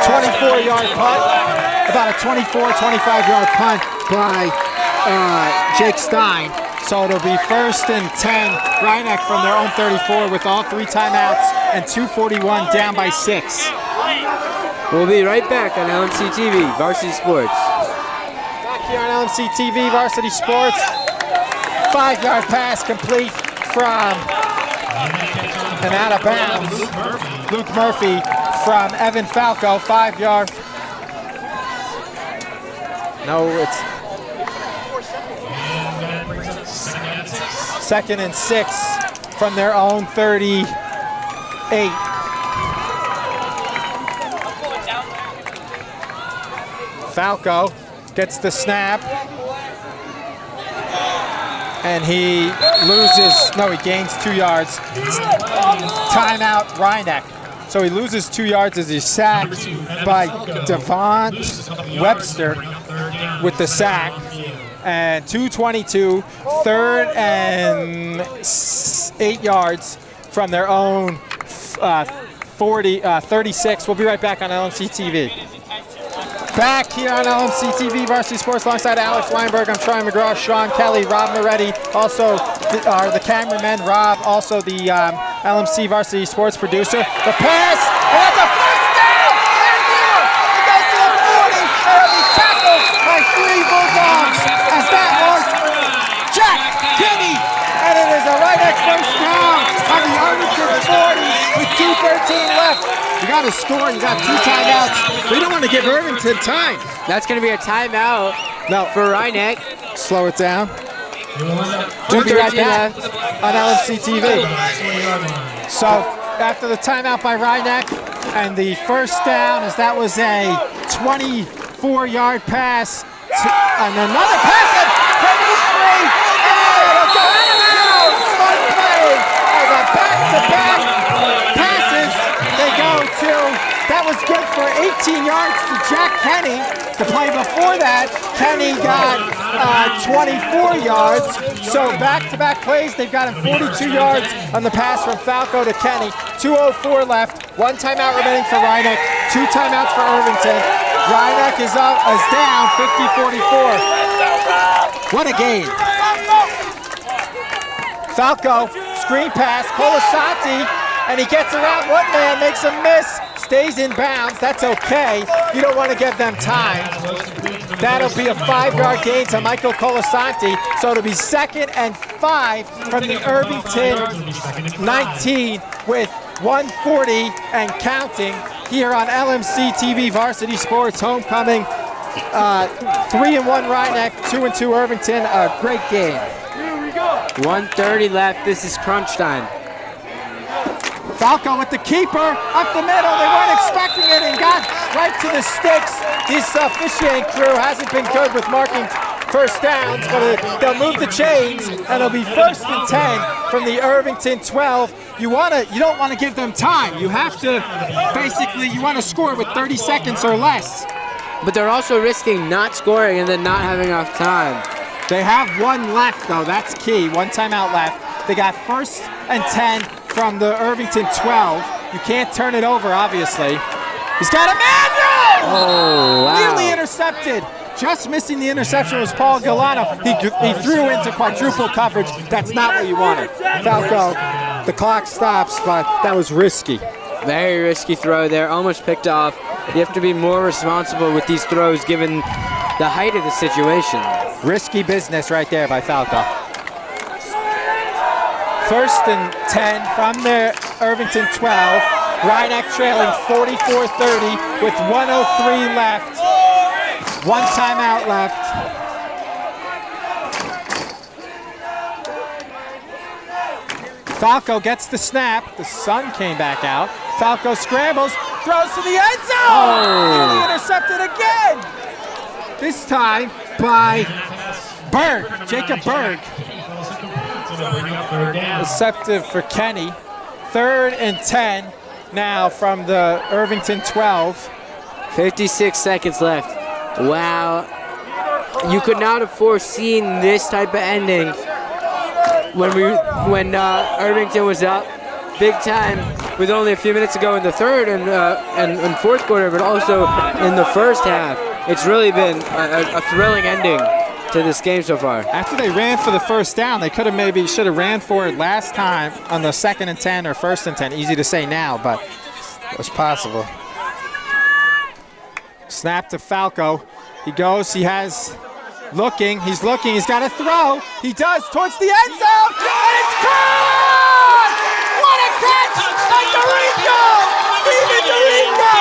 24-yard punt. About a 24, 25-yard punt by Jake Stein. So it'll be 1st and 10, Rhinebeck from their own 34 with all 3 timeouts and 2:41 down by 6. We'll be right back on LMC TV, Varsity Sports. Back here on LMC TV, Varsity Sports. 5-yard pass complete from and out of bounds. Luke Murphy from Evan Falco, 5-yard. No, it's 2nd and 6 from their own 38. Falco gets the snap. And he gains 2 yards. Timeout, Rhinebeck. So he loses 2 yards as he's sacked by Devon Webster with the sack. And 2:22, 3rd and 8 yards from their own 36. We'll be right back on LMC TV. Back here on LMC TV, Varsity Sports, alongside Alex Weinberg. I'm Troy McGraw, Sean Kelly, Rob Moretti, also the cameraman, Rob, also the LMC Varsity Sports producer. The pass, and that's a first down! It goes to the 40, and it'll be tackled by 3 Bulldogs as that was Jack Kinney, and it is a Rhinebeck first down on the Irvington 40 with 2:13 left. You got to score. You got 2 timeouts. We don't want to give Irvington time. That's going to be a timeout for Rhinebeck. Slow it down. We'll be right back on LMC TV. So after the timeout by Rhinebeck and the first down, as that was a 24-yard pass and another pass and free. And it'll go out of bounds. Fun play as a back-to-back passes. They go to, that was good for 18 yards to Jack Kenny. The play before that, Kenny got 24 yards. So back-to-back plays, they've got him 42 yards on the pass from Falco to Kenny. 2:04 left, 1 timeout remaining for Rhinebeck, 2 timeouts for Irvington. Rhinebeck is down 50-44. What a game. Falco, screen pass, Colasanti, and he gets around one man, makes a miss, stays in bounds. That's okay. You don't want to give them time. That'll be a 5-yard gain to Michael Colasanti. So it'll be 2nd and 5 from the Irvington 19 with 1:40 and counting here on LMC TV Varsity Sports Homecoming 3-1 Rhinebeck, 2-2 Irvington. A great game. 1:30 left. This is crunch time. Falco with the keeper up the middle. They weren't expecting it and got right to the sticks. This officiating crew hasn't been good with marking first downs, but they'll move the chains and it'll be 1st and 10 from the Irvington 12. You don't want to give them time. You have to you want to score with 30 seconds or less. But they're also risking not scoring and then not having enough time. They have one left though, that's key. One timeout left. They got 1st and 10 from the Irvington 12. You can't turn it over, obviously. He's got a manual! Oh, wow. Nearly intercepted. Just missing the interception was Paul Galano. He threw into quadruple coverage. That's not what you wanted. Falco, the clock stops, but that was risky. Very risky throw there, almost picked off. You have to be more responsible with these throws given the height of the situation. Risky business right there by Falco. 1st and 10 from the Irvington 12. Rhinebeck trailing 44-30 with 1:03 left. One timeout left. Falco gets the snap. The sun came back out. Falco scrambles, throws to the end zone. Nearly intercepted again. This time by Berg, Jacob Berg. Receptive for Kenny. 3rd and 10 now from the Irvington 12. 56 seconds left. Wow. You could not have foreseen this type of ending when Irvington was up big time with only a few minutes to go in the 3rd and 4th quarter, but also in the 1st half. It's really been a thrilling ending to this game so far. After they ran for the 1st down, they should have ran for it last time on the 2nd and 10 or 1st and 10. Easy to say now, but it was possible. Snap to Falco. He goes, he's looking, he's got a throw. He does towards the end zone, and it's caught! What a catch by Dorico! Steven Dorico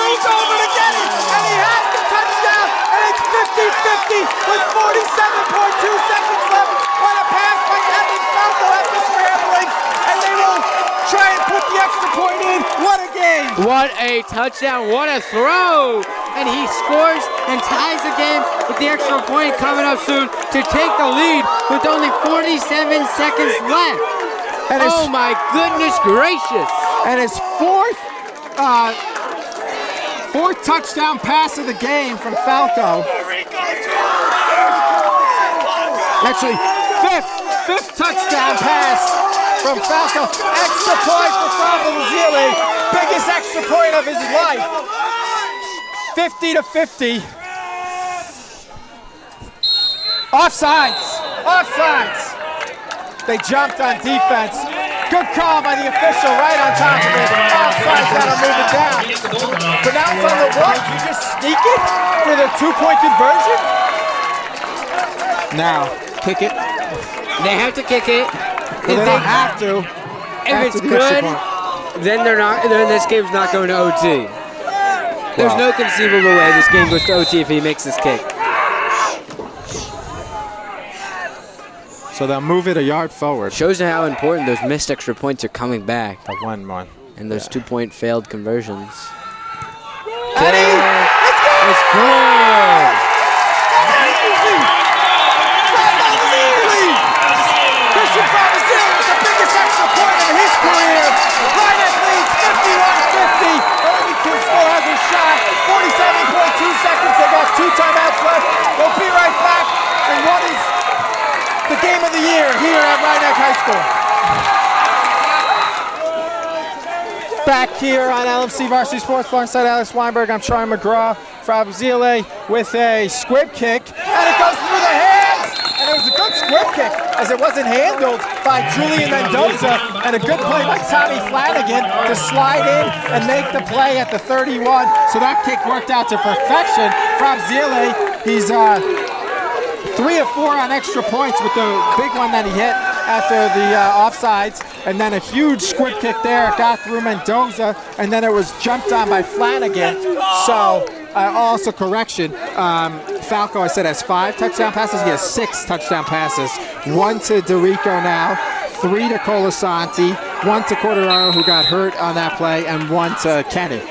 moves over to get it, and he has the touchdown, and it's 50-50 with 47.2 seconds left. What a pass by Evan Falco after scrambling, and they will try and put the extra point in. What a game! What a touchdown, what a throw! And he scores and ties the game with the extra point coming up soon to take the lead with only 47 seconds left. And oh my goodness gracious. And his fourth touchdown pass of the game from Falco. Actually, fifth touchdown pass from Falco. Extra point for Falco Zili. Biggest extra point of his life. 50-50. Offsides. They jumped on defense. Good call by the official right on top of it. Offsides, that'll move it down. But now from the what? You just sneak it for the 2-point conversion? Now, kick it. They have to kick it. Well, they don't have to. If it's good, then this game's not going to OT. There's no conceivable way this game goes to OT if he makes this kick. So they'll move it a yard forward. Shows you how important those missed extra points are coming back. The 1-1. And those 2-point failed conversions. Eddie, it's good! Christian Fabrizio with the biggest extra point of his career. Rhinebeck leads 51-50. Irvington still has a shot. 47.2 seconds. They got 2 timeouts left. We'll be right back. And what is the game of the year here at Rhinebeck High School? Back here on LMC Varsity Sports alongside Alex Weinberg. I'm Troy McGraw. Fabrizio with a squib kick. And it goes through the hands. And it was a good squib kick as it wasn't handled by Julian Mendoza, and a good play by Tommy Flanagan to slide in and make the play at the 31. So that kick worked out to perfection. Fabrizio, he's 3 of 4 on extra points with the big one that he hit after the offsides, and then a huge squib kick there. It got through Mendoza, and then it was jumped on by Flanagan. So Also, correction, Falco, I said, has 5 touchdown passes. He has 6 touchdown passes. 1 to DeRico now, 3 to Colasanti, 1 to Corderaro, who got hurt on that play, and 1 to Kenny.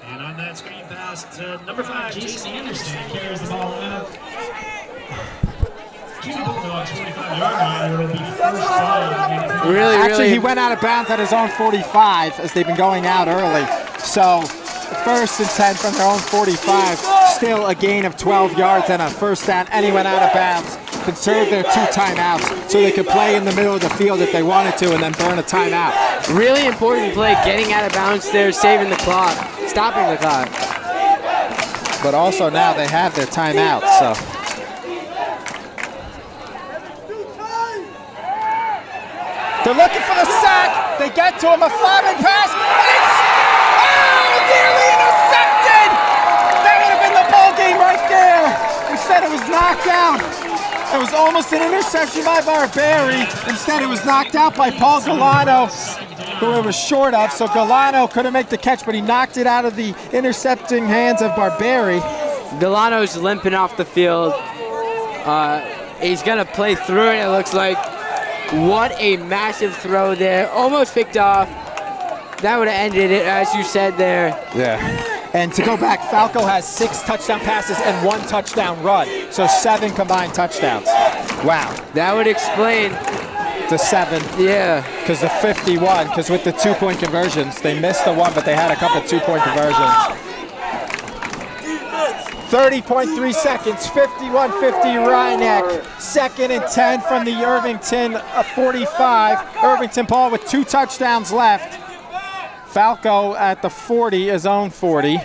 And on that screen pass to number 5, Jason Anderson carries the ball out. To the Bulldogs 45-yard line. It'll be first down. Actually, he went out of bounds at his own 45 as they've been going out early. So, first and 10 from their own 45. Still a gain of 12 yards and a first down, and he went out of bounds. Conserved their 2 timeouts so they could play in the middle of the field if they wanted to and then burn a timeout. Really important play, getting out of bounds there, saving the clock, stopping the clock. But also now they have their timeout, so. They're looking for the sack. They get to him, a flying pass. Nearly intercepted. That would have been the ball game right there. Instead it was knocked out. It was almost an interception by Barberi. Instead, it was knocked out by Paul Galano, who it was short of. So Galano couldn't make the catch, but he knocked it out of the intercepting hands of Barberi. Galano's limping off the field. He's going to play through it, it looks like. What a massive throw there. Almost picked off. That would have ended it, as you said there. Yeah. And to go back, Falco has 6 touchdown passes and 1 touchdown run. So 7 combined touchdowns. Wow. That would explain the 7. Yeah. Because the 51, because with the 2-point conversions, they missed the 1, but they had a couple 2-point conversions. 30.3 seconds, 51-50 Rhineck. 2nd and 10 from the Irvington 45. Irvington ball with 2 touchdowns left. Falco at the 40, his own 40.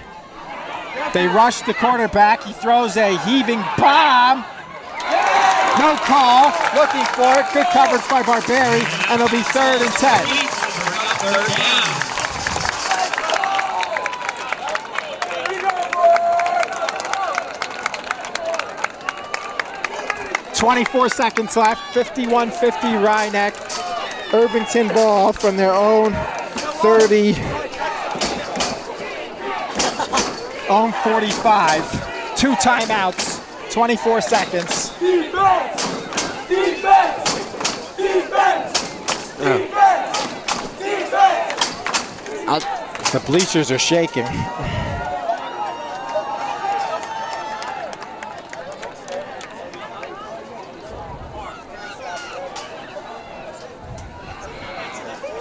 They rush the quarterback. He throws a heaving bomb. No call. Looking for it. Good coverage by Barberi, and it'll be 3rd and 10. Third down. 24 seconds left. 51-50 Rhineck. Irvington ball from their own 30, own 45, 2 timeouts, 24 seconds. Defense! Defense! Defense! Defense! The bleachers are shaking.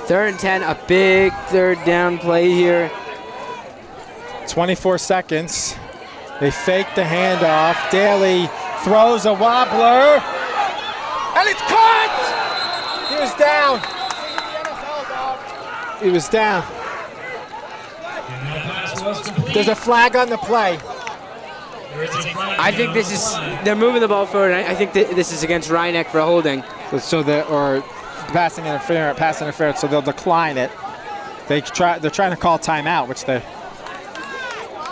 Third and 10, a big 3rd down play here. 24 seconds. They fake the handoff. Daly throws a wobbler. And it's caught! He was down. He was down. There's a flag on the play. I think this is, they're moving the ball forward. I think this is against Rhineck for holding. So or passing interference, so they'll decline it. They're trying to call timeout, which they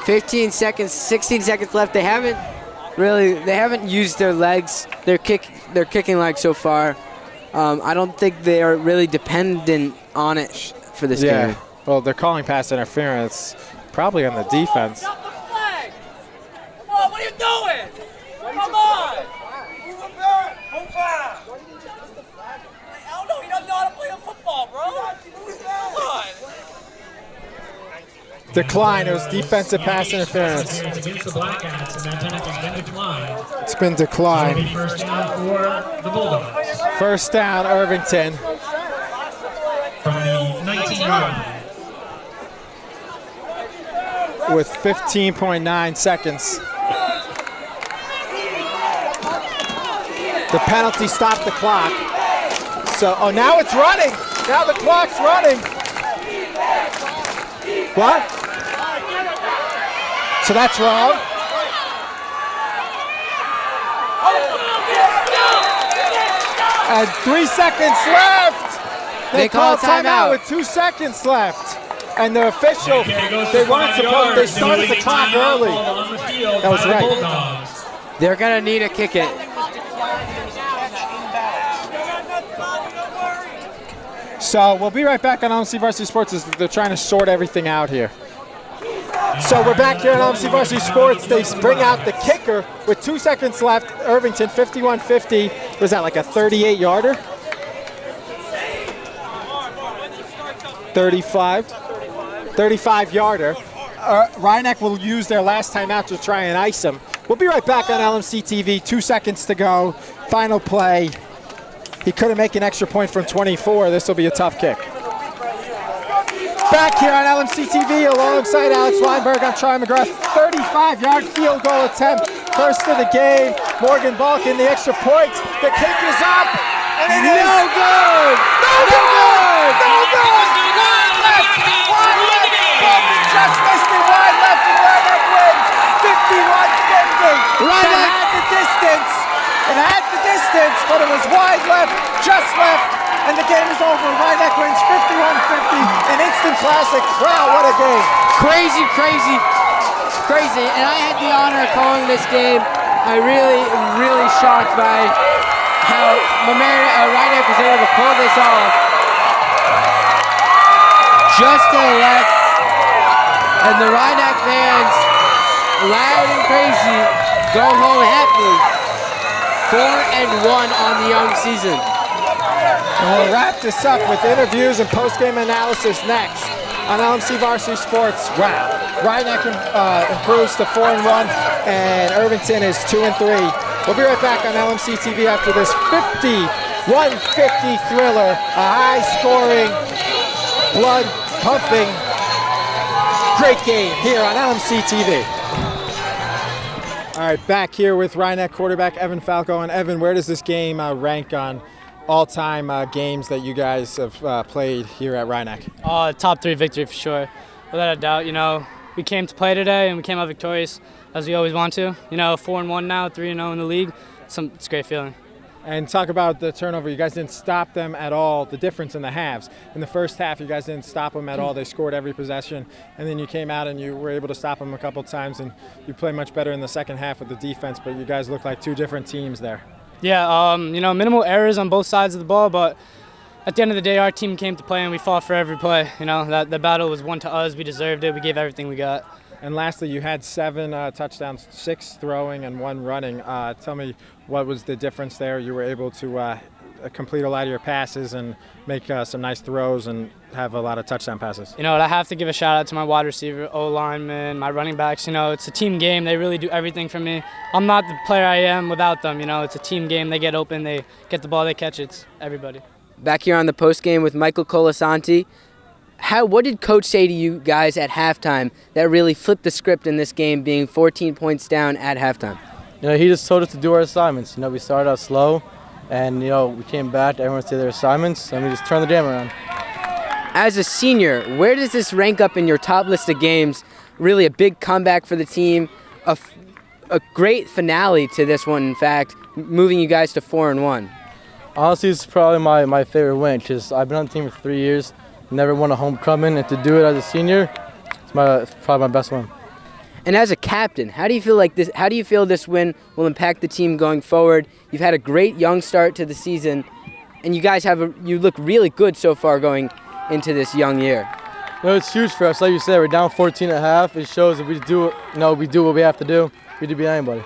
15 seconds, 16 seconds left. They haven't used their legs, their kicking legs so far. I don't think they are really dependent on it for this game. Well, they're calling pass interference, probably on the defense. Stop the flag! Come on, what are you doing? Come on! Move back! Move back! I don't know, he doesn't know how to play a football, bro. Come on! Decline. It was defensive pass interference. Against the Blackcats, and that penalty has been declined. It's been declined. It'll be first down for the Bulldogs. First down, Irvington. From the 19-yard line. With 15.9 seconds. The penalty stopped the clock. So, now it's running. Now the clock's running. What? So that's wrong. And 3 seconds left. They called timeout with 2 seconds left. And the official, they weren't supposed, they started the clock early. That was right. They're going to need to kick it. So we'll be right back on LMC Varsity Sports as they're trying to sort everything out here. So we're back here on LMC Varsity Sports. They bring out the kicker with 2 seconds left. Irvington, 51-50. Was that like a 38-yarder? 35-yarder. Rhinebeck will use their last timeout to try and ice them. We'll be right back on LMC TV. 2 seconds to go. Final play. He couldn't make an extra point from 24. This will be a tough kick. Back here on LMC TV alongside Alex Weinberg. I'm Troy McGrath. 35-yard field goal attempt. First of the game. Morgan Balkin, the extra point. The kick is up. And it is no good. No good. No good. Wide left. Wide left. Balkin just missed it. Wide left. And Rhinebeck wins. 51-50. Rhinebeck had the distance. It had the distance, but it was wide left, just left, and the game is over. Rhinebeck wins 51-50, an instant classic. Wow, what a game. Crazy, crazy, crazy. And I had the honor of calling this game. I really shocked by how Rhinebeck was able to pull this off. Just to the left, and the Rhinebeck fans, loud and crazy, go home happy. 4-1 on the young season. And we'll wrap this up with interviews and post-game analysis next on LMC Varsity Sports. Wow. Rhinebeck improves to 4-1, and Irvington is 2-3. We'll be right back on LMC TV after this 51-50 thriller, a high-scoring, blood-pumping, great game here on LMC TV. All right, back here with Rhinebeck quarterback Evan Falco. And Evan, where does this game rank on all-time games that you guys have played here at Rhinebeck? Top 3 victory for sure, without a doubt. You know, we came to play today and we came out victorious as we always want to. You know, 4-1 now, 3-0 in the league. It's a great feeling. And talk about the turnover. You guys didn't stop them at all, the difference in the halves. In the first half, you guys didn't stop them at all. They scored every possession. And then you came out and you were able to stop them a couple times. And you played much better in the second half with the defense. But you guys look like 2 different teams there. Yeah, you know, minimal errors on both sides of the ball. But at the end of the day, our team came to play and we fought for every play. You know, the battle was won to us. We deserved it. We gave everything we got. And lastly, you had 7 touchdowns, 6 throwing and 1 running. Tell me, what was the difference there? You were able to complete a lot of your passes and make some nice throws and have a lot of touchdown passes. You know, I have to give a shout out to my wide receiver, O-lineman, my running backs. You know, it's a team game. They really do everything for me. I'm not the player I am without them. You know, it's a team game. They get open, they get the ball, they catch it. It's everybody. Back here on the post game with Michael Colasanti. What did Coach say to you guys at halftime that really flipped the script in this game, being 14 points down at halftime? You know, he just told us to do our assignments. You know, we started out slow, and, you know, we came back, everyone did their assignments, and we just turned the game around. As a senior, where does this rank up in your top list of games? Really a big comeback for the team, a great finale to this one, in fact, moving you guys to 4-1. Honestly, it's probably my favorite win, because I've been on the team for 3 years, never won a homecoming, and to do it as a senior, it's probably my best one. And as a captain, how do you feel like this? How do you feel this win will impact the team going forward? You've had a great young start to the season, and you guys you look really good so far going into this young year. You know, it's huge for us. Like you said, we're down 14 and a half. It shows that we do what we have to do. We do beat anybody.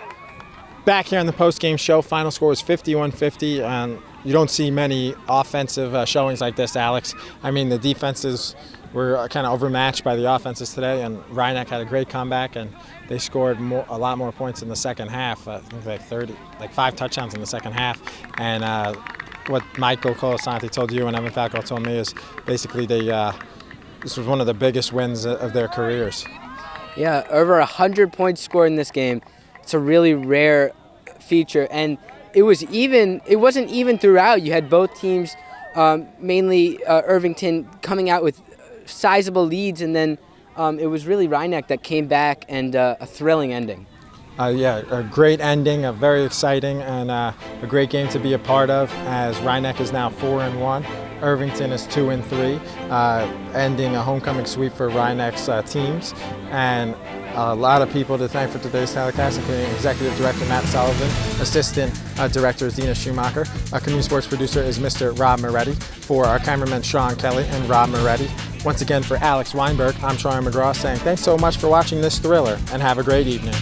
Back here on the post-game show, final score was 51-50, and you don't see many offensive showings like this, Alex. I mean, the defenses were kind of overmatched by the offenses today, and Rhinebeck had a great comeback, and they scored a lot more points in the second half. I think like 5 touchdowns in the second half. And what Michael Colasanti told you and Evan Falco told me is basically this was one of the biggest wins of their careers. Yeah, over 100 points scored in this game. It's a really rare feature, and it wasn't even throughout. You had both teams, mainly Irvington, coming out with sizable leads, and then it was really Rhinebeck that came back and a thrilling ending. Yeah, a great ending, a very exciting and a great game to be a part of, as Rhinebeck is now 4-1. Irvington is 2-3, ending a homecoming sweep for Rhinebeck's teams. And a lot of people to thank for today's telecast, including Executive Director Matt Sullivan, Assistant Director is Dina Schumacher, our community sports producer is Mr. Rob Moretti, for our cameraman Sean Kelly and Rob Moretti. Once again for Alex Weinberg, I'm Troy McGraw saying thanks so much for watching this thriller and have a great evening.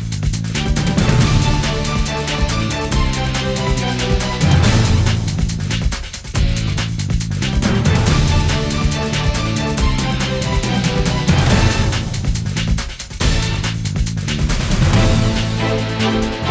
Thank you.